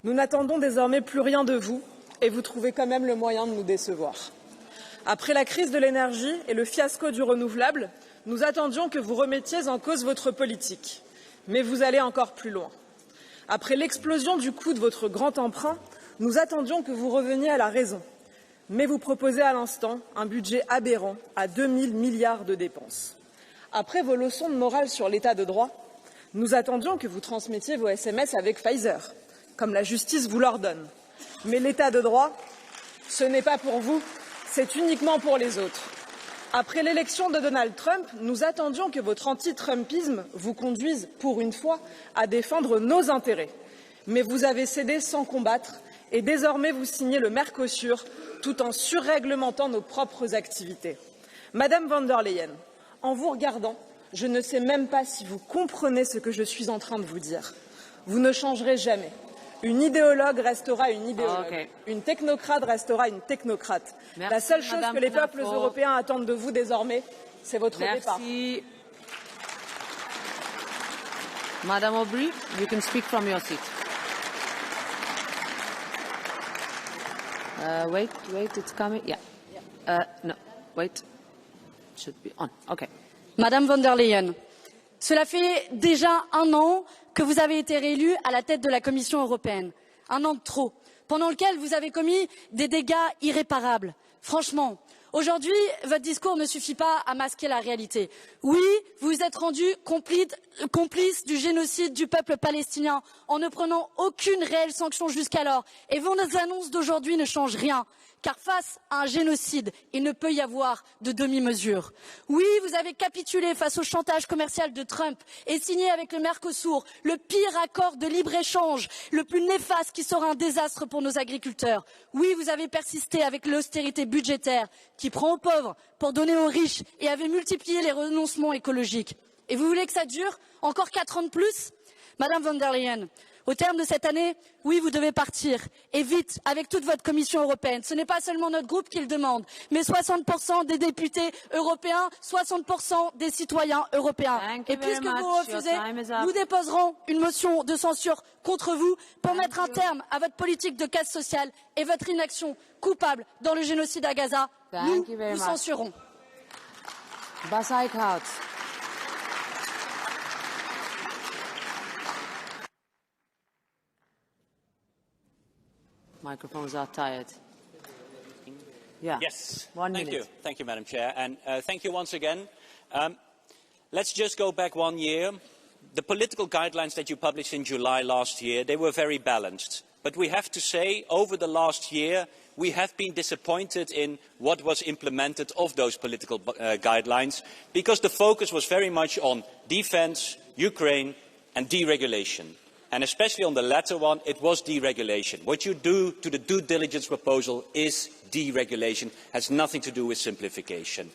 nous n'attendons désormais plus rien de vous et vous trouvez quand même le moyen de nous décevoir. Après la crise de l'énergie et le fiasco du renouvelable, nous attendions que vous remettiez en cause votre politique. Mais vous allez encore plus loin. Après l'explosion du coût de votre grand emprunt, nous attendions que vous reveniez à la raison. Mais vous proposez à l'instant un budget aberrant à 2 000 milliards de dépenses. Après vos leçons de morale sur l'état de droit, nous attendions que vous transmettiez vos SMS avec Pfizer, comme la justice vous l'ordonne. Mais l'état de droit, ce n'est pas pour vous, c'est uniquement pour les autres. Après l'élection de Donald Trump, nous attendions que votre anti-Trumpisme vous conduise, pour une fois, à défendre nos intérêts. Mais vous avez cédé sans combattre et désormais vous signez le Mercosur tout en surréglementant nos propres activités. Madame von der Leyen, en vous regardant, je ne sais même pas si vous comprenez ce que je suis en train de vous dire. Vous ne changerez jamais. Une idéologue restera une idéologue. Okay. Une technocrate restera une technocrate. Merci, la seule chose Madame que les Knafer. peuples européens attendent de vous désormais, c'est votre départ. Merci. Madame Aubry, you can speak from your seat. Wait, it's coming. Yeah. No, wait. Should be on. Okay. Madame von der Leyen, cela fait déjà 1 an que vous avez été réélue à la tête de la Commission européenne. 1 an de trop, pendant lequel vous avez commis des dégâts irréparables. Franchement, aujourd'hui, votre discours ne suffit pas à masquer la réalité. Oui, vous vous êtes rendu complice du génocide du peuple palestinien en ne prenant aucune réelle sanction jusqu'alors. Et vos annonces d'aujourd'hui ne changent rien. car face à un génocide, il ne peut y avoir de demi-mesure. Oui, vous avez capitulé face au chantage commercial de Trump et signé avec le Mercosur le pire accord de libre-échange, le plus néfaste qui sera un désastre pour nos agriculteurs. Oui, vous avez persisté avec l'austérité budgétaire qui prend aux pauvres pour donner aux riches et avez multiplié les renoncements écologiques. Et vous voulez que ça dure encore 4 ans de plus? Madame von der Leyen, au terme de cette année, oui, vous devez partir, et vite, avec toute votre Commission européenne. Ce n'est pas seulement notre groupe qui le demande, mais 60% des députés européens, 60% des citoyens européens. Et puisque vous refusez, nous déposerons une motion de censure contre vous pour mettre un terme à votre politique de casse sociale et votre inaction coupable dans le génocide à Gaza. Nous vous censurons. Microphones are tired. Yeah. Yes. 1 minute. Thank you, Madam Chair, and thank you once again. Let's just go back 1 year. The political guidelines that you published in July last year, they were very balanced. But we have to say, over the last year, we have been disappointed in what was implemented of those political guidelines, because the focus was very much on defence, Ukraine and deregulation. And especially on the latter one, it was deregulation. What you do to the due diligence proposal is deregulation, has nothing to do with simplification.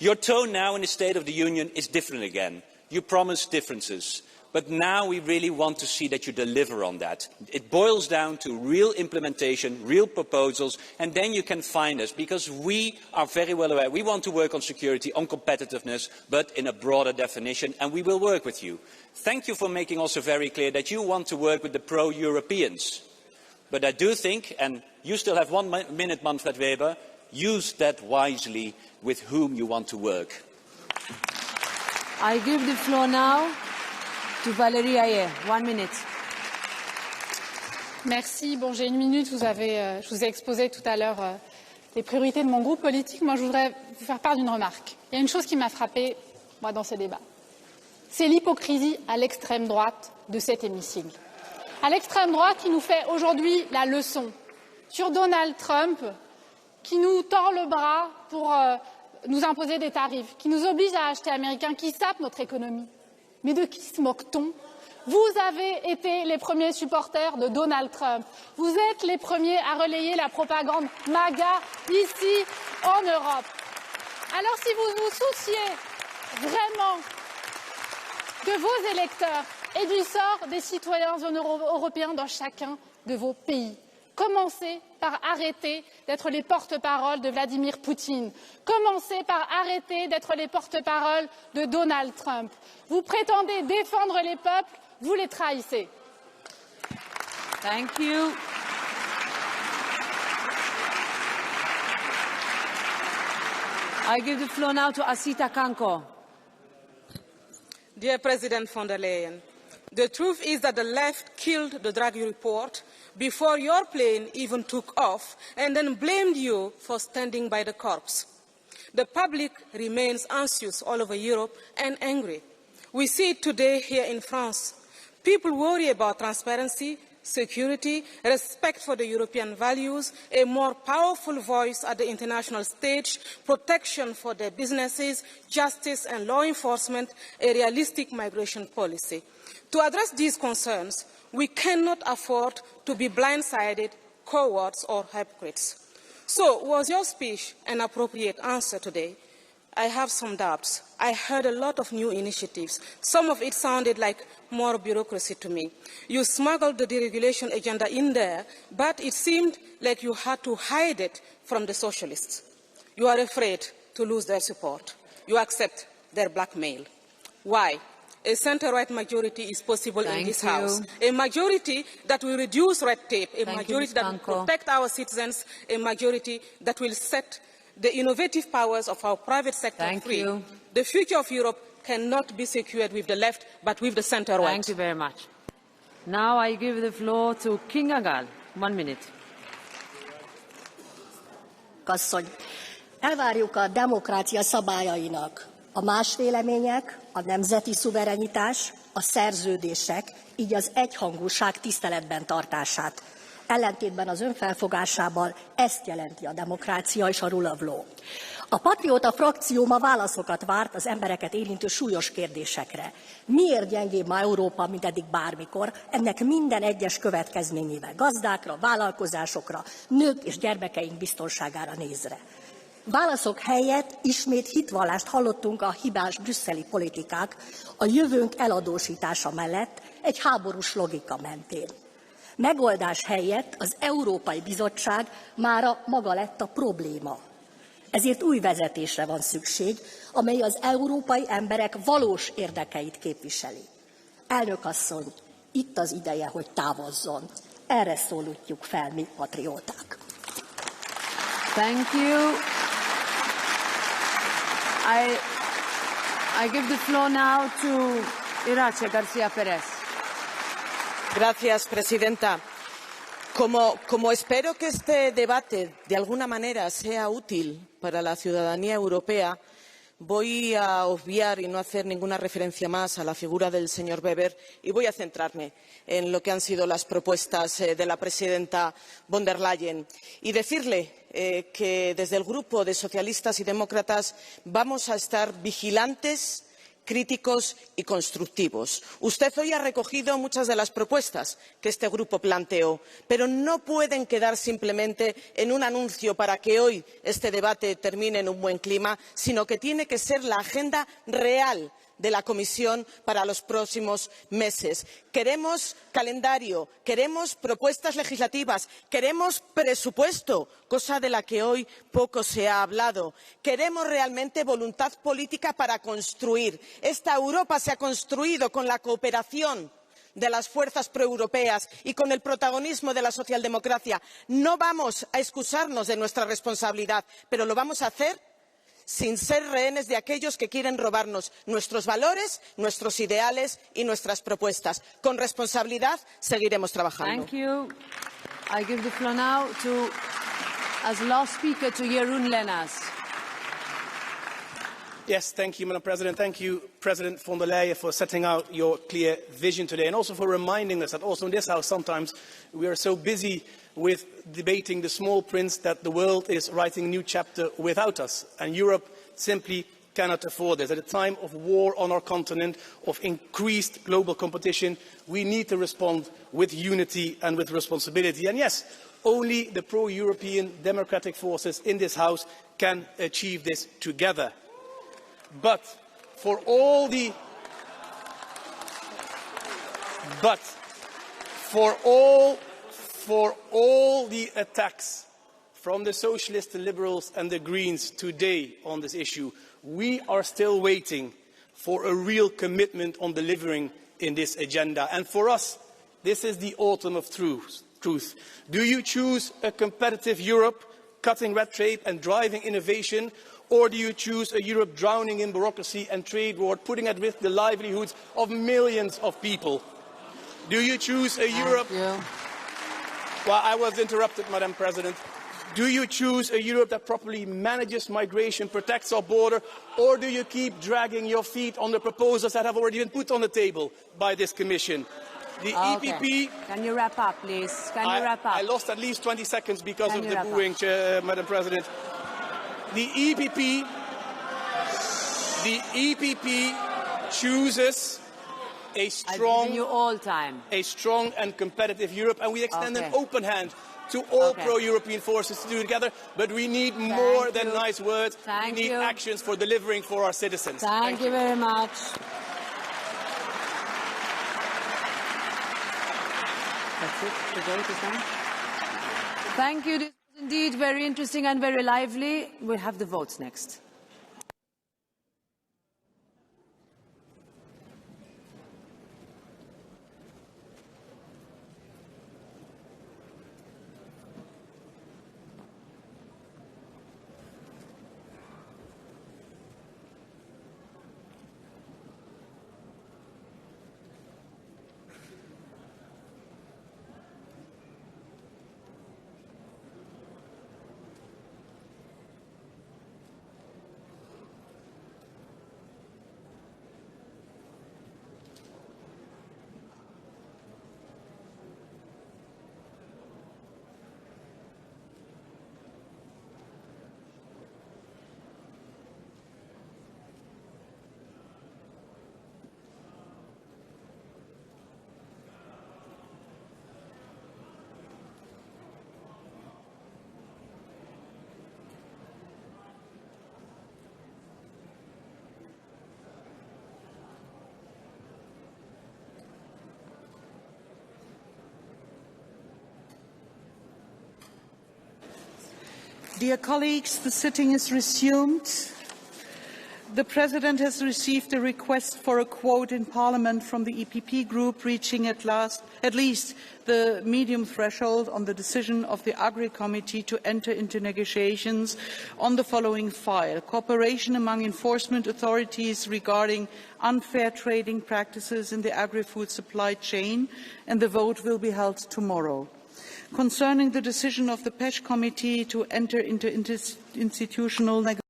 Your tone now in the State of the Union is different again. You promised differences, but now we really want to see that you deliver on that. It boils down to real implementation, real proposals, and then you can find us, because we are very well aware. We want to work on security, on competitiveness, but in a broader definition, and we will work with you. Thank you for making also very clear that you want to work with the pro-Europeans. But I do think, and you still have 1 minute, Manfred Weber, use that wisely with whom you want to work. I give the floor now to Valérie Hayer. 1 minute. Merci. Bon, j'ai 1 minute. Je vous ai exposé tout à l'heure les priorités de mon groupe politique. Moi, je voudrais vous faire part d'une remarque. Il y a une chose qui m'a frappée, moi, dans ces débats. C'est l'hypocrisie à l'extrême droite de cet hémicycle. À l'extrême droite qui nous fait aujourd'hui la leçon sur Donald Trump, qui nous tord le bras pour nous imposer des tarifs, qui nous oblige à acheter américain, qui sape notre économie. Mais de qui se moque-t-on? Vous avez été les premiers supporters de Donald Trump. Vous êtes les premiers à relayer la propagande MAGA ici en Europe. Alors si vous vous souciez vraiment de vos électeurs et du sort des citoyens européens dans chacun de vos pays, commencez par arrêter d'être les porte-paroles de Vladimir Poutine. Commencez par arrêter d'être les porte-paroles de Donald Trump. Vous prétendez défendre les peuples, vous les trahissez. Thank you. I give the floor now to Asita Kanko. Dear President von der Leyen, the truth is that the left killed the Draghi report before your plane even took off and then blamed you for standing by the corpse. The public remains anxious all over Europe and angry. We see it today here in France. People worry about transparency, security, respect for the European values, a more powerful voice at the international stage, protection for their businesses, justice and law enforcement, a realistic migration policy. To address these concerns, we cannot afford to be blindsided, cowards or hypocrites. So, was your speech an appropriate answer today? I have some doubts. I heard a lot of new initiatives. Some of it sounded like more bureaucracy to me. You smuggled the deregulation agenda in there, but it seemed like you had to hide it from the socialists. You are afraid to lose their support. You accept their blackmail. Why? A centre-right majority is possible in this House. A majority that will reduce red tape, a majority that will protect our citizens, a majority that will set the innovative powers of our private sector free. The future of Europe cannot be secured with the left, but with the centre-right. Thank you very much. Now I give the floor to Kinga Gál. 1 minute. Asszony, elvárjuk a demokrácia szabályainak a más vélemények, a nemzeti szuverenitás, a szerződések, így az egyhangúság tiszteletben tartását. Ellentétben az ön felfogásával ezt jelenti a demokrácia és a rule of law. A patrióta frakció ma válaszokat várt az embereket érintő súlyos kérdésekre. Miért gyengébb ma Európa, mint eddig bármikor? Ennek minden egyes következményével gazdákra, vállalkozásokra, nők és gyermekeink biztonságára nézve. Válaszok helyett ismét hitvallást hallottunk a hibás brüsszeli politikák a jövőnk eladósítása mellett egy háborús logika mentén. Megoldás helyett az Európai Bizottság mára maga lett a probléma. Ezért új vezetésre van szükség, amely az európai emberek valós érdekeit képviseli. Elnök asszony, itt az ideje, hogy távozzon. Erre szólítjuk fel mi patrióták. Thank you. I give the floor now to Irache García Pérez. Gracias, presidenta. Como espero que este debate de alguna manera sea útil para la ciudadanía europea, voy a obviar y no hacer ninguna referencia más a la figura del señor Weber y voy a centrarme en lo que han sido las propuestas de la presidenta von der Leyen y decirle que desde el Grupo de Socialistas y Demócratas vamos a estar vigilantes, críticos y constructivos. Usted hoy ha recogido muchas de las propuestas que este grupo planteó, pero no pueden quedar simplemente en un anuncio para que hoy este debate termine en un buen clima, sino que tiene que ser la agenda real de la Comisión para los próximos meses. Queremos calendario, queremos propuestas legislativas, queremos presupuesto, cosa de la que hoy poco se ha hablado. Queremos realmente voluntad política para construir. Esta Europa se ha construido con la cooperación de las fuerzas proeuropeas y con el protagonismo de la socialdemocracia. No vamos a excusarnos de nuestra responsabilidad, pero lo vamos a hacer sin ser rehenes de aquellos que quieren robarnos nuestros valores, nuestros ideales y nuestras propuestas. Con responsabilidad seguiremos trabajando. Thank you. I give the floor now to, as last speaker, to Jeroen Lenaers. Yes, thank you, Madam President. Thank you, President von der Leyen, for setting out your clear vision today, and also for reminding us that also in this House sometimes we are so busy with debating the small print that the world is writing a new chapter without us, and Europe simply cannot afford this. At a time of war on our continent, of increased global competition, we need to respond with unity and with responsibility. And yes, only the pro-European democratic forces in this House can achieve this together. But for all the attacks from the Socialists, the Liberals and the Greens today on this issue, we are still waiting for a real commitment on delivering in this agenda. And for us, this is the autumn of truth. Do you choose a competitive Europe, cutting red tape and driving innovation, or do you choose a Europe drowning in bureaucracy and trade war, putting at risk the livelihoods of millions of people? Do you choose a Europe... Well, I was interrupted, Madam President. Do you choose a Europe that properly manages migration, protects our border, or do you keep dragging your feet on the proposals that have already been put on the table by this Commission? The EPP... Can you wrap up, please? Can you wrap up? I lost at least 20 seconds because of the booing, Madam President. The EPP chooses a strong and competitive Europe, and we extend an open hand to all pro-European forces to do it together. But we need more than nice words. We need actions for delivering for our citizens. Thank you very much. That's it. The vote is done. Thank you. This was indeed very interesting and very lively. We'll have the votes next. Dear colleagues, the sitting is resumed. The President has received a request for a quote in Parliament from the EPP group reaching at least the medium threshold on the decision of the Agri Committee to enter into negotiations on the following file: cooperation among enforcement authorities regarding unfair trading practices in the agri-food supply chain, and the vote will be held tomorrow. Concerning the decision of the PECH Committee to enter into institutional negotiations